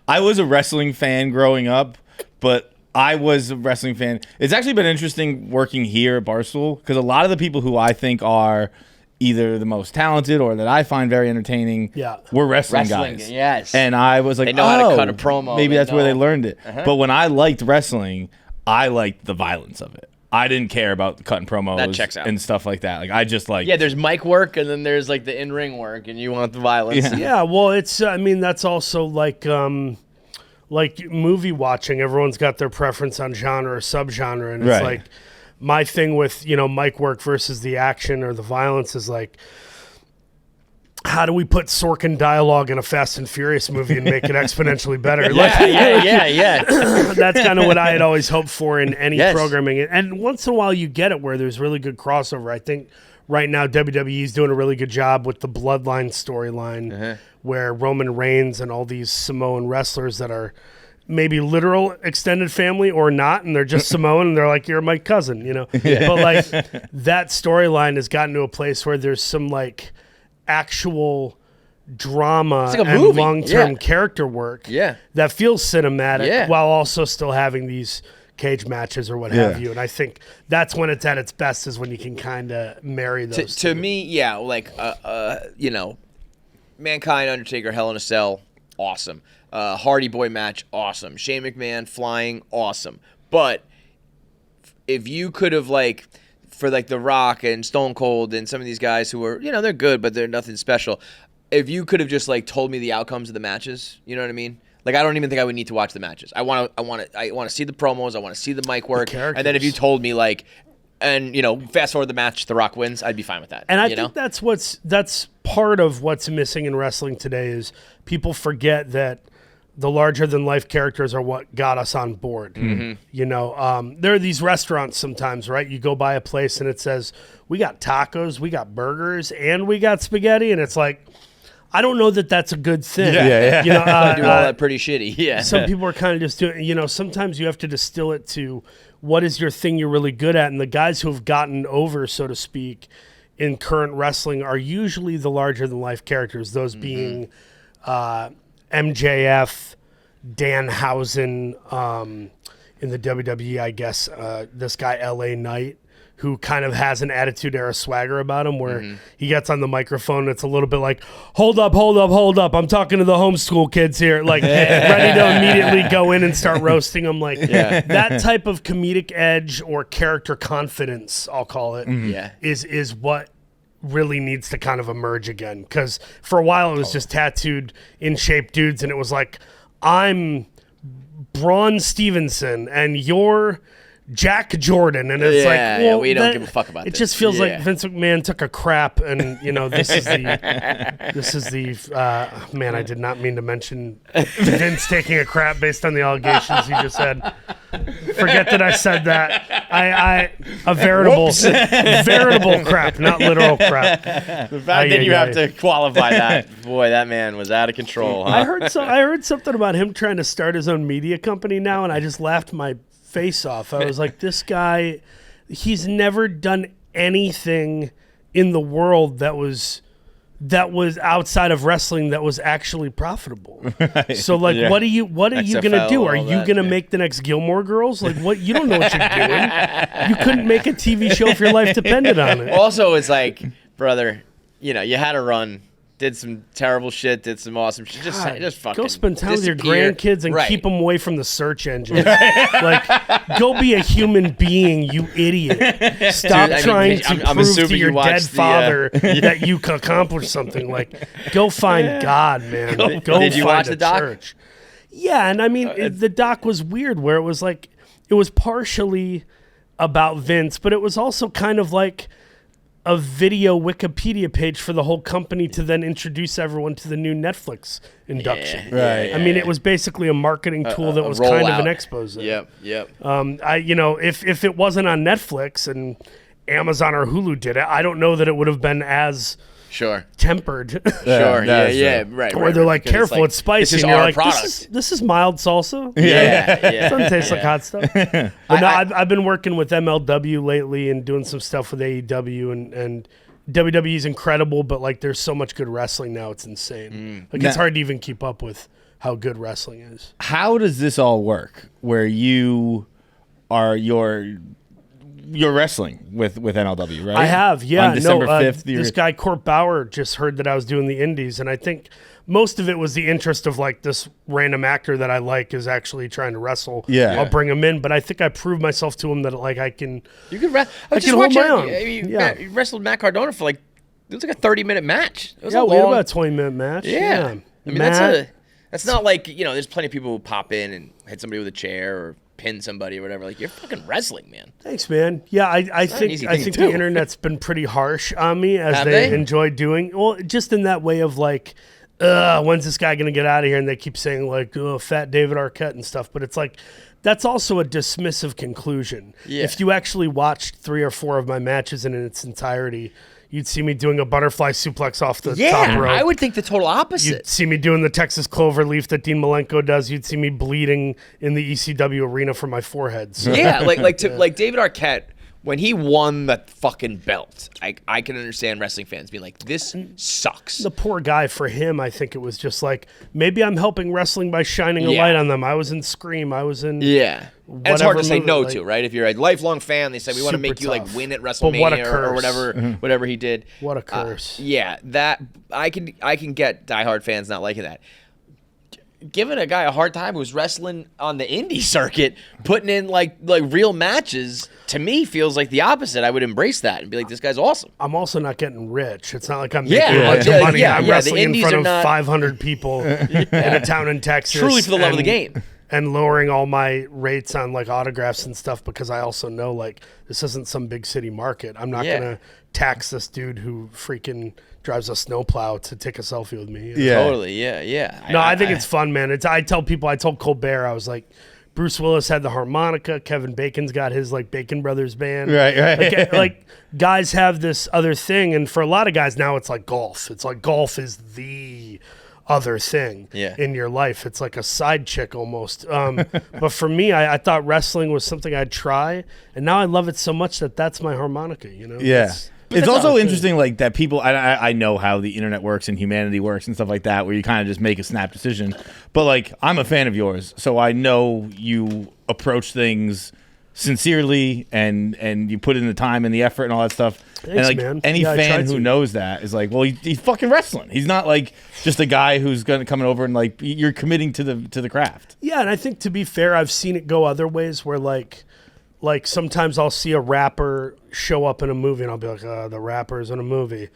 I was a wrestling fan growing up, but I was a wrestling fan. It's actually been interesting working here at Barstool because a lot of the people who I think are either the most talented or that I find very entertaining were wrestling guys. Yes. And I was like, They know how to cut a promo. Maybe They that's where they know. learned it. But when I liked wrestling, I liked the violence of it. I didn't care about cutting promos That checks out. and stuff like that. Like I just like There's mic work and then there's like the in-ring work and you want the violence. Yeah. Yeah, well, it's. I mean, that's also like movie watching. Everyone's got their preference on genre or subgenre, and it's Right. like my thing with mic work versus the action or the violence is like, how do we put Sorkin dialogue in a Fast and Furious movie and make it exponentially better? Yeah. That's kind of what I had always hoped for in any Yes. programming. And once in a while you get it where there's really good crossover. I think right now WWE is doing a really good job with the Bloodline storyline where Roman Reigns and all these Samoan wrestlers that are maybe literal extended family or not, and they're just Samoan and they're like, you're my cousin, But like that storyline has gotten to a place where there's some like actual drama like a and movie. long-term Yeah. character work Yeah. that feels cinematic Yeah. while also still having these cage matches or what have you. And I think that's when it's at its best, is when you can kind of marry those To two. me, Mankind, Undertaker, Hell in a Cell, awesome. Hardy Boy match, awesome. Shane McMahon flying, awesome. But if you could have for The Rock and Stone Cold and some of these guys who are, they're good, but they're nothing special. If you could have just told me the outcomes of the matches, you know what I mean? I don't even think I would need to watch the matches. I want to see the promos. I want to see the mic work. And then if you told me fast forward the match, The Rock wins, I'd be fine with that. And I think that's part of what's missing in wrestling today is people forget that the larger than life characters are what got us on board. There are these restaurants sometimes, right? You go by a place and it says, we got tacos, we got burgers, and we got spaghetti. And it's like, I don't know that that's a good thing. Yeah. I do all that pretty shitty. Yeah. Some people are kind of just doing, sometimes you have to distill it to what is your thing you're really good at. And the guys who have gotten over, so to speak, in current wrestling are usually the larger than life characters, those being MJF, Danhausen, in the WWE, I guess, this guy LA Knight, who kind of has an Attitude Era swagger about him where he gets on the microphone and it's a little bit like, hold up, I'm talking to the homeschool kids here, ready to immediately go in and start roasting them. That type of comedic edge or character confidence, I'll call it, is what really needs to kind of emerge again. Because for a while it was just tattooed in shape dudes and it was like, I'm Braun Stevenson and you're Jack Jordan, and it's we don't give a fuck about it. This. Just feels like Vince McMahon took a crap, and this is the man. I did not mean to mention Vince taking a crap based on the allegations you just said. Forget that I said that. A veritable crap, not literal crap. The fact that you have to qualify that, boy, that man was out of control. Huh? I heard something about him trying to start his own media company now, and I just laughed my face off. I was like, this guy, he's never done anything in the world that was that was outside of wrestling that was actually profitable. So like, Yeah. what are you gonna XFL, do? Are all you that, gonna yeah. make the next Gilmore Girls? Like, what? You don't know what you're doing. You couldn't make a TV show if your life depended on it. Also, it's like, brother, you had a run, did some terrible shit, did some awesome shit. Just fucking Go spend time with your disappear. grandkids and Right. keep them away from the search engine. Like, go be a human being, you idiot. Stop Dude, I mean, trying to I'm prove assuming to your you watched dead the, father that you can accomplish something. Like, go find God, man. Go Did you find watch a the doc? church. Yeah, and I mean, the doc was weird where it was like, it was partially about Vince, but it was also kind of like a video Wikipedia page for the whole company to then introduce everyone to the new Netflix induction. Right. I mean, it was basically a marketing tool that was kind of an expose. Yep. If it wasn't on Netflix and Amazon or Hulu did it, I don't know that it would have been as Sure. tempered. Sure. that's Yeah. true. Right. Where they're like, Because careful, it's spicy. This is and you're our like, product. this is mild salsa. Yeah. It doesn't taste like hot stuff. But no, I've been working with MLW lately and doing some stuff with AEW and WWE is incredible, but like there's so much good wrestling now, it's insane. Like it's hard to even keep up with how good wrestling is. How does this all work? Where you're wrestling with MLW, right? I have, yeah. On December 5th. This guy Court Bauer just heard that I was doing the indies, and I think most of it was the interest of like this random actor that I like is actually trying to wrestle. Yeah. I'll bring him in, but I think I proved myself to him that like I can. You could wrestle. I was can just hold watching. my own. You wrestled Matt Cardona for like it was like a 30-minute match. It was Yeah, a we had long. about a 20-minute match. Yeah. I mean, Matt, that's not like, there's plenty of people who pop in and hit somebody with a chair or pin somebody or whatever. Like, you're fucking wrestling, man. Thanks, man. Yeah, I not an think easy I thing think to the do. internet's been pretty harsh on me as Have they they? enjoy doing. Well, just in that way of like, when's this guy gonna get out of here? And they keep saying like, oh, fat David Arquette and stuff. But it's like, that's also a dismissive conclusion. Yeah. If you actually watched 3 or 4 of my matches in its entirety, you'd see me doing a butterfly suplex off the top rope. I would think the total opposite. You'd see me doing the Texas Cloverleaf that Dean Malenko does. You'd see me bleeding in the ECW arena from my forehead. So. Yeah, like David Arquette, when he won the fucking belt, I can understand wrestling fans being like, this sucks. The poor guy, for him, I think it was just like, maybe I'm helping wrestling by shining a Yeah. light on them. I was in Scream. I was in... Yeah. And it's hard to whatever say movie, no like- to, right? If you're a lifelong fan, they say we want to Super make you like tough. win at But what a WrestleMania or curse. whatever he did. What a curse. Yeah, that I can get diehard fans not liking that. Giving a guy a hard time who's wrestling on the indie circuit, putting in like real matches, to me feels like the opposite. I would embrace that and be like, this guy's awesome. I'm also not getting rich. It's not like I'm Yeah, making a bunch yeah, of money. yeah, I'm yeah, the wrestling in indies front are of not- 500 people in a town in Texas. Truly for the love of the and- game. And lowering all my rates on like autographs and stuff because I also know like this isn't some big city market. I'm not Yeah. gonna tax this dude who freaking drives a snowplow to take a selfie with me. you know? Yeah. Totally, yeah. No, I think it's fun, man. I tell people, I told Colbert, I was like, Bruce Willis had the harmonica. Kevin Bacon's got his like Bacon Brothers band. Right. Like guys have this other thing, and for a lot of guys now, it's like golf. It's like golf is the other thing in your life. It's like a side chick almost. But for me, I thought wrestling was something I'd try, and now I love it so much that that's my harmonica. You know? Yeah. It's all also good. interesting, like that people. I know how the internet works and humanity works and stuff like that, where you kind of just make a snap decision. But like, I'm a fan of yours, so I know you approach things sincerely and you put in the time and the effort and all that stuff. Thanks, and like man. any Yeah, I fan tried who to. knows that is like, well, he's fucking wrestling. He's not like just a guy who's gonna coming over and like you're committing to the craft. Yeah, and I think to be fair, I've seen it go other ways where like sometimes I'll see a rapper show up in a movie and I'll be like, the rapper's in a movie,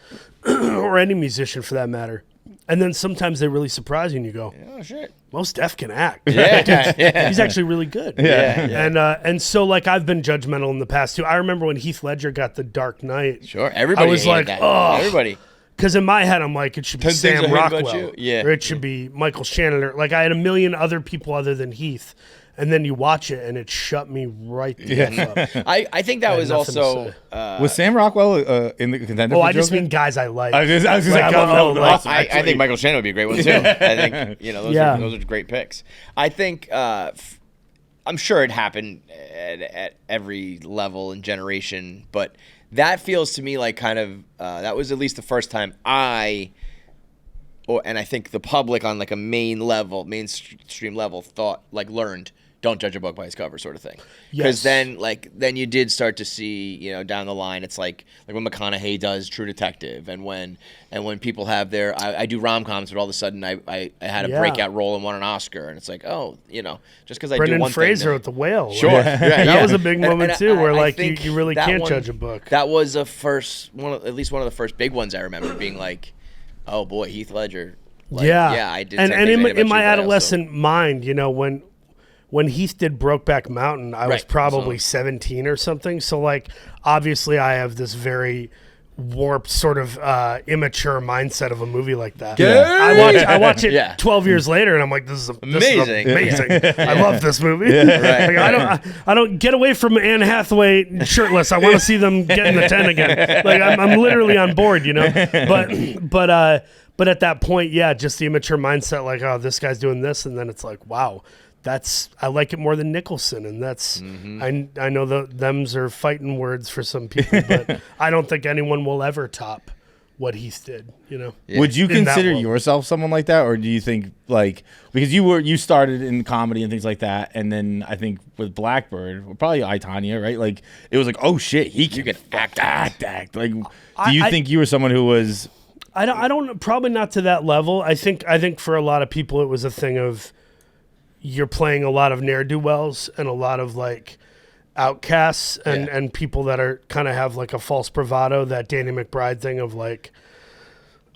or any musician for that matter. And then sometimes they really surprise you and you go, Oh shit. Most Def can act. Yeah. He's actually really good. And so like I've been judgmental in the past too. I remember when Heath Ledger got The Dark Knight. Sure. Everybody I was hated like, that. oh. Everybody. Because in my head, I'm like, it should be 10 Things I Sam Hate About Rockwell. You? Yeah. Or it should be Michael Shannon. Or, like, I had a million other people other than Heath. And then you watch it, and it shut me right the F up. I think that had was nothing to also say. Was Sam Rockwell in the contender? Oh, for I just Joker? mean guys I like. I was gonna say, Like, I love that. like, Awesome, I actually. think Michael Shannon would be a great one too. I think those are great picks. I think I'm sure it happened at every level and generation, but that feels to me like kind of that was at least the first time and I think the public on like a mainstream level learned, don't judge a book by its cover, sort of thing. Because then you did start to see, down the line, it's like when McConaughey does True Detective, and when people have I do rom-coms, but all of a sudden I had a breakout role and won an Oscar, and it's like, just because I do one Fraser thing. with The Whale. Sure. That was a big moment too, where you really can't one, judge a book. That was at least one of the first big ones I remember being like, oh boy, Heath Ledger. I did. And in my adolescent mind, when Heath did Brokeback Mountain, I was probably 17 or something. So obviously I have this very warped sort of immature mindset of a movie like that. I watch it 12 years later and I'm like, this is amazing. I love this movie. I don't get away from Anne Hathaway shirtless. I want to see them get in the 10 again. I'm literally on board, but at that point, just the immature mindset, oh, this guy's doing this, and then it's like, wow, I like it more than Nicholson, and that's I know them's are fighting words for some people, but I don't think anyone will ever top what Heath did. Would you consider yourself someone like that, or do you think because you started in comedy and things like that, and then I think with Blackbird, probably I, Tonya, right? It was like, oh shit, he can act. Do you think you were someone who was? I don't probably not to that level. I think for a lot of people it was a thing of, you're playing a lot of ne'er-do-wells and a lot of outcasts and people that are kind of have a false bravado, that Danny McBride thing of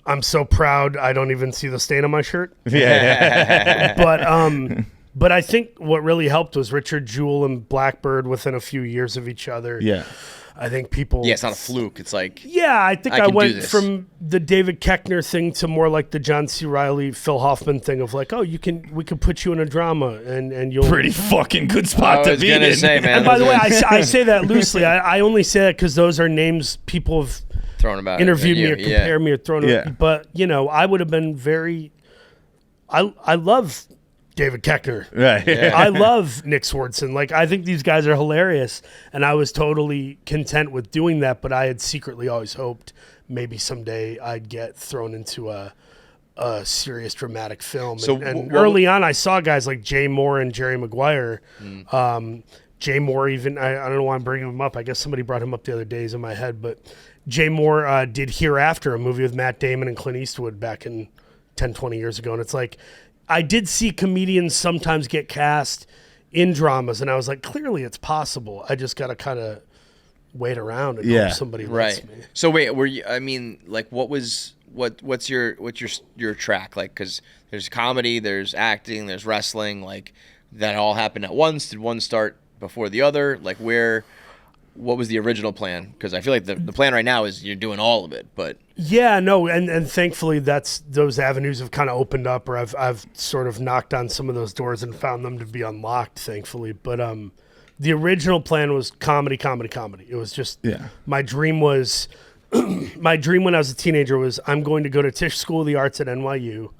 I'm so proud I don't even see the stain on my shirt. But I think what really helped was Richard Jewell and Blackbird within a few years of each other. Yeah. I think people... Yeah, it's not a fluke. It's like... Yeah, I think I went from the David Koechner thing to more like the John C. Reilly, Phil Hoffman thing of we could put you in a drama and you'll... Pretty fucking good spot to be in. Say, man. And by the way, I say that loosely. I only say that because those are names people have thrown about interviewed me or compared me or thrown about. But, I would have been very... I love... David Koechner. Right. Yeah. I love Nick Swardson. I think these guys are hilarious, and I was totally content with doing that, but I had secretly always hoped maybe someday I'd get thrown into a serious dramatic film. So early on, I saw guys like Jay Moore and Jerry Maguire. Jay Moore even, I don't know why I'm bringing him up. I guess somebody brought him up the other days in my head, but Jay Moore did Hereafter, a movie with Matt Damon and Clint Eastwood back in 10, 20 years ago, and it's I did see comedians sometimes get cast in dramas, and I was like, clearly it's possible. I just got to kind of wait around and hope somebody lets me. So wait, were you? I mean, what's your track like? Because there's comedy, there's acting, there's wrestling. That all happened at once. Did one start before the other? What was the original plan? Because I feel like the plan right now is you're doing all of it, but and thankfully those avenues have kind of opened up, or I've sort of knocked on some of those doors and found them to be unlocked, thankfully. But the original plan was comedy. It was just my dream was my dream when I was a teenager was I'm going to go to Tisch School of the Arts at NYU,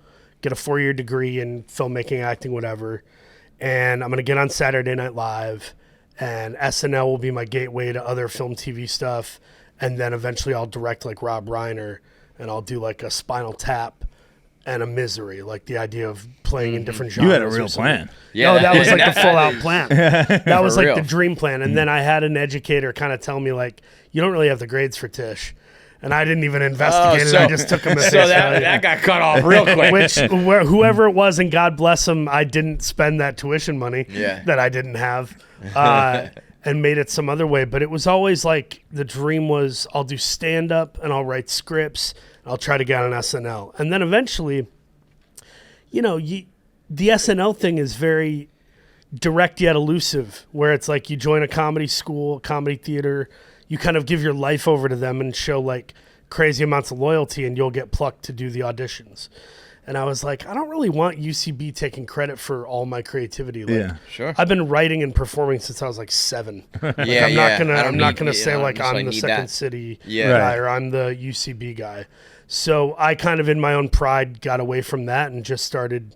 get a 4-year degree in filmmaking, acting, whatever, and I'm going to get on Saturday Night Live. And SNL will be my gateway to other film, TV stuff. And then eventually I'll direct Rob Reiner, and I'll do a Spinal Tap and a Misery, the idea of playing in different genres. You had a real plan. Yeah. No, that was the full out plan. That was the dream plan. And then I had an educator kind of tell me you don't really have the grades for Tisch. And I didn't even investigate it. I just took him as that got cut off real quick. Whoever it was, and God bless him, I didn't spend that tuition money that I didn't have. And made it some other way, but it was always the dream was I'll do stand-up and I'll write scripts and I'll try to get on SNL, and then eventually the SNL thing is very direct yet elusive, where it's you join a comedy school, comedy theater, you kind of give your life over to them and show crazy amounts of loyalty, and you'll get plucked to do the auditions. And I was like, I don't really want UCB taking credit for all my creativity. Sure. I've been writing and performing since I was 7. I'm not gonna say I'm the Second City guy or I'm the UCB guy. So I kind of, in my own pride, got away from that and just started.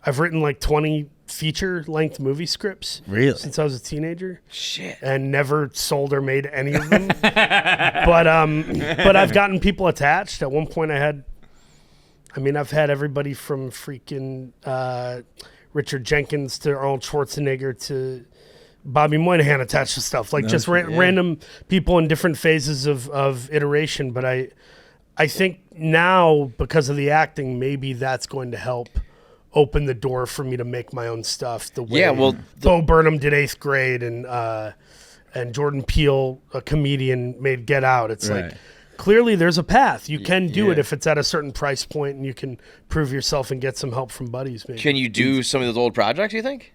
I've written 20 feature-length movie scripts. Really? Since I was a teenager. Shit. And never sold or made any of them. but I've gotten people attached. At one point I've had everybody from freaking Richard Jenkins to Arnold Schwarzenegger to Bobby Moynihan attached to stuff. Like just random people in different phases of iteration. But I think now, because of the acting, maybe that's going to help open the door for me to make my own stuff. The way Bo Burnham did 8th Grade and Jordan Peele, a comedian, made Get Out. It's like, clearly there's a path. You can do it if it's at a certain price point and you can prove yourself and get some help from buddies. Maybe. Can you do some of those old projects, you think?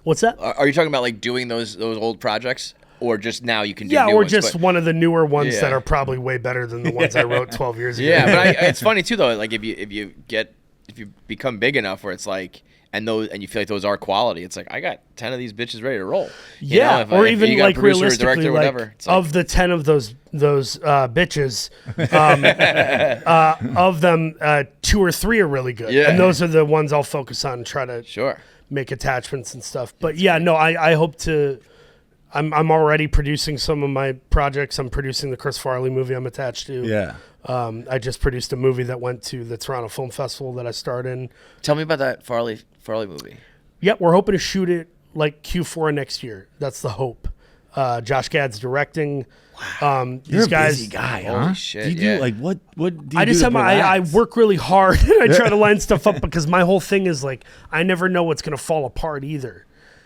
What's that? Are you talking about like doing those old projects? Or just now you can do new or ones, just one of the newer ones that are probably way better than the ones I wrote 12 years ago. Yeah, but it's funny too though. Like if you become big enough where it's like and you feel like those are quality, it's like I got 10 of these bitches ready to roll. Even like realistically, director, like, whatever, of the 10 of those bitches, of them 2 or 3 are really good, and those are the ones I'll focus on and try to make attachments and stuff. But I hope to. I'm already producing some of my projects. I'm producing the Chris Farley movie I'm attached to. Yeah. I just produced a movie that went to the Toronto Film Festival that I starred in. Tell me about that Farley movie. Yeah, we're hoping to shoot it like Q4 next year. That's the hope. Josh Gad's directing. Wow. You're a busy guy, huh? Holy shit, do you do like what do you I just do have I work really hard and I try to line stuff up because my whole thing is like I never know what's gonna fall apart either.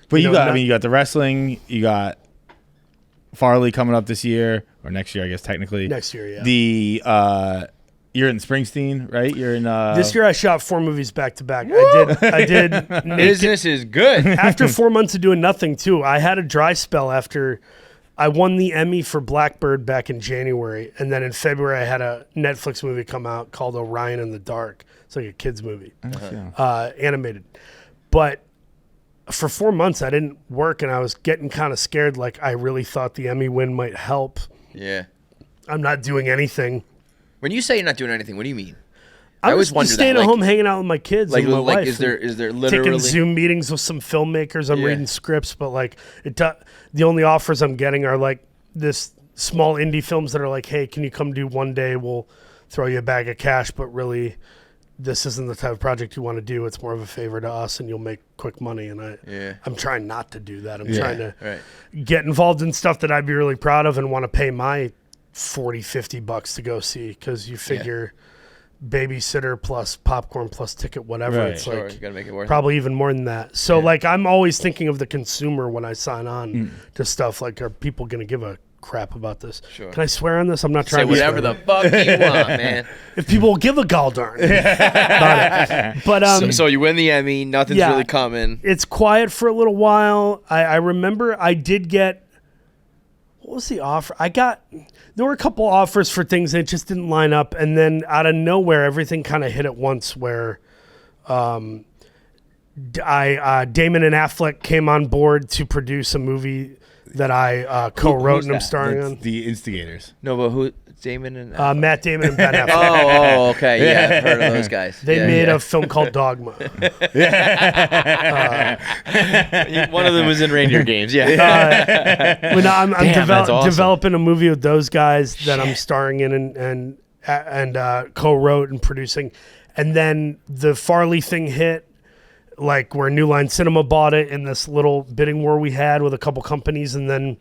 But you got the wrestling, you got Farley coming up this year or next year, I guess technically. Next year, yeah. The you're in Springsteen, right? You're in this year I shot 4 movies back to back. I did Business is good. After 4 months of doing nothing too. I had a dry spell after I won the Emmy for Blackbird back in January, and then in February I had a Netflix movie come out called Orion in the Dark. It's like a kids movie. Animated. But for 4 months I didn't work and I was getting kind of scared. Like I really thought the Emmy win might help. Yeah. I'm not doing anything. When you say you're not doing anything, what do you mean? I was just staying at home hanging out with my kids and my wife. Is there literally taking Zoom meetings with some filmmakers? I'm reading scripts, but like the only offers I'm getting are like this small indie films that are like, hey, can you come do one day? We'll throw you a bag of cash, but really this isn't the type of project you want to do. It's more of a favor to us and you'll make quick money. And I'm trying not to do that. I'm trying to get involved in stuff that I'd be really proud of and want to pay my $40-$50 to go see, because you figure babysitter plus popcorn plus ticket, whatever. It's like you gotta make it worth probably even more than that. So like I'm always thinking of the consumer when I sign on to stuff. Like, are people going to give a crap about this? Can I swear on this? I'm not trying to say whatever the fuck you want, man. If people will give a gall darn about it. But so you win the Emmy, nothing's really coming. It's quiet for a little while. I remember I did get, what was the offer? There were a couple offers for things that just didn't line up, and then out of nowhere, everything kind of hit at once. Where, Damon and Affleck came on board to produce a movie that I co-wrote and I'm starring on. The Instigators. No, but who? Damon and Matt Damon and Ben Affleck. Oh, okay, yeah, I've heard of those guys. They made a film called Dogma. One of them was in Reindeer Games. I'm developing a movie with those guys that I'm starring in and co-wrote and producing, and then the Farley thing hit. Like where New Line Cinema bought it in this little bidding war we had with a couple companies, and then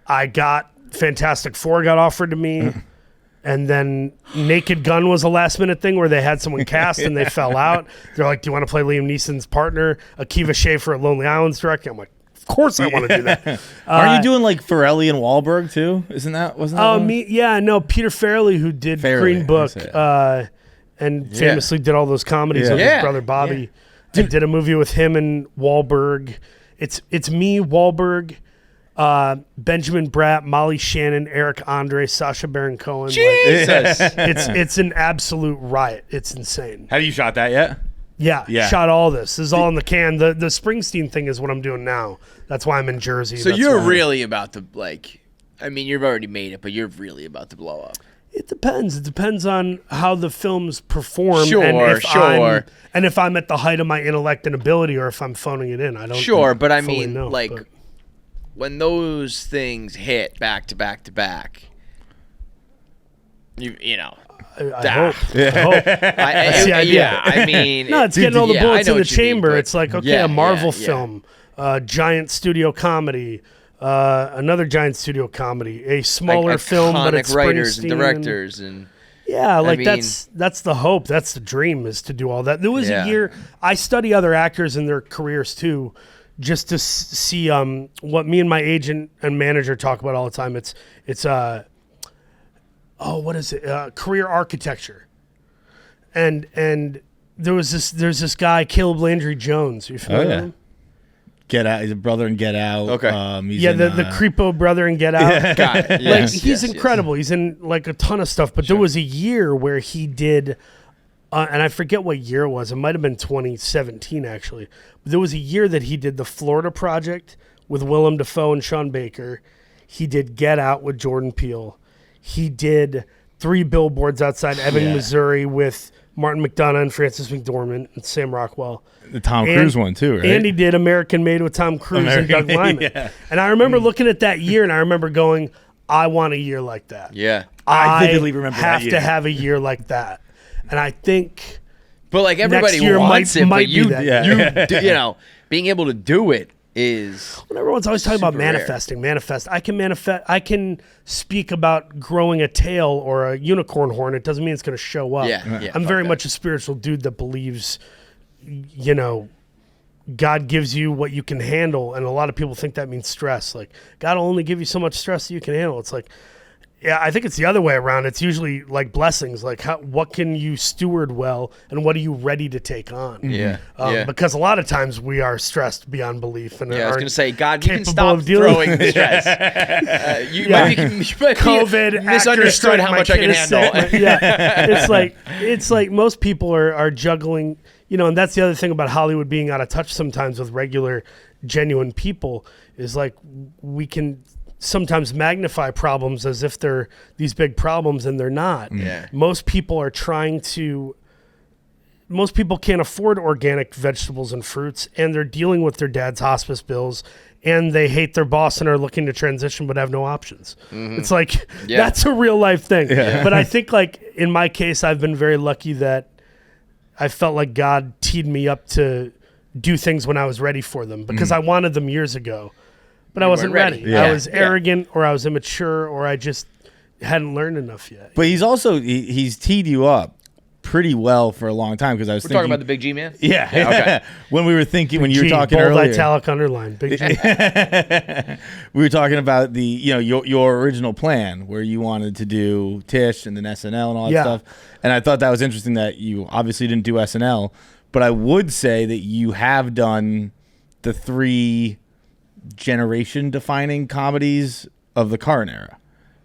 I got Fantastic Four got offered to me, and then Naked Gun was a last minute thing where they had someone cast and they fell out. They're like, "Do you want to play Liam Neeson's partner, Akiva Schaffer at Lonely Island's directing?" I'm like, "Of course I want to do that." Aren't you doing like Farrelly and Wahlberg too? Wasn't that? Peter Farrelly, who did Green Book, and famously did all those comedies with his brother Bobby. Yeah. I did a movie with him and Wahlberg. It's me, Wahlberg, Benjamin Bratt, Molly Shannon, Eric Andre, Sacha Baron Cohen. Jesus, it's an absolute riot. It's insane. Have you shot that yet? Yeah. Shot all this. This is all in the can. The Springsteen thing is what I'm doing now. That's why I'm in Jersey. So you're really about to you've already made it, but you're really about to blow up. It depends. It depends on how the films perform. Sure, And if I'm at the height of my intellect and ability, or if I'm phoning it in. I don't. Sure, but I fully mean, know, like, but- when those things hit back to back to back, you know. I hope. I hope. That's the idea. Yeah, I mean, No, it's getting all the yeah, I bullets know in the what you mean, chamber. but- It's like, okay, yeah, a Marvel yeah. film, giant studio comedy, another giant studio comedy, a smaller film, but it's writers and Springsteen directors and yeah, like mean- that's the hope. That's the dream, is to do all that. There was Yeah. a year I study other actors and their careers too, just to see what me and my agent and manager talk about all the time. It's what is it? Career architecture. And there's this guy, Caleb Landry Jones. Are you familiar with him? Get Out. He's a brother in Get Out. Okay. He's Yeah, in, the Creepo brother in Get Out. God, yes, Like he's yes, incredible. He's in like a ton of stuff. But there was a year where he did, and I forget what year it was. It might have been 2017 actually. But there was a year that he did the Florida Project with Willem Dafoe and Sean Baker. He did Get Out with Jordan Peele. He did 3 Billboards Outside Ebbing, Missouri with Martin McDonough and Frances McDormand and Sam Rockwell. The Tom Cruise one too, right? And he did American Made with Tom Cruise and Doug Liman. Yeah. And I remember looking at that year, and I remember going, I want a year like that. yeah. I vividly remember that have year. to have a year like that. And I think But like everybody year wants it, might but be you, that. you know, being able to do it is when everyone's always talking about super rare. manifest. I can speak about growing a tail or a unicorn horn. It doesn't mean it's going to show up. Yeah, I'm fuck very that. much a spiritual dude that believes, you know, God gives you what you can handle, and a lot of people think that means stress. Like, God will only give you so much stress that you can handle. It's like, yeah, I think it's the other way around. It's usually like blessings. Like, what can you steward well, and what are you ready to take on? Yeah. Because a lot of times we are stressed beyond belief. And Yeah, I was aren't going to say, God, you can capable stop of dealing throwing with the stress. You might be COVID, misunderstood how much I can handle. It's like most people are juggling, you know, and that's the other thing about Hollywood being out of touch sometimes with regular, genuine people, is like we can sometimes magnify problems as if they're these big problems, and they're not. Yeah. Most people can't afford organic vegetables and fruits, and they're dealing with their dad's hospice bills, and they hate their boss and are looking to transition but have no options. It's like, that's a real life thing. But I think, like, in my case, I've been very lucky that I felt like God teed me up to do things when I was ready for them, because I wanted them years ago, but I wasn't weren't ready. ready. I Yeah. was arrogant, or I was immature, or I just hadn't learned enough yet. But he's also he's teed you up pretty well for a long time, because I was We're thinking talking about the Big G man? yeah. Okay. When we were thinking, when you were G, talking bold, earlier, italic, underline, big G. we were talking about the your original plan where you wanted to do Tish and then SNL and all that Yeah. stuff, and I thought that was interesting that you obviously didn't do SNL, but I would say that you have done the 3 generation defining comedies of the current era,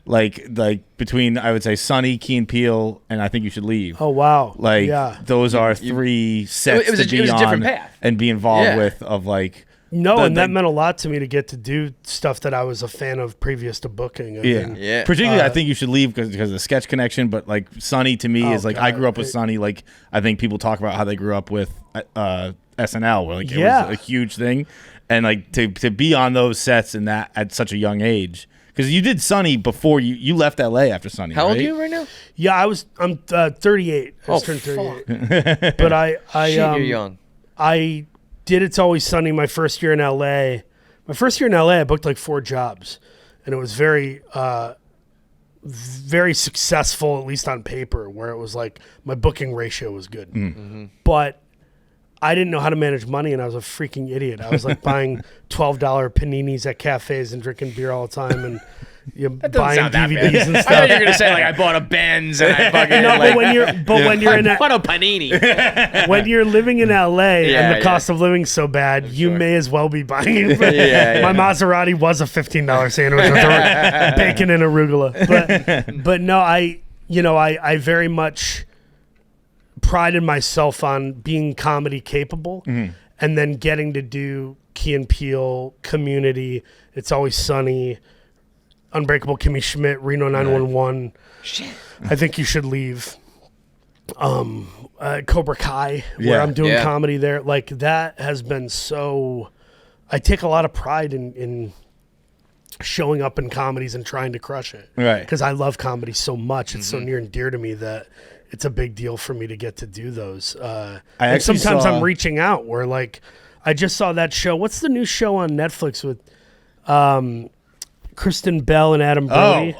like between, I would say, Sonny, Key and Peele, and I Think You Should Leave. Oh, wow. Like, yeah. those are 3 sets It was to be a different on path. and be involved Yeah. with, of like, No, the- and that the- meant a lot to me to get to do stuff that I was a fan of previous to booking. I mean, Yeah. Particularly, I Think You Should Leave because of the sketch connection. But like Sonny to me is like, I God. grew up with Sonny. Like, I think people talk about how they grew up with SNL, where like it Yeah. was a huge thing, and like to be on those sets and that at such a young age. Because you did Sonny before you left LA after Sonny. How old right? are you right now? Yeah, I'm 38. I just turned 38. But I Shit, you're young. I did It's Always Sunny my first year in LA. My first year in LA, I booked like 4 jobs, and it was very, very successful, at least on paper, where it was like my booking ratio was good. But I didn't know how to manage money, and I was a freaking idiot. I was like buying $12 paninis at cafes and drinking beer all the time, and buying sound that DVDs bad. and I stuff. thought you were gonna say like I bought a Benz and I fucking No, like, but when you're in I a, bought a panini. when you're living in LA Yeah, and the yeah. cost of living so bad, you may as well be buying it. Yeah, My Maserati was a $15 sandwich with bacon and arugula. But no, I very much prided myself on being comedy capable, and then getting to do Key and Peele, Community, It's Always Sunny, Unbreakable Kimmy Schmidt, Reno 911. Shit. I Think You Should Leave. Cobra Kai, where Yeah. I'm doing Yeah. comedy there. Like that has been so. I take a lot of pride in showing up in comedies and trying to crush it. Right. Because I love comedy so much. It's so near and dear to me that it's a big deal for me to get to do those. And actually sometimes saw- I'm reaching out where like I just saw that show. What's the new show on Netflix with Kristen Bell and Adam Brody?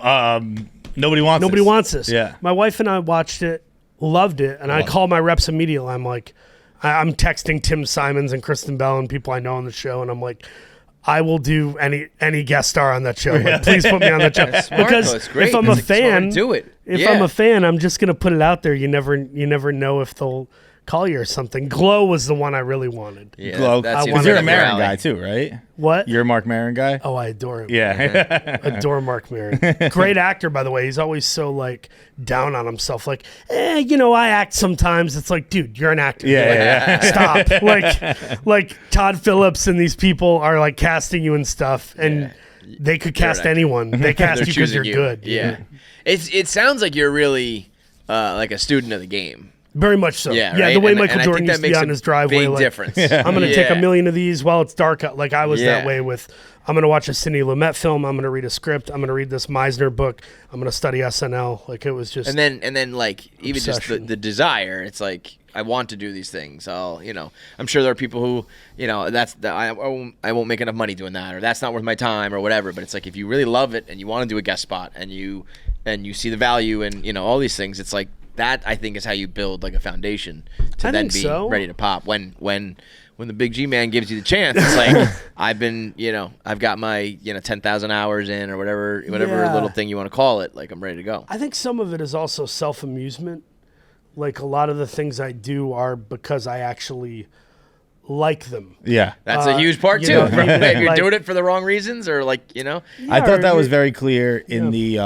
Nobody Wants Nobody This. Wants This. Yeah. My wife and I watched it, loved it, and I call my reps immediately. I'm like, I'm texting Tim Simons and Kristen Bell and people I know on the show, and I'm like, I will do any guest star on that show. Like, please put me on that show. Smart, Because though. It's great. if I'm a It's smart to fan, do it. If Yeah. I'm a fan, I'm just gonna put it out there. You never know if they'll call you or something. Glow was the one I really wanted. Yeah, Glow. that seems wanted You're a like your Maron alley. guy too, right? What? You're a Mark Maron guy. Oh, I adore him. Yeah. Adore Mark Maron. Great actor, by the way. He's always so like down on himself. Like, I act sometimes. It's like, dude, you're an actor. Yeah, Stop. Like Todd Phillips and these people are like casting you and stuff, and they could cast actor. anyone. They cast They're you because choosing you're you. good. Yeah. It sounds like you're really like a student of the game. Very much so. Yeah, Yeah, right? the way And Michael I Jordan think that used to be makes on a his driveway. big Like, difference. I'm going to take Yeah. 1,000,000 of these while it's dark out. Like I was Yeah. that way with, I'm going to watch a Sidney Lumet film. I'm going to read a script. I'm going to read this Meisner book. I'm going to study SNL. Like it was just. And then like even just Obsession. the desire, it's like I want to do these things. I'm sure there are people who, I won't make enough money doing that, or that's not worth my time, or whatever. But it's like if you really love it and you want to do a guest spot and you see the value and all these things, it's like that. I think is how you build like a foundation to I then think be so. ready to pop when the big G man gives you the chance. It's like I've got my 10,000 hours in or whatever Yeah. little thing you want to call it. Like I'm ready to go. I think some of it is also self-amusement. Like a lot of the things I do are because I actually like them. Yeah. That's a huge part you too. know, Right? If you're like- doing it for the wrong reasons, or like I thought that or was you- very clear in the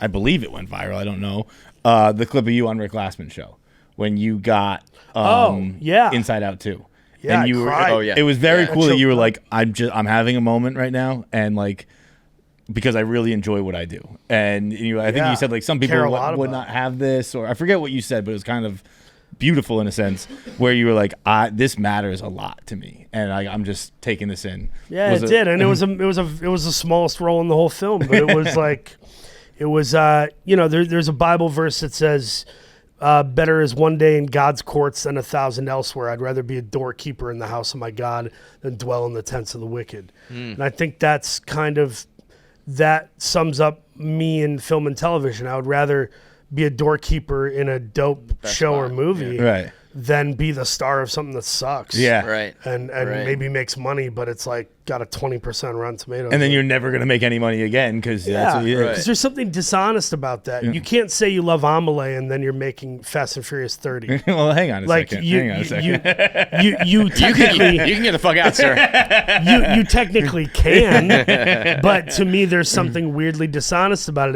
I believe it went viral. I don't know. The clip of you on Rick Glassman's show when you got yeah. Inside Out 2. Yeah, and you I were, cried. Oh, yeah. It was very Yeah. cool that you were choked like, I'm having a moment right now, and like because I really enjoy what I do. And I think Yeah. you said like some people Care a lot would about not have this, or I forget what you said, but it was kind of beautiful in a sense where you were like, this matters a lot to me, and I'm just taking this in. Yeah, it did, and it was the smallest role in the whole film, but it was like, there's a Bible verse that says, better is one day in God's courts than 1,000 elsewhere. I'd rather be a doorkeeper in the house of my God than dwell in the tents of the wicked. And I think that's that sums up me in film and television. I would rather be a doorkeeper in a dope show or movie Right. than be the star of something that sucks. Yeah. right. And Right. maybe makes money, but it's like got a 20% Rotten Tomatoes. And then you're never gonna make any money again because that's what you did. because there's something dishonest about that. You can't say you love Amelie and then you're making Fast and Furious 30. Well, hang on a Like second. you Hang on a second. you technically You can get the fuck out, sir. you technically can, but to me there's something weirdly dishonest about it.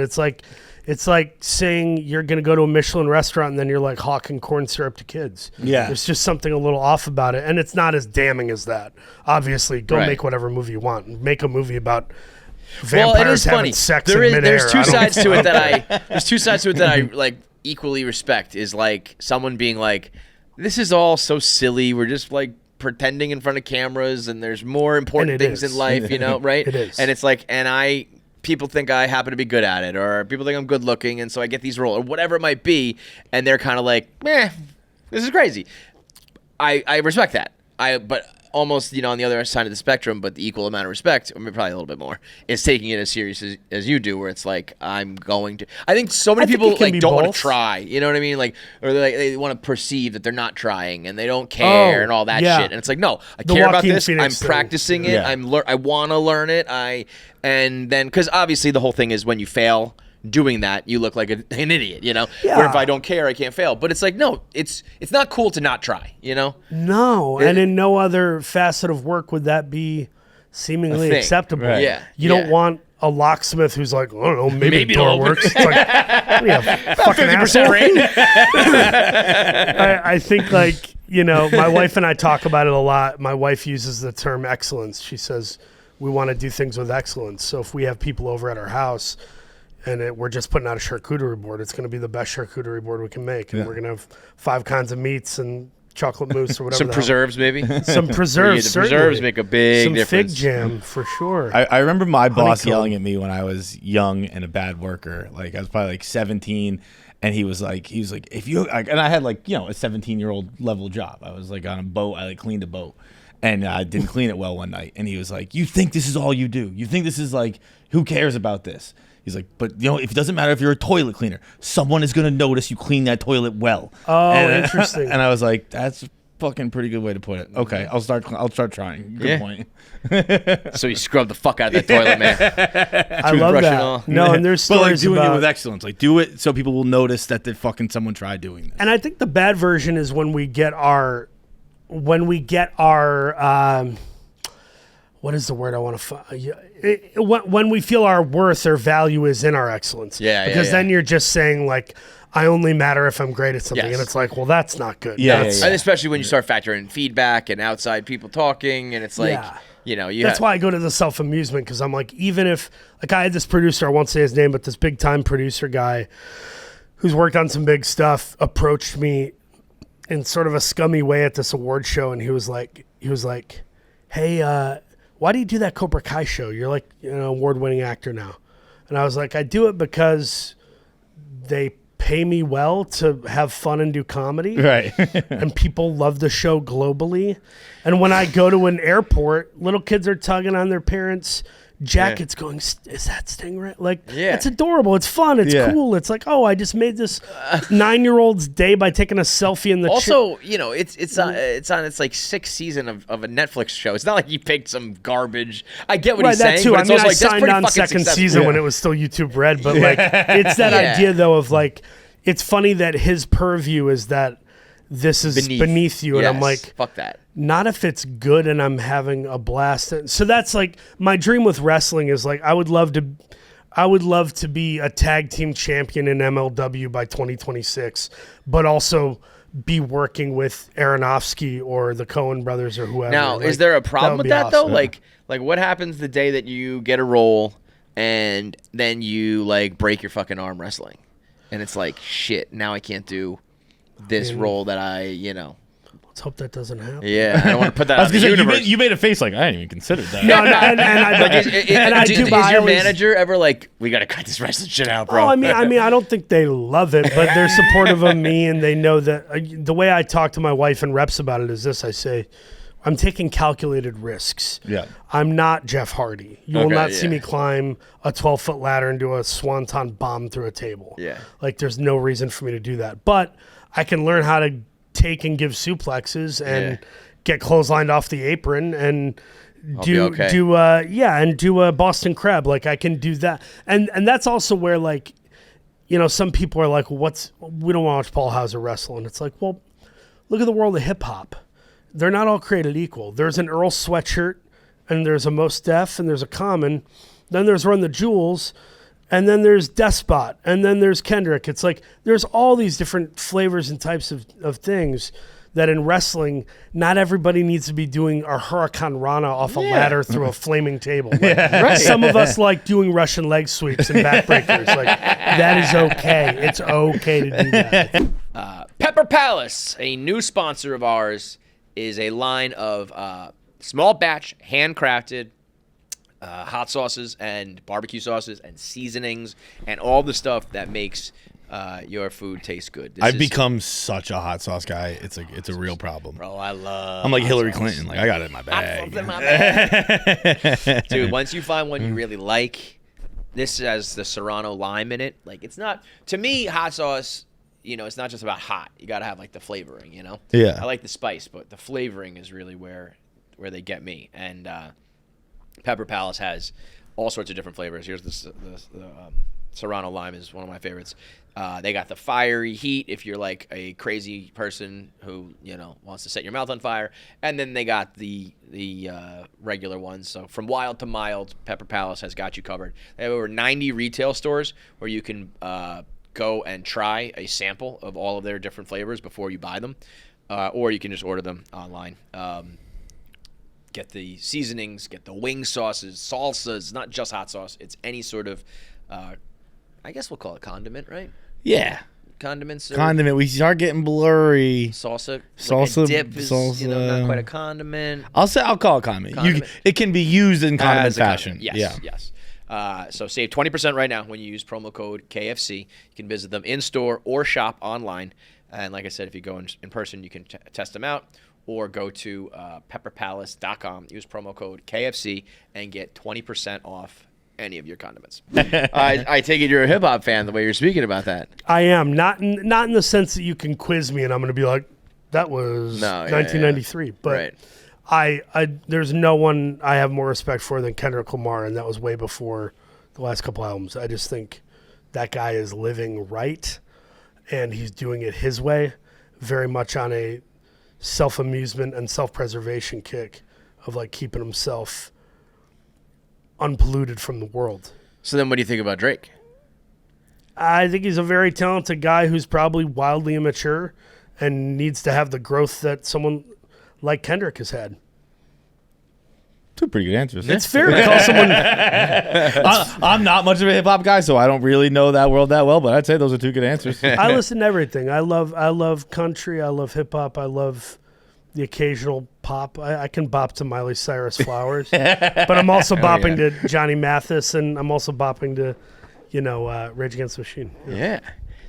It's like saying you're going to go to a Michelin restaurant and then you're like hawking corn syrup to kids. Yeah. There's just something a little off about it. And it's not as damning as that. Obviously, go Right. make whatever movie you want. Make a movie about Well, vampires it is having funny. sex in midair. There's two I don't- sides to it that I like equally respect. Is like someone being like, "This is all so silly. We're just like pretending in front of cameras, and there's more important And it things is. in life, right?" It is. And it's like, people think I happen to be good at it, or people think I'm good looking, and so I get these roles, or whatever it might be, and they're kind of like, "Meh, this is crazy." I respect that. But almost, on the other side of the spectrum, but the equal amount of respect, or maybe probably a little bit more, is taking it as serious as you do, where it's like, I'm going to. I think so many I think people it can like be don't want both. to try. You know what I mean? Like, or they want to perceive that they're not trying and they don't care and all that yeah. shit. And it's like, no, I The care about Joaquin this. Phoenix I'm thing. practicing it. Yeah. I want to learn it. And then because obviously the whole thing is when you fail doing that, you look like an idiot, Where Yeah. if I don't care, I can't fail. But it's like, no, it's not cool to not try, No, and in no other facet of work would that be seemingly A thing. acceptable. Right. Yeah. You don't want a locksmith who's like, I don't know, maybe Maybe the door it'll open. works. It's like, yeah, fucking asshole. I think my wife and I talk about it a lot. My wife uses the term excellence. She says, we want to do things with excellence. So if we have people over at our house and we're just putting out a charcuterie board, it's going to be the best charcuterie board we can make. And we're going to have 5 kinds of meats and chocolate mousse or whatever. Some preserves, maybe? Some preserves, the preserves make a big difference. Some fig jam, for sure. I remember my boss Honeycomb. yelling at me when I was young and a bad worker. Like, I was probably like 17, and he was like, if you, like, and I had like, you know, a 17-year-old level job. I was like on a boat. I like cleaned a boat, and I didn't clean it well one night. And he was like, you think this is all you do? You think this is like, who cares about this? He's like, but you know, if it doesn't matter if you're a toilet cleaner, someone is going to notice you clean that toilet well. Oh, interesting. And I was like, that's fucking pretty good way to put it. Okay, I'll start trying. Good point. So you scrub the fuck out of that toilet, man. I love Toothbrush and that. all. No, and there's But like stories doing about it with excellence. Like do it so people will notice that fucking someone tried doing this. And I think the bad version is when we get our what is the word I want to find? When we feel our worth or value is in our excellence. Because then you're just saying like, I only matter if I'm great at something. Yes. And it's like, well, that's not good. Yeah, That's, And especially when you start factoring feedback and outside people talking, and it's like, you know, that's why I go to the self-amusement, because I'm like, even if, like, I had this producer, I won't say his name, but this big-time producer guy who's worked on some big stuff approached me in sort of a scummy way at this award show, and he was like, hey, why do you do that Cobra Kai show? You're like, you know, award-winning actor now. And I was like, I do it because they pay me well to have fun and do comedy. Right. And people love the show globally. And when I go to an airport, little kids are tugging on their parents' jackets going, is that Stingray? Like, it's adorable. It's fun. It's cool. It's like, oh, I just made this 9-year-old's day by taking a selfie in the Also, you know, it's on its like 6th season of a Netflix show. It's not like you picked some garbage. I get what he's that saying, too. but I it's mean, also I like that's signed pretty on fucking second successful. season when it was still YouTube Red, but like, it's that idea though of like, it's funny that his purview is that this is beneath you, and I'm like, fuck that. Not if it's good and I'm having a blast. So that's like my dream with wrestling is like I would love to be a tag team champion in MLW by 2026, but also be working with Aronofsky or the Coen brothers or whoever. Now, like, is there a problem with that awesome. though? Like what happens the day that you get a role and then you like break your fucking arm wrestling? And it's like, shit, now I can't do this role that I, you know. Let's hope that doesn't happen. Yeah, I don't want to put that I out was in the gonna say, universe. you made a face like I hadn't even considered that. No, and I do. Is your manager ever like, we got to cut this wrestling shit out, bro? Oh, I mean, I don't think they love it, but they're supportive of me, and they know that the way I talk to my wife and reps about it is this: I say, I'm taking calculated risks. Yeah. I'm not Jeff Hardy. You will not see me climb a 12-foot ladder and do a swanton bomb through a table. Yeah. Like, there's no reason for me to do that. But I can learn how to take and give suplexes and get clotheslined off the apron and do a Boston Crab. Like, I can do that. And that's also where, like, you know, some people are like, well, we don't want to watch Paul Hauser wrestle. And it's like, well, look at the world of hip-hop. They're not all created equal. There's an Earl Sweatshirt, and there's a Mos Def, and there's a Common. Then there's Run the Jewels, and then there's Despot, and then there's Kendrick. It's like there's all these different flavors and types of things that in wrestling, not everybody needs to be doing a Hurricane Rana off a ladder through a flaming table. Like, some of us like doing Russian leg sweeps and backbreakers. Like, that is okay. It's okay to do that. Pepper Palace, a new sponsor of ours, is a line of small batch, handcrafted hot sauces and barbecue sauces and seasonings and all the stuff that makes your food taste good. I've become such a hot sauce guy. It's a real problem. Bro, I'm like Hillary sauce. Clinton. Like, I got it in my bag. Dude, once you find one you really like, this has the Serrano lime in it. Like, it's not, to me, hot sauce, you know, it's not just about hot. You got to have like the flavoring, you know? Yeah. I like the spice, but the flavoring is really where they get me. And Pepper Palace has all sorts of different flavors. Here's the Serrano lime is one of my favorites. They got the fiery heat if you're like a crazy person who, you know, wants to set your mouth on fire. And then they got the regular ones. So from wild to mild, Pepper Palace has got you covered. They have over 90 retail stores where you can go and try a sample of all of their different flavors before you buy them. Or you can just order them online. get the seasonings, get the wing sauces, salsas, not just hot sauce. It's any sort of, I guess we'll call it condiment, right? Yeah. Condiments. Condiment. We start getting blurry. Salsa. Salsa. Like a dip is, salsa. not quite a condiment. I'll call it condiment. It can be used in condiment fashion. Yes. So save 20% right now when you use promo code KFC. You can visit them in store or shop online. And like I said, if you go in person, you can test them out. Or go to pepperpalace.com, use promo code KFC, and get 20% off any of your condiments. I take it you're a hip-hop fan the way you're speaking about that. I am. Not in the sense that you can quiz me and I'm going to be like, that was 1993. But I there's no one I have more respect for than Kendrick Lamar, and that was way before the last couple albums. I just think that guy is living right, and he's doing it his way, very much on a self-amusement and self-preservation kick of like keeping himself unpolluted from the world. So then what do you think about Drake? I think he's a very talented guy who's probably wildly immature and needs to have the growth that someone like Kendrick has had. Two pretty good answers. It's fair to call someone. I'm not much of a hip hop guy, so I don't really know that world that well. But I'd say those are two good answers. I listen to everything. I love country. I love hip hop. I love the occasional pop. I can bop to Miley Cyrus Flowers, but I'm also bopping to Johnny Mathis, and I'm also bopping to, Rage Against the Machine. Yeah.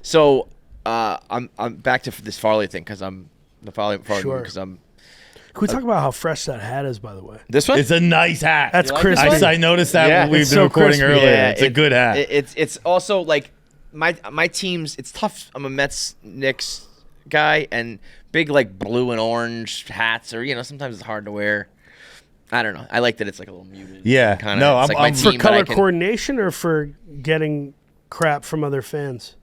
So I'm back to this Farley thing because I'm the Farley because I'm. Can we talk about how fresh that hat is, by the way? This one? It's a nice hat. That's crispy. I noticed that when we've been recording earlier. Yeah, it's a good hat. It's also like my teams. It's tough. I'm a Mets Knicks guy, and big like blue and orange hats, or sometimes it's hard to wear. I don't know. I like that it's like a little muted. Yeah. Kind of. No, I'm for color coordination or for getting crap from other fans.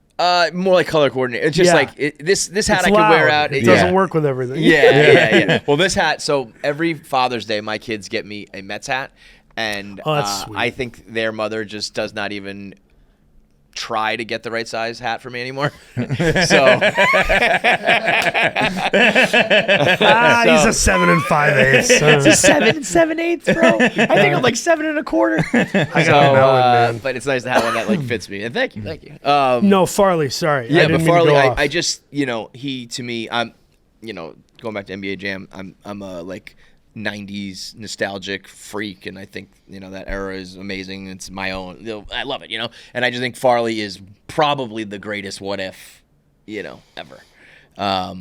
More like color coordinate. It's just like this hat I can wear out. It doesn't work with everything. Yeah. Well, this hat. So every Father's Day, my kids get me a Mets hat, and that's sweet. I think their mother just does not even try to get the right size hat for me anymore. So he's a 7 5/8. It's a 7 7/8, bro. I think I'm like 7 1/4. I got man. But it's nice to have one that like fits me. And thank you. No, Farley. Sorry. Yeah, but Farley, I just he to me, I'm going back to NBA Jam. I'm a like 90s nostalgic freak, and I think that era is amazing. It's my own. I love it, and I just think Farley is probably the greatest what if, ever. Yeah,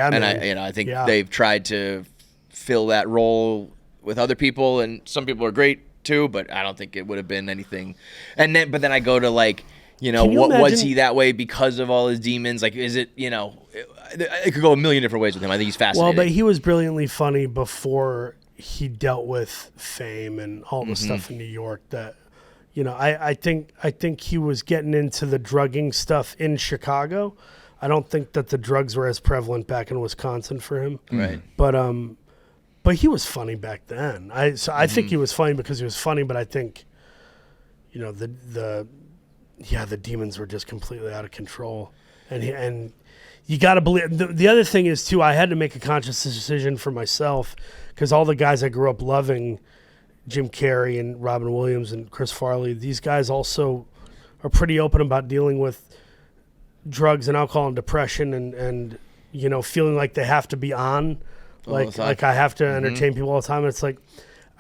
and man. I think they've tried to fill that role with other people, and some people are great too, but I don't think it would have been anything. But then I go to like. What was he that way because of all his demons? Like, is it, it could go a million different ways with him. I think he's fascinating. Well, but he was brilliantly funny before he dealt with fame and all the stuff in New York that, I think he was getting into the drugging stuff in Chicago. I don't think that the drugs were as prevalent back in Wisconsin for him. Right. But he was funny back then. I think he was funny because he was funny, but I think, the demons were just completely out of control, and you got to believe. The other thing is too, I had to make a conscious decision for myself because all the guys I grew up loving, Jim Carrey and Robin Williams and Chris Farley, these guys also are pretty open about dealing with drugs and alcohol and depression and feeling like they have to be on, like I have to entertain people all the time. And it's like,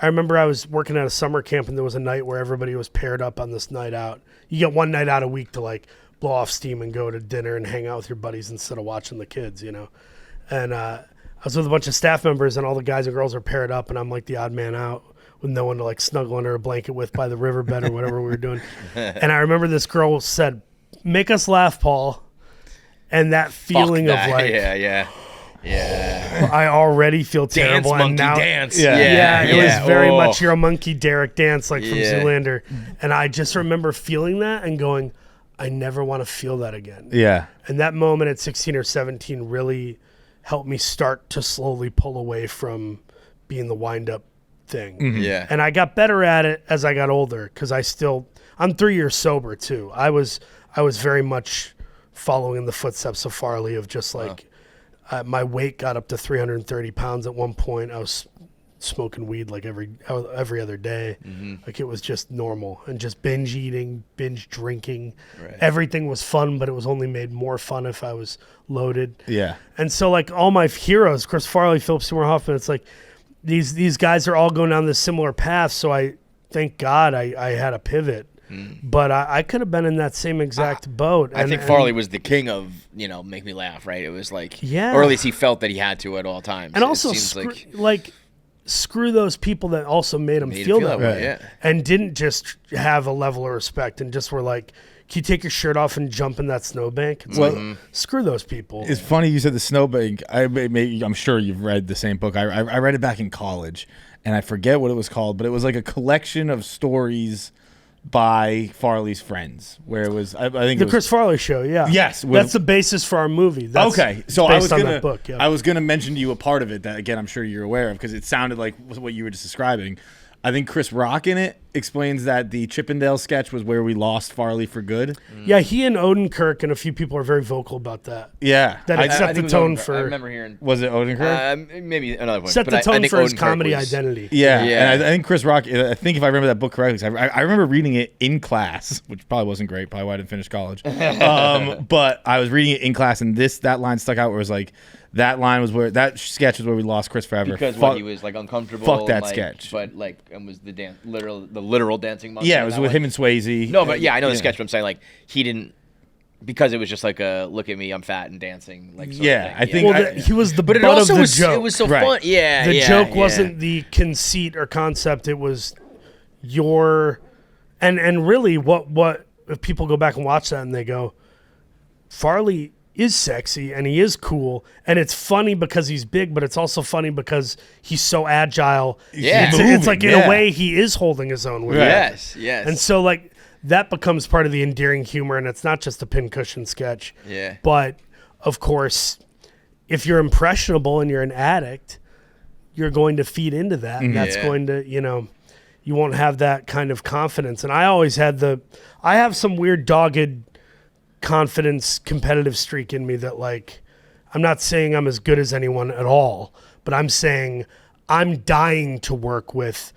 I remember I was working at a summer camp and there was a night where everybody was paired up on this night out. You get one night out a week to like blow off steam and go to dinner and hang out with your buddies instead of watching the kids, And I was with a bunch of staff members and all the guys and girls are paired up and I'm like the odd man out with no one to like snuggle under a blanket with by the riverbed or whatever we were doing. And I remember this girl said, "Make us laugh, Paul." And that feeling of like, yeah, I already feel terrible. Dance, monkey, and now, dance. It was very much "You're a monkey, Derek, dance" like from Zoolander. And I just remember feeling that and going, I never want to feel that again. Yeah. And that moment at 16 or 17 really helped me start to slowly pull away from being the wind-up thing. Mm-hmm. Yeah. And I got better at it as I got older because I'm 3 years sober too. I was very much following in the footsteps of Farley of just like, my weight got up to 330 pounds at one point. I was smoking weed like every other day. Like it was just normal, and just binge eating, binge drinking. Right. Everything was fun, but it was only made more fun if I was loaded. Yeah. And so like all my heroes, Chris Farley, Philip Seymour Hoffman, it's like these guys are all going down this similar path. So I thank God I had a pivot. But I could have been in that same exact boat. I think Farley was the king of, make me laugh, right? It was like, Yeah. or at least he felt that he had to at all times. And It also, seems screw those people that also made him feel that way. Yeah. And didn't just have a level of respect and just were like, can you take your shirt off and jump in that snowbank? It's like, screw those people. It's funny you said the snowbank. I'm sure you've read the same book. I read it back in college, and I forget what it was called, but it was like a collection of stories by Farley's friends, where it was I think The it was, Chris Farley Show, yeah. Yes, That's the basis for our movie. That's okay, so based on that book, yeah. I was gonna mention to you a part of it that again I'm sure you're aware of because it sounded like what you were just describing. I think Chris Rock in it explains that the Chippendale sketch was where we lost Farley for good. Yeah, he and Odenkirk and a few people are very vocal about that. Yeah, That it set the tone for. I remember hearing. Was it Odenkirk? Maybe another one. Set but the I tone think for his Odenkirk comedy was- identity. Yeah, Yeah. and I think Chris Rock. I think if I remember that book correctly, 'cause I remember reading it in class, which probably wasn't great. Probably why I didn't finish college. But I was reading it in class, and that line stuck out. Where it was like, that sketch was where we lost Chris forever. Because Fuck- he was like uncomfortable. fuck that like, sketch. But like, and was the literal dancing monkey. Yeah, in it was that with one? him and Swayze. No, but yeah, I know the sketch. But I'm saying like he didn't because it was just like a look at me, I'm fat and dancing. Like sort Yeah, of thing. I think- Well, he was the But it butt also of the was joke. it was so Right. fun. Yeah, The yeah, joke yeah. wasn't the conceit or concept. It was your, and really what if people go back and watch that and they go, Farley is sexy and he is cool and it's funny because he's big, but it's also funny because he's so agile. Yeah. It's like in Yeah. a way he is holding his own with it. Yes, yes. And so like that becomes part of the endearing humor, and it's not just a pincushion sketch. Yeah. But of course, if you're impressionable and you're an addict, you're going to feed into that. And that's Yeah. going to, you won't have that kind of confidence. And I always had I have some weird dogged confidence, competitive streak in me that like, I'm not saying I'm as good as anyone at all, but I'm saying I'm dying to work with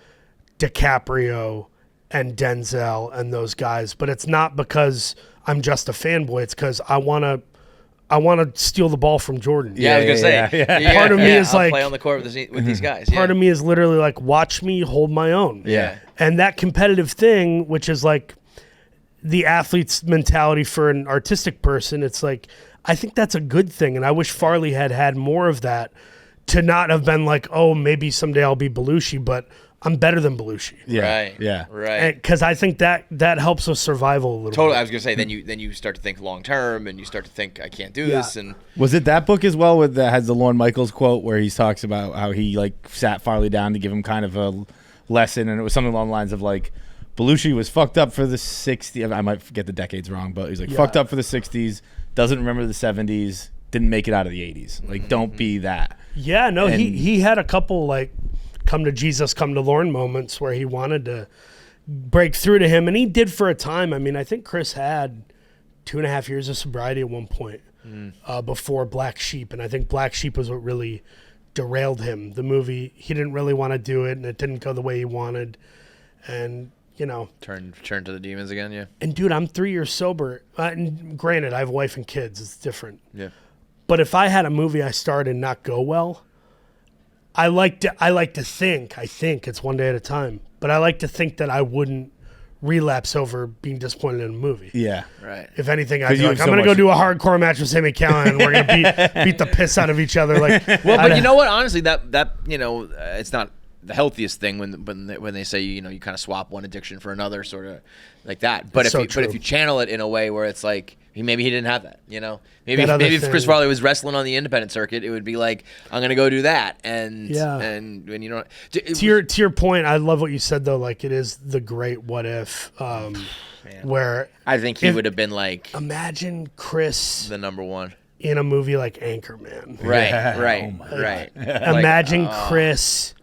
DiCaprio and Denzel and those guys, but it's not because I'm just a fanboy. It's because I want to steal the ball from Jordan. Yeah, I was gonna say. yeah. Part of me is I'll like- play on the court with these guys. Yeah. Part of me is literally like, watch me hold my own. Yeah. And that competitive thing, which is like the athlete's mentality for an artistic person, it's like, I think that's a good thing. And I wish Farley had more of that, to not have been like, oh, maybe someday I'll be Belushi, but I'm better than Belushi. Yeah, Right. yeah. Right. Because I think that helps with survival a little Totally. bit. I was gonna say then you start to think long term and you start to think I can't do this and Was it that book as well that has the Lorne Michaels quote where he talks about how he like sat Farley down to give him kind of a lesson, and it was something along the lines of like, Belushi was fucked up for the 60s. I might get the decades wrong, but he's like fucked up for the 60s, doesn't remember the 70s, didn't make it out of the 80s. Like, don't be that. Yeah, no, And- he had a couple like come to Jesus, come to Lorne moments where he wanted to break through to him, and he did for a time. I mean, I think Chris had 2.5 years of sobriety at one point before Black Sheep, and I think Black Sheep was what really derailed him. The movie, he didn't really want to do it, and it didn't go the way he wanted, and turn to the demons again. Yeah. And dude, I'm 3 years sober. And granted, I have a wife and kids. It's different. Yeah. But if I had a movie I starred and not go well, I like to think, it's one day at a time, but I like to think that I wouldn't relapse over being disappointed in a movie. Yeah. Right. If anything, I'd 'Cause be you like, have I'm so going to go much- do a hardcore match with Sammy Callan and we're going to beat the piss out of each other. Like, Well, but you know what? Honestly, that it's not the healthiest thing when they say you kind of swap one addiction for another, sort of like that. But It's if so you true. channel it in a way where it's like maybe he didn't have that, maybe That other if Chris thing. Farley was wrestling on the independent circuit, it would be like I'm gonna go do that, and Yeah. and when to your point, I love what you said though. Like, it is the great what if, where I think he if- would have been like imagine Chris the number one. in a movie like Anchorman. Right, Yeah. right, Oh right. Imagine Chris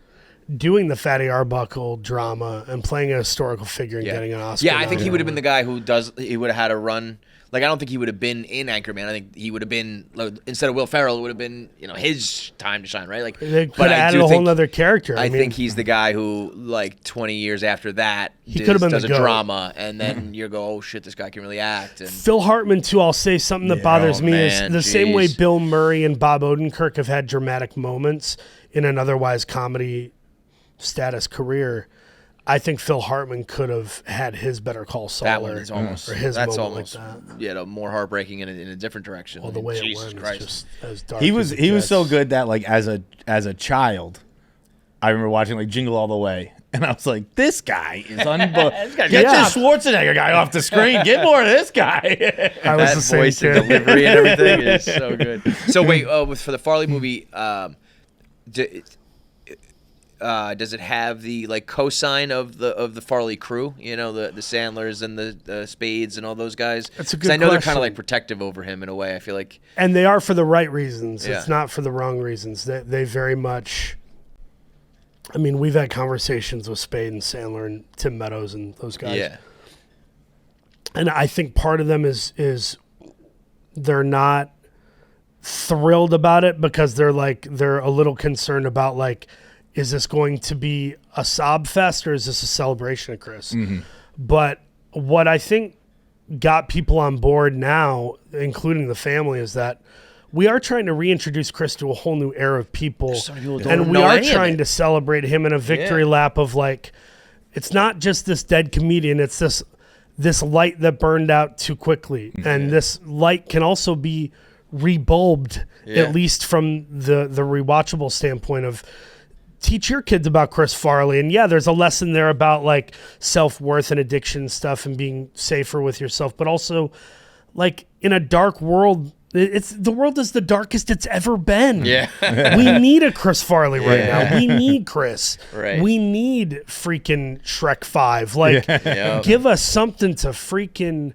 doing the Fatty Arbuckle drama and playing a historical figure and getting an Oscar. Yeah, I think he would have been the guy who he would have had a run Like, I don't think he would have been in Anchorman. I think he would have been, like, instead of Will Ferrell, it would have been, his time to shine, right? Like, they could have added a whole other character. I think he's the guy who, like, 20 years after that, he could have been does the a GOAT. drama, and then you go, oh shit, this guy can really act. And Phil Hartman too. I'll say something that bothers me is the same way Bill Murray and Bob Odenkirk have had dramatic moments in an otherwise comedy status career. I think Phil Hartman could have had his Better Call Saul. That one is almost, or his that's moment almost, like that. More heartbreaking in a different direction. Well, the way Jesus it went Christ. is just as dark. He as was so good that like as a child, I remember watching like Jingle All the Way, and I was like, this guy is unbelievable. Get this Schwarzenegger guy off the screen. Get more of this guy. I was that the same voice and kid. delivery and everything is so good. So wait, for the Farley movie, does it have the like cosign of the Farley crew? The Sandlers and the Spades and all those guys. That's a good I know they're kind question. of like protective over him in a way. I feel like, And they are for the right reasons. Yeah. It's not for the wrong reasons. They very much. I mean, we've had conversations with Spade and Sandler and Tim Meadows and those guys. yeah, And I think part of them is they're not thrilled about it because they're a little concerned about like, is this going to be a sob fest or is this a celebration of Chris? Mm-hmm. But what I think got people on board now, including the family, is that we are trying to reintroduce Chris to a whole new era of people. So many people don't And we know are any of trying it. to celebrate him in a victory lap of like, it's not just this dead comedian, it's this light that burned out too quickly. And this light can also be rebulbed, at least from the rewatchable standpoint of teach your kids about Chris Farley. And there's a lesson there about like self-worth and addiction stuff and being safer with yourself, but also like in a dark world, the world is the darkest it's ever been. yeah. We need a Chris Farley right now. We need Chris. Right. We need freaking Shrek 5. Like, Yeah. give us something to freaking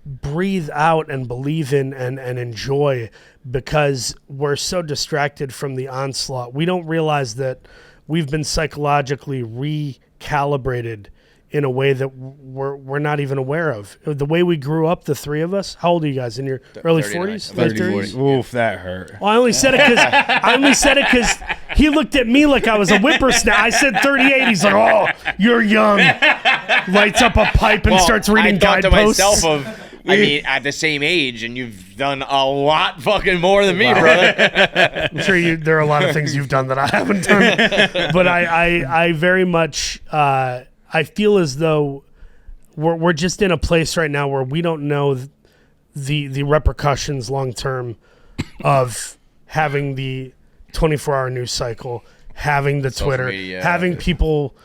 breathe out and believe in and enjoy, because we're so distracted from the onslaught. We don't realize that we've been psychologically recalibrated in a way that we're not even aware of. The way we grew up, the three of us. How old are you guys? In your early 39. 40s? About Late 30, 30s? 40. Oof, that hurt. Well, I only said it because he looked at me like I was a whippersnapper. I said 38. He's like, "Oh, you're young." Lights up a pipe and starts reading I thought to guideposts. myself at the same age, and you've done a lot fucking more than me, brother. I'm sure there are a lot of things you've done that I haven't done, but I very much I feel as though we're just in a place right now where we don't know the repercussions long term of having the 24-hour news cycle, having the Twitter, media, having people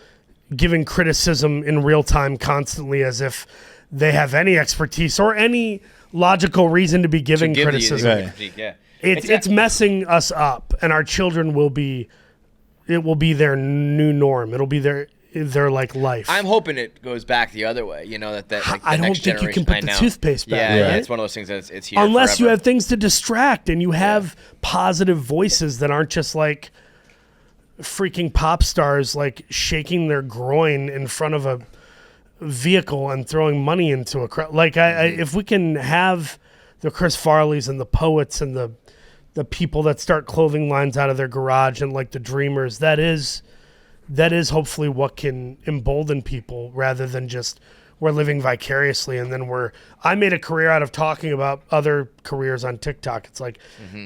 giving criticism in real time constantly as if they have any expertise or any logical reason to be giving criticism. It's messing us up, and our children it will be their new norm. It'll be their like life. I'm hoping it goes back the other way. That like, the I don't next think you can generation- put I the know. toothpaste back. Yeah, right? it's one of those things that it's here Unless you forever. have things to distract and you have positive voices that aren't just like freaking pop stars like shaking their groin in front of a vehicle and throwing money into a crowd. Like if we can have the Chris Farleys and the poets and the people that start clothing lines out of their garage and like the dreamers, that is hopefully what can embolden people rather than just we're living vicariously and then I made a career out of talking about other careers on TikTok. It's like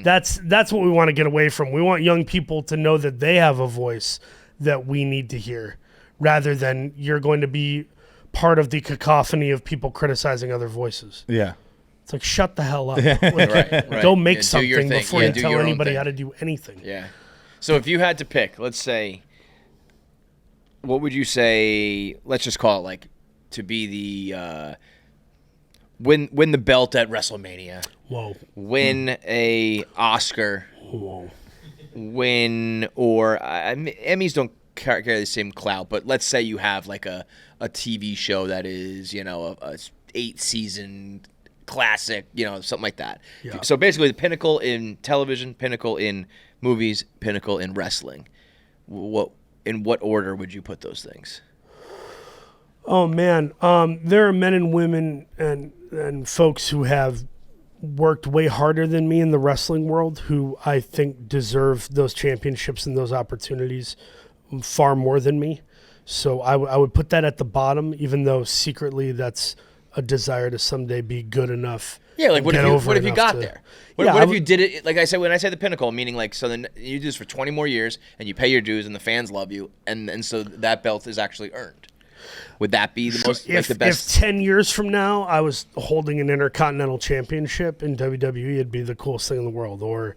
that's what we want to get away from. We want young people to know that they have a voice that we need to hear, rather than you're going to be part of the cacophony of people criticizing other voices. Yeah. It's like, shut the hell up. Right. Go make Yeah, do your something thing. before Yeah, you do tell your own anybody thing. how to do anything. Yeah. So if you had to pick, let's say, what would you say? Let's just call it like to be the win the belt at WrestleMania, Whoa. win a Oscar, Whoa. win or Emmys don't carry the same clout, but let's say you have like a TV show that is a 8-season classic, something like that. Yeah. So basically, the pinnacle in television, pinnacle in movies, pinnacle in wrestling. In what order would you put those things? Oh man, there are men and women and folks who have worked way harder than me in the wrestling world who I think deserve those championships and those opportunities far more than me. So I would put that at the bottom, even though secretly that's a desire to someday be good enough. Yeah, like what if you got there? What if you did it? Like I said, when I say the pinnacle, meaning like so then you do this for 20 more years and you pay your dues and the fans love you and so that belt is actually earned. Would that be the most like the best? If 10 years from now I was holding an Intercontinental Championship in WWE, it'd be the coolest thing in the world. Or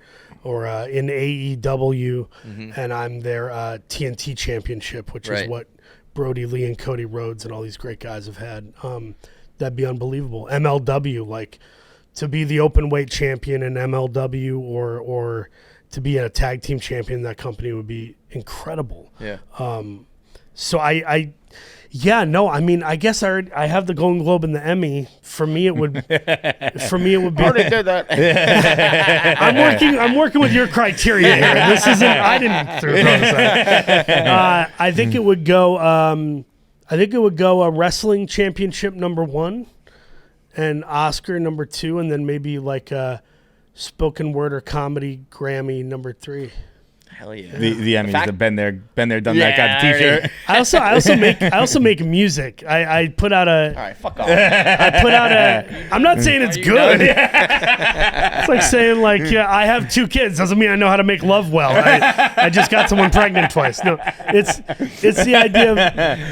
in AEW, and I'm their TNT Championship, which is what Brody Lee and Cody Rhodes and all these great guys have had. That'd be unbelievable. MLW, like to be the open weight champion in MLW or to be a tag team champion in that company would be incredible. Yeah. So I guess I have the Golden Globe and the Emmy. For me, it would be. Already did that. I'm working with your criteria here. This isn't. I didn't throw this out. I think it would go. A wrestling championship #1, and Oscar #2, and then maybe like a spoken word or comedy Grammy #3. Hell yeah. The Emmys have been there, done that, got the T-shirt. I also make music. I put out a. All right, fuck off. I'm not saying it's good. It's like saying I have 2 kids doesn't mean I know how to make love well. I just got someone pregnant twice. No, it's the idea of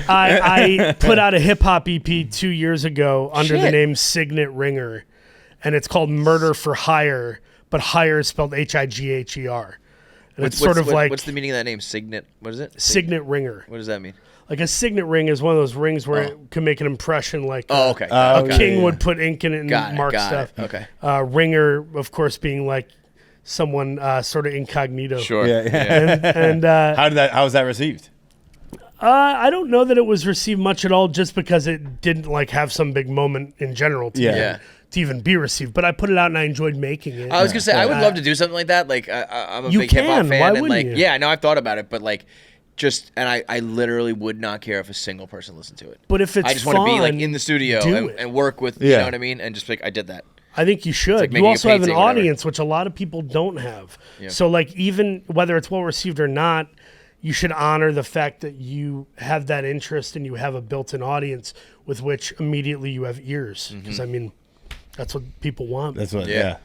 I put out a hip hop EP 2 years ago under the name Signet Ringer, and it's called Murder for Hire, but Hire is spelled Higher. What's the meaning of that name? Signet. What is it? Signet ringer. What does that mean? Like a signet ring is one of those rings where it can make an impression like a king would put ink in it and mark stuff. Okay. Ringer, of course, being like someone sort of incognito. Sure. Yeah. And how was that received? I don't know that it was received much at all, just because it didn't have some big moment in general to even be received. But I put it out and I enjoyed making it. I was gonna say I would love to do something like that. Like I'm a big hip hop fan, Why and wouldn't you? yeah, I know I've thought about it, but I literally would not care if a single person listened to it. But if it's I just want to be in the studio and work with you know what I mean, and just I did that. I think you should. You also have an audience, which a lot of people don't have. Yeah. So even whether it's well received or not, you should honor the fact that you have that interest and you have a built-in audience with which immediately you have ears. Because that's what people want. That's what. Yeah.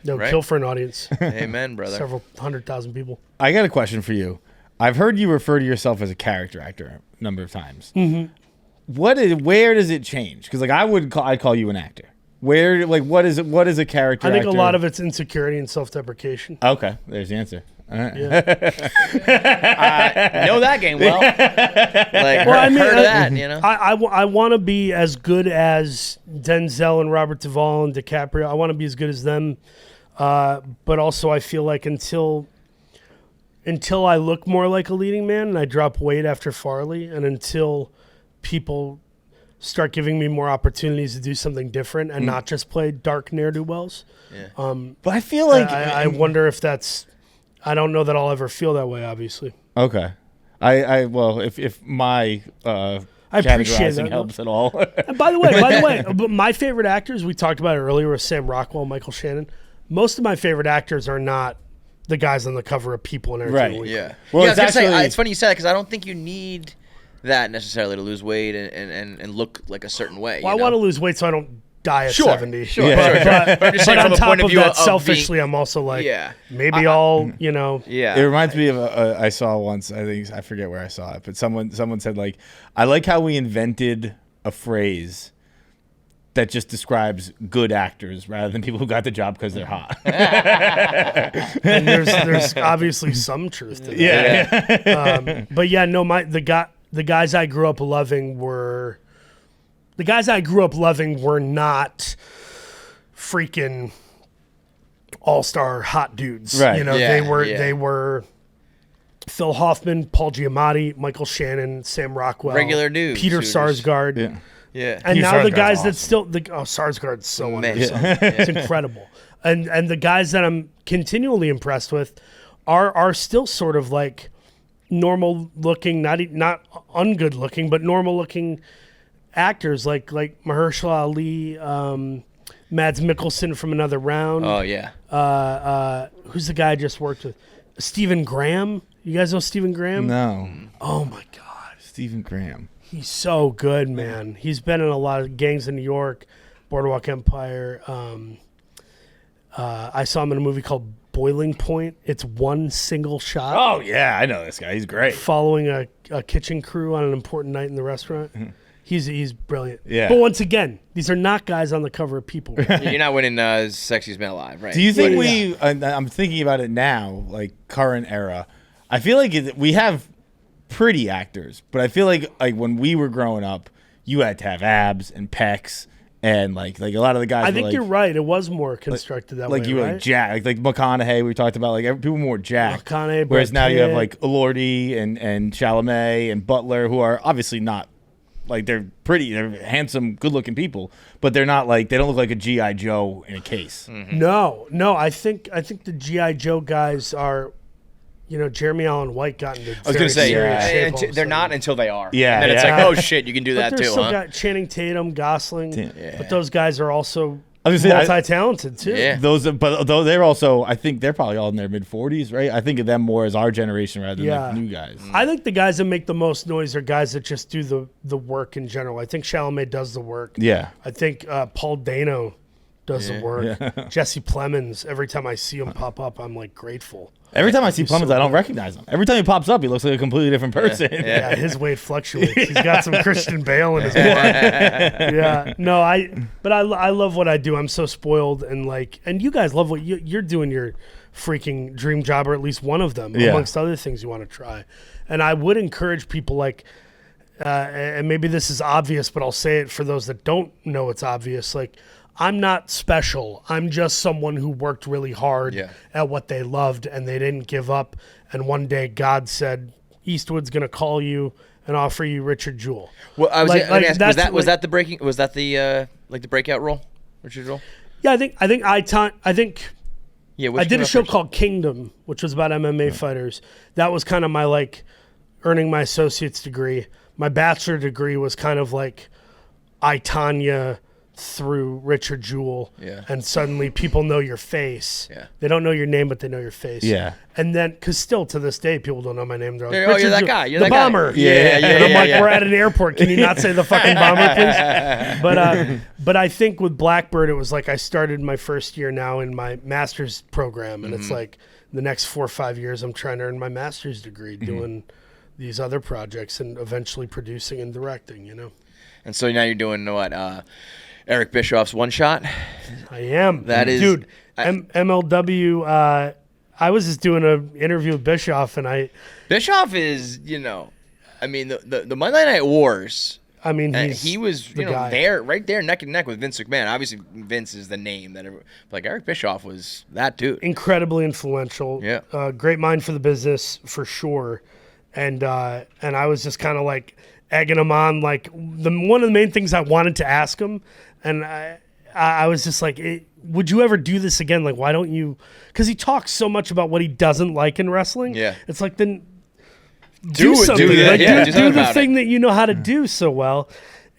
They'll kill for an audience. Amen, brother. Several 100,000 people. I got a question for you. I've heard you refer to yourself as a character actor a number of times. Where does it change? Because I'd call you an actor. Where what is a character? I think actor? a lot of it's insecurity and self-deprecation. Okay, there's the answer. All right. Know that game well. Heard of that, you know. I want to be as good as Denzel and Robert Duvall and DiCaprio. I want to be as good as them, but also I feel like until I look more like a leading man and I drop weight after Farley, and until people start giving me more opportunities to do something different and not just play dark ne'er-do-wells. Yeah. But I feel like I wonder if that's. I don't know that I'll ever feel that way, obviously. Okay. If my I appreciate that helps at all. And by the way, my favorite actors, we talked about it earlier, was Sam Rockwell, Michael Shannon. Most of my favorite actors are not the guys on the cover of People and Entertainment Weekly. Yeah. Well, it's funny you said that, because I don't think you need that necessarily to lose weight and look like a certain way. Well, I want to lose weight so I don't die at 70. Sure. But I'm just saying, on from a top point of view that, selfishly, I'm also maybe I'll. Yeah. It reminds me of I saw once. I forget where I saw it, but someone said I like how we invented a phrase that just describes good actors rather than people who got the job because they're hot. And there's obviously some truth to that. Yeah. But the guys I grew up loving were. The guys I grew up loving were not freaking all-star hot dudes. Right. They were Phil Hoffman, Paul Giamatti, Michael Shannon, Sam Rockwell, regular dudes, Peter Sarsgaard. Yeah. And Peter now Sarsgaard's the guys awesome. that still Sarsgaard's so undersung. It's incredible. And the guys that I'm continually impressed with are still sort of like normal looking, not ungood looking, but normal looking actors like Mahershala Ali, Mads Mikkelsen from Another Round. Oh yeah. Who's the guy I just worked with? Stephen Graham. You guys know Stephen Graham? No. Oh my God, Stephen Graham. he's so good, man. He's been in a lot of Gangs in New York, Boardwalk Empire. I saw him in a movie called Boiling Point. It's one single shot. Oh yeah, I know this guy. He's great. Following a kitchen crew on an important night in the restaurant. He's brilliant. Yeah. But once again, these are not guys on the cover of People. You're not winning Sexiest Man Alive, right? Do you think I'm thinking about it now, like current era. I feel like we have pretty actors, but I feel like when we were growing up, you had to have abs and pecs, and like a lot of the guys. I think you're right. It was more constructed that way. Like you were right? like Jack, like McConaughey. We talked about like people more jacked. McConaughey, whereas Brad now you have Pitt. like Elordi and Chalamet and Butler, who are obviously not. Like they're handsome, good-looking people, but they're not like they don't look like a GI Joe in a case. No. I think the GI Joe guys are, Jeremy Allen White got into. I was gonna say shape all of a they're sudden. not until they are. Yeah, and then it's yeah. like, oh shit, you can do But that there's too, still huh? got Channing Tatum, Gosling, Yeah. but those guys are also I was gonna say, multi-talented too. Yeah. But though they're also, I think they're probably all in their mid-40s, right? I think of them more as our generation rather than like new guys. I think the guys that make the most noise are guys that just do the work in general. I think Chalamet does the work. Yeah. I think Paul Dano does the work. Jesse Plemons, every time I see him pop up, I'm like grateful. Every time I see Plemons, I don't recognize him. Every time he pops up, he looks like a completely different person. Yeah, his weight fluctuates. He's got some Christian Bale in his blood. Yeah, no, I love what I do. I'm so spoiled, and you guys love what you're doing. Your freaking dream job, or at least one of them, amongst other things you want to try. And I would encourage people and maybe this is obvious, but I'll say it for those that don't know it's obvious. I'm not special. I'm just someone who worked really hard at what they loved, and they didn't give up. And one day God said, Eastwood's going to call you and offer you Richard Jewell. Well, I was gonna ask, was that the breakout role, Richard Jewell? Yeah, I think Yeah, I did a show called Kingdom, which was about MMA fighters. That was kind of my earning my associate's degree. My bachelor degree was kind of like I, Tanya, through Richard Jewell, and suddenly people know your face. Yeah. They don't know your name, but they know your face. Yeah. And then, because still to this day, people don't know my name. They're like, oh, you're that guy. You're the that bomber. Guy. Yeah. And I'm like, we're at an airport. Can you not say the fucking bomber, please? But I think with Blackbird, it was like I started my first year now in my master's program, and it's like the next 4 or 5 years, I'm trying to earn my master's degree doing these other projects and eventually producing and directing. And so now you're doing what? Eric Bischoff's One Shot. I am. That is, dude. MLW. I was just doing an interview with Bischoff, and Bischoff is, I mean, the Monday Night Wars. I mean, he was, guy. there, right there, neck and neck with Vince McMahon. Obviously, Vince is the name like Eric Bischoff was that dude. Incredibly influential. Yeah. Great mind for the business for sure, and I was just kind of egging him on. One of the main things I wanted to ask him, and I was just like, would you ever do this again? Why don't you? Because he talks so much about what he doesn't like in wrestling. Yeah. It's like, then do something. Do the thing that you know how to do so well.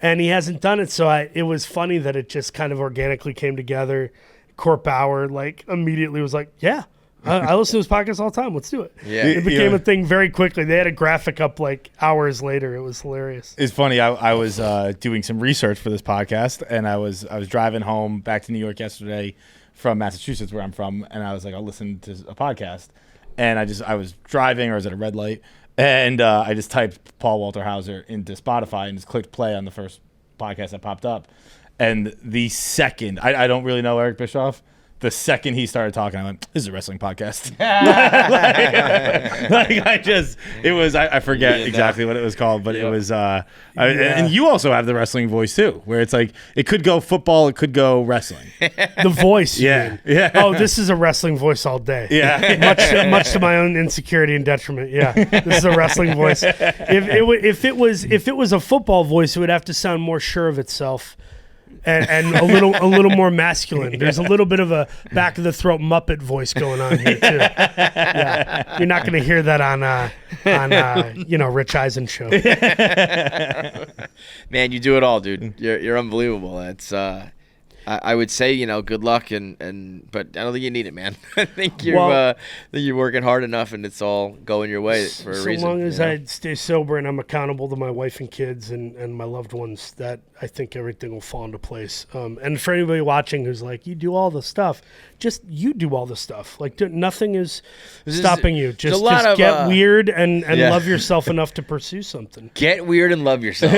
And he hasn't done it. So it was funny that it just kind of organically came together. Court Bauer immediately was like, yeah. I listen to his podcast all the time. Let's do it. Yeah. It became a thing very quickly. They had a graphic up hours later. It was hilarious. It's funny. I was doing some research for this podcast, and I was driving home back to New York yesterday from Massachusetts, where I'm from, and I was like, I'll listen to a podcast. And I was driving, or I was at a red light, and I just typed Paul Walter Hauser into Spotify and just clicked play on the first podcast that popped up. And the second, I don't really know Eric Bischoff. The second he started talking, I went, "This is a wrestling podcast." I forget exactly what it was called, but it was. And you also have the wrestling voice too, where it's like it could go football, it could go wrestling. The voice, yeah. Oh, this is a wrestling voice all day. Yeah, much to my own insecurity and detriment. Yeah, this is a wrestling voice. If it was a football voice, it would have to sound more sure of itself. and a little more masculine. There's a little bit of a back of the throat Muppet voice going on here too. Yeah, you're not going to hear that on Rich Eisen show. Man, you do it all, dude. You're unbelievable. It's I would say, good luck but I don't think you need it, man. I think you're working hard enough and it's all going your way for a reason. So long as I stay sober and I'm accountable to my wife and kids and my loved ones, that I think everything will fall into place. And for anybody watching who's like, you do all the stuff, just you do all the stuff. Like nothing is stopping you. Just get weird and love yourself enough to pursue something. Get weird and love yourself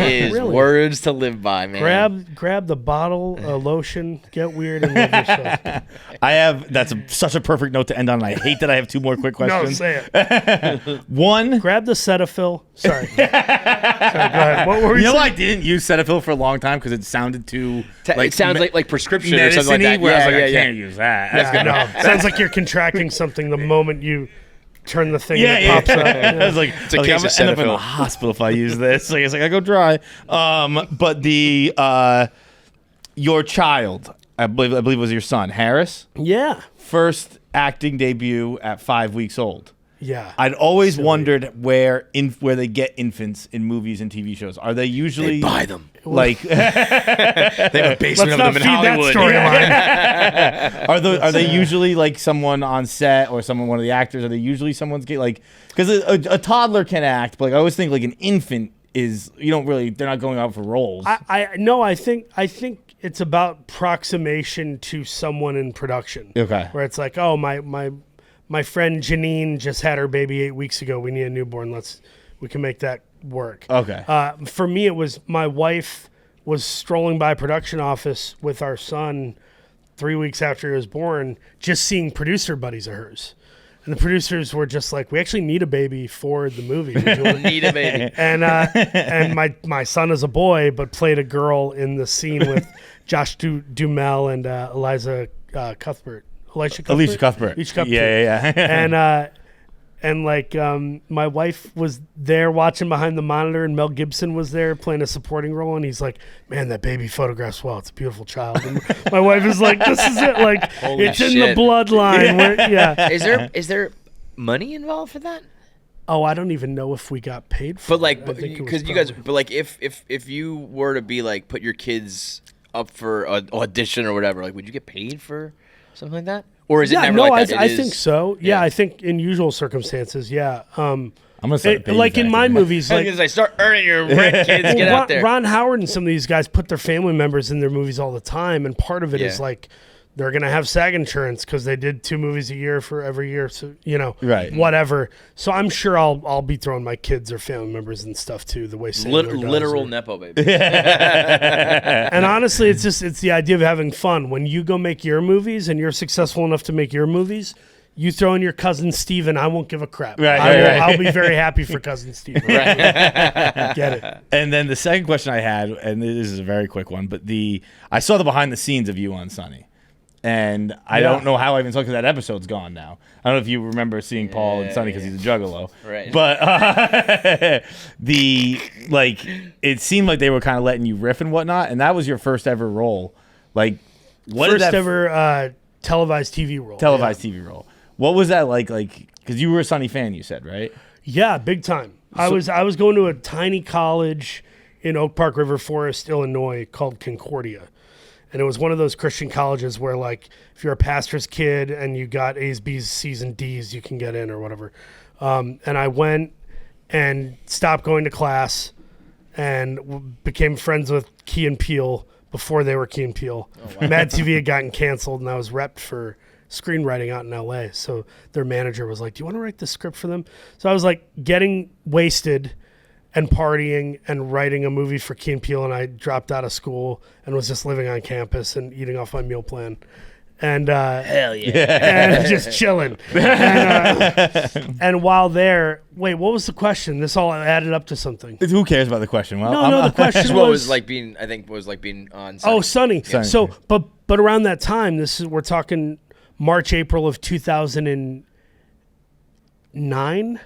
is really words to live by, man. Grab the bottle of lotion, get weird and love yourself. That's such a perfect note to end on. I hate that I have two more quick questions. No, say it. One. Grab the Cetaphil. Sorry. Go ahead. What were you saying? I didn't use Cetaphil for a long time because it sounded too it sounds like prescription or something like that. Where I was like, I can't use that. That's good. No, sounds like you're contracting something the moment you turn the thing and it pops up. I was like, it's a case of Cetaphil. I'm end up in the hospital if I use this. Like, it's like I go dry. But your child, I believe was your son, Harris. Yeah. First acting debut at 5 weeks old. Yeah. I'd always wondered where they get infants in movies and TV shows. Are they usually... They buy them. Like... they have a basement of them in Hollywood. Are they usually like someone on set or one of the actors? Are they usually someone's like... Because a toddler can act, but I always think like an infant is... they're not going out for roles. I think it's about proximation to someone in production. Okay. Where it's like, oh, my friend Janine just had her baby 8 weeks ago. We need a newborn. We can make that work. Okay. For me, it was my wife was strolling by a production office with our son 3 weeks after he was born, just seeing producer buddies of hers. And the producers were just like, we actually need a baby for the movie. We need a baby. And my son is a boy, but played a girl in the scene with Josh Duhamel and Alicia Cuthbert. Yeah. And my wife was there watching behind the monitor, and Mel Gibson was there playing a supporting role, and he's like, man, that baby photographs well. It's a beautiful child. And my wife is like, this is it. Like, holy it's shit. in the bloodline. Is there money involved for that? Oh, I don't even know if we got paid for it. But because you guys, if you were to be like, put your kids up for an audition or whatever, like, would you get paid for something like that? Or is it never like that? I think so. Yeah, I think in usual circumstances, yeah. I'm gonna start like in my movies, like I start earning your rent, kids. Get out there. Ron Howard and some of these guys put their family members in their movies all the time, and part of it is like they're gonna have SAG insurance because they did 2 movies a year for every year, so right, whatever. So I'm sure I'll be throwing my kids or family members and stuff too, the way literal nepo baby. And honestly, it's the idea of having fun. When you go make your movies and you're successful enough to make your movies, you throw in your cousin Steven, I won't give a crap. I'll be very happy for cousin Steven. Right. Get it. And then the second question I had, and this is a very quick one, but I saw the behind the scenes of you on Sunny. And I don't know how I even saw because that episode's gone now. I don't know if you remember seeing Paul and Sonny because he's a juggalo. Right. But it seemed like they were kind of letting you riff and whatnot, and that was your first ever role. Like, first ever televised TV role. TV role. What was that like? Like, because you were a Sonny fan, you said, right? Yeah, big time. I was going to a tiny college in Oak Park River Forest, Illinois, called Concordia. And it was one of those Christian colleges where, like, if you're a pastor's kid and you got A's, B's, C's, and D's, you can get in or whatever. And I went and stopped going to class and became friends with Key and Peele before they were Key and Peele. Oh, wow. Mad TV had gotten canceled, and I was repped for screenwriting out in L.A. So their manager was like, do you want to write the script for them? So I was, like, getting wasted and partying and writing a movie for Key and Peele, and I dropped out of school and was just living on campus and eating off my meal plan. And hell yeah. And just chilling. And while there, wait, what was the question? This all added up to something. Who cares about the question? Well, no, the question was like being on Sunny. Oh, Sunny. Yeah. So, but around that time, we're talking March, April of 2009.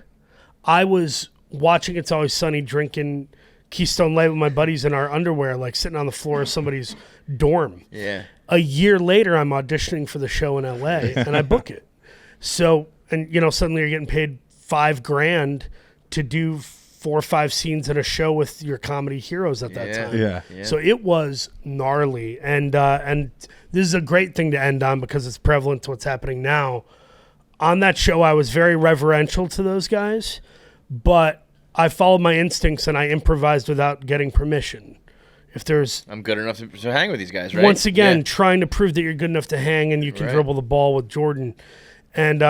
I was watching It's Always Sunny, drinking Keystone Light with my buddies in our underwear, like sitting on the floor of somebody's dorm. Yeah. A year later, I'm auditioning for the show in LA, and I book it. So, and suddenly you're getting paid $5,000 to do 4 or 5 scenes in a show with your comedy heroes at that time. Yeah. So it was gnarly, and this is a great thing to end on because it's prevalent to what's happening now. On that show, I was very reverential to those guys, but I followed my instincts and I improvised without getting permission. If there's, I'm good enough to hang with these guys, right? Once again, trying to prove that you're good enough to hang and you can dribble the ball with Jordan, and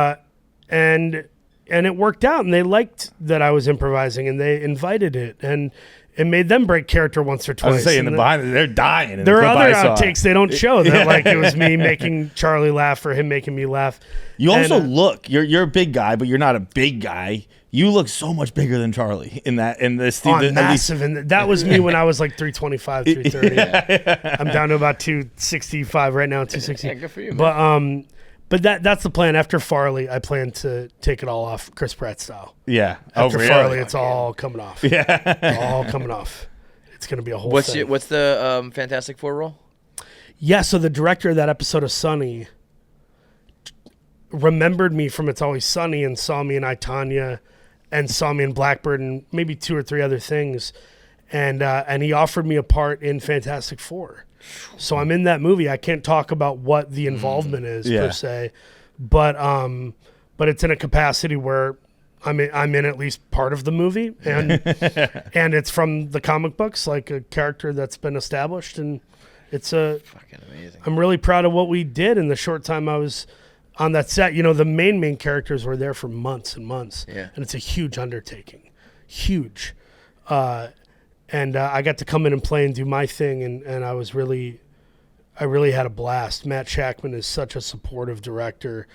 it worked out, and they liked that I was improvising, and they invited it, and it made them break character once or twice. I was saying they're dying. There are other outtakes they don't show that like it was me making Charlie laugh or him making me laugh. You also look, you're a big guy, but you're not a big guy. You look so much bigger than Charlie in this. Massive, and that was me when I was like 325, 330. I'm down to about 265 right now, 260. Yeah, good for you, man. But that's the plan. After Farley, I plan to take it all off Chris Pratt style. Yeah. After really? Farley, it's all coming off. Yeah. It's all coming off. It's going to be a whole thing. What's the Fantastic Four role? Yeah, so the director of that episode of Sunny remembered me from It's Always Sunny and saw me in I, Tonya and saw me in Blackbird and maybe 2 or 3 other things. And he offered me a part in Fantastic Four. So I'm in that movie. I can't talk about what the involvement is per se, but it's in a capacity where I'm in at least part of the movie, and and it's from the comic books, like a character that's been established, and it's fucking amazing. I'm really proud of what we did in the short time I was on that set. The main characters were there for months and months, and it's a huge undertaking, huge. And I got to come in and play and do my thing, and I really had a blast. Matt Shackman is such a supportive director,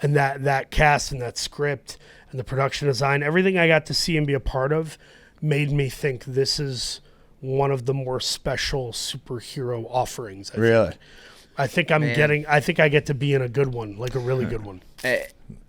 and that cast and that script and the production design, everything I got to see and be a part of made me think this is one of the more special superhero offerings. I think I get to be in a good one, like a really good one.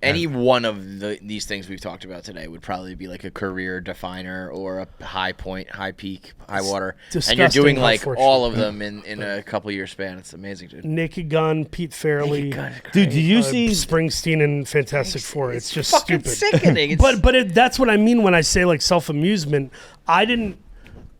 Any one of these things we've talked about today would probably be like a career definer or a high point, high peak, high water. And you're doing like all of them in a couple year span. It's amazing, dude. Naked Gun, Pete Fairley. Dude, did you see Springsteen in Fantastic Four? It's just fucking stupid. Sickening. But that's what I mean when I say like self-amusement.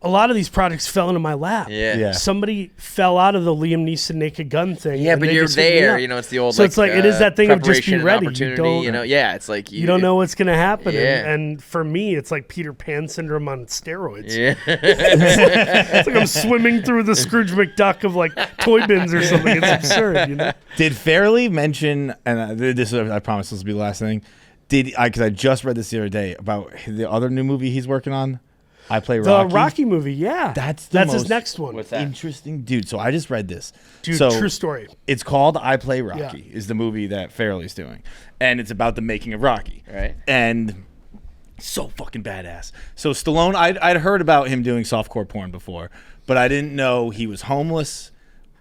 A lot of these projects fell into my lap. Yeah. Somebody fell out of the Liam Neeson Naked Gun thing. Yeah, but you're there. It's the old. So it's like it is that thing of just be ready. Opportunity. It's like you don't know what's gonna happen. Yeah. And for me, it's like Peter Pan syndrome on steroids. Yeah. It's like I'm swimming through the Scrooge McDuck of like toy bins or something. It's absurd. Did Fairley mention? And I promise this will be the last thing. Because I just read this the other day about the other new movie he's working on. I Play Rocky. The Rocky movie, yeah. That's his next one. What's that? Interesting, dude. So I just read this. Dude, true story. It's called I Play Rocky, is the movie that Fairley's doing. And it's about the making of Rocky. Right. And so fucking badass. So Stallone, I'd heard about him doing softcore porn before, but I didn't know he was homeless,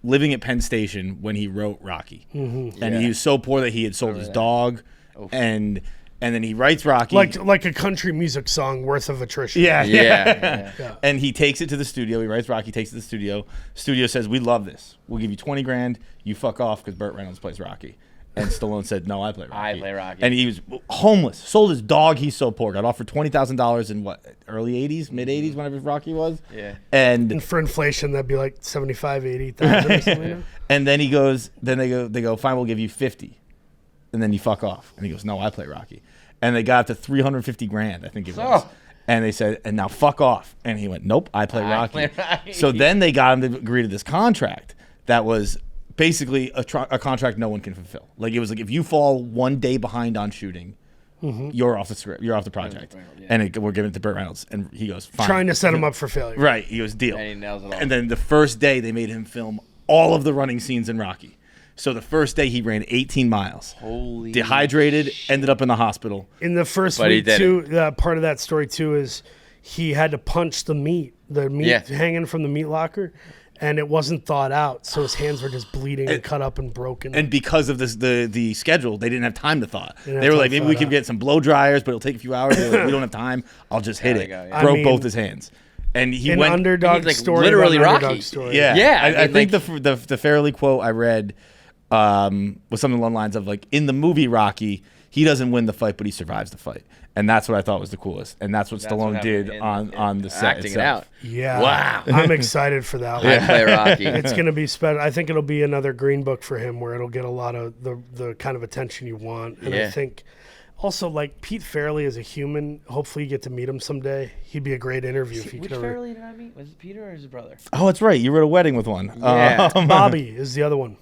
living at Penn Station when he wrote Rocky. Mm-hmm. And he was so poor that he had sold his dog. And then he writes Rocky. Like a country music song worth of attrition. Yeah. And he takes it to the studio. He writes Rocky, takes it to the studio. Studio says, we love this. We'll give you $20,000. You fuck off because Burt Reynolds plays Rocky. And Stallone said, no, I play Rocky. I play Rocky. And he was homeless. Sold his dog. He's so poor. Got offered $20,000 in early 80s, mid 80s, whenever Rocky was. Yeah. And for inflation, that'd be like 75, 80,000 or something. And then he goes, they go, fine, we'll give you 50. And then you fuck off. And he goes, no, I play Rocky. And they got up to $350,000, I think it was. And they said, and now fuck off. And he went, nope, I play Rocky. So then they got him to agree to this contract that was basically a contract no one can fulfill. Like it was like if you fall one day behind on shooting, you're off the script, you're off the project. And we're giving it to Burt Reynolds. And he goes, fine. Trying to set him up for failure. Right. He goes, deal. And he nails it all. And then the first day they made him film all of the running scenes in Rocky. So the first day he ran 18 miles. Holy dehydrated, shit. Ended up in the hospital. In the first week, too, part of that story, too, is he had to punch the meat hanging from the meat locker, and it wasn't thawed out, so his hands were just bleeding and cut up and broken. And because of this, the schedule, they didn't have time to thaw it. They were like, maybe we could get some blow dryers, but it'll take a few hours. They were like, we don't have time. I'll just hit it. Broke both his hands. and he An went underdog like story. literally about an Rocky. underdog story. Yeah, Yeah, I think like- the Farrelly quote I read was something along the lines of like, in the movie Rocky, he doesn't win the fight, but he survives the fight, and that's what I thought was the coolest, and that's what Stallone what did happened on the set acting it out. itself. Yeah. Wow. I'm excited for that one. I play Rocky. It's going to be special. I think it'll be another green book for him where it'll get a lot of the kind of attention you want. And Yeah. I think also like Pete Farrelly as a human, hopefully you get to meet him someday. He'd be a great interview if you Which could ever. Farrelly did I meet? Was it Peter or his brother? Oh, that's right. You were at a wedding with one. Yeah. Bobby is the other one.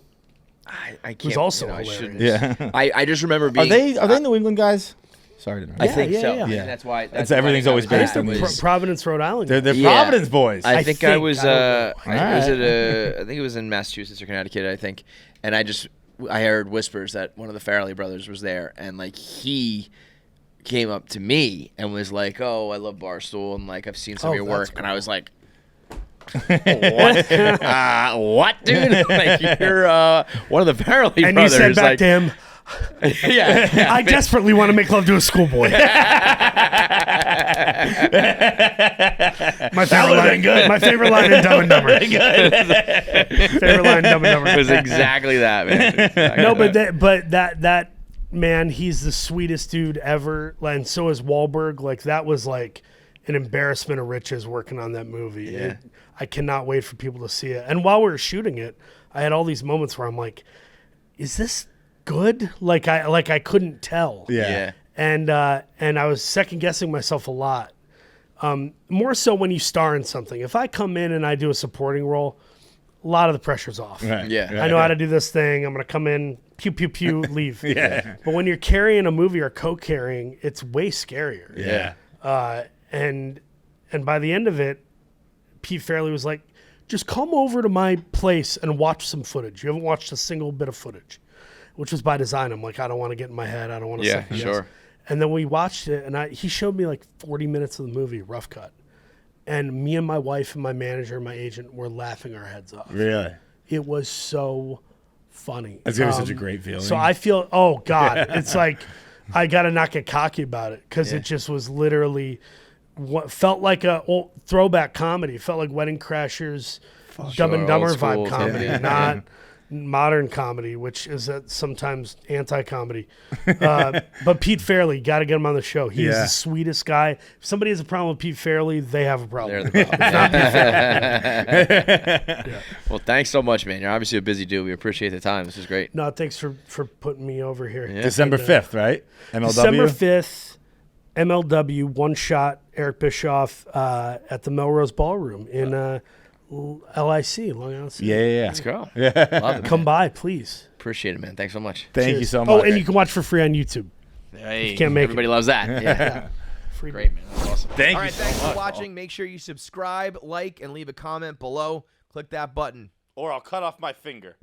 I can't. also I hilarious. shouldn't. Yeah. I just remember Are being. they New England guys? Sorry to interrupt. I think yeah, so. yeah. And Yeah. that's why. It's- everything's always based on was, these. Providence, Rhode Island. They're Yeah. Providence boys. I I think think, I was. I don't know. Was Alright. it? I think it was in Massachusetts or Connecticut. I think, and I heard whispers that one of the Farrelly brothers was there, and like he came up to me and was like, "Oh, I love Barstool, and like I've seen some Oh, of your that's work," and I was like. What, dude? Like you're one of the Farrelly And you brothers. said back like, to him, yeah. I desperately want to make love to a schoolboy. My favorite line. My favorite line in Dumb and Dumber. Favorite line in Dumb and Dumber. It was exactly that, man. Exactly No, that. but that man, he's the sweetest dude ever, and so is Wahlberg. Like that was like an embarrassment of riches working on that movie. Yeah. I cannot wait for people to see it. And while we were shooting it, I had all these moments where I'm like, "Is this good?" Like I couldn't tell. Yeah. And I was second guessing myself a lot. More so when you star in something. If I come in and I do a supporting role, a lot of the pressure's off. Right. Yeah. I know how to do this thing. I'm going to come in, pew, pew, pew, leave. Yeah. But when you're carrying a movie or co-carrying, it's way scarier. Yeah. And by the end of it, Pete Farrelly was like, just come over to my place and watch some footage. You haven't watched a single bit of footage, which was by design. I'm like, I don't want to get in my head. I don't want to Yeah, second guess. sure. And then we watched it, and he showed me like 40 minutes of the movie, rough cut. And me and my wife and my manager and my agent were laughing our heads off. Really? It was so funny. That's gonna be such a great feeling. So I feel, oh God, it's like I gotta not get cocky about it because it just was literally what felt like a old throwback comedy. It felt like Wedding Crashers, Dumb and Sure, Dumber old school, vibe comedy, yeah. not modern comedy, which is sometimes anti-comedy. But Pete Farrelly, got to get him on the show. He is Yeah. the sweetest guy. If somebody has a problem with Pete Farrelly, they have a problem. They're the problem. Well, thanks so much, man. You're obviously a busy dude. We appreciate the time. This is great. No, thanks for putting me over here. Yeah. December 5th, right? MLW. December 5th, MLW, one shot, Eric Bischoff at the Melrose Ballroom in LIC, Long Island City. Yeah. Let's go. Love it, man. Come by, please. Appreciate it, man. Thanks so much. Thank Cheers. you so much. Oh, and you can watch for free on YouTube. Hey, can't make everybody loves that. Yeah. Free. Great, man. That's awesome. Thank All you right, so thanks much. for watching. Make sure you subscribe, like, and leave a comment below. Click that button. Or I'll cut off my finger.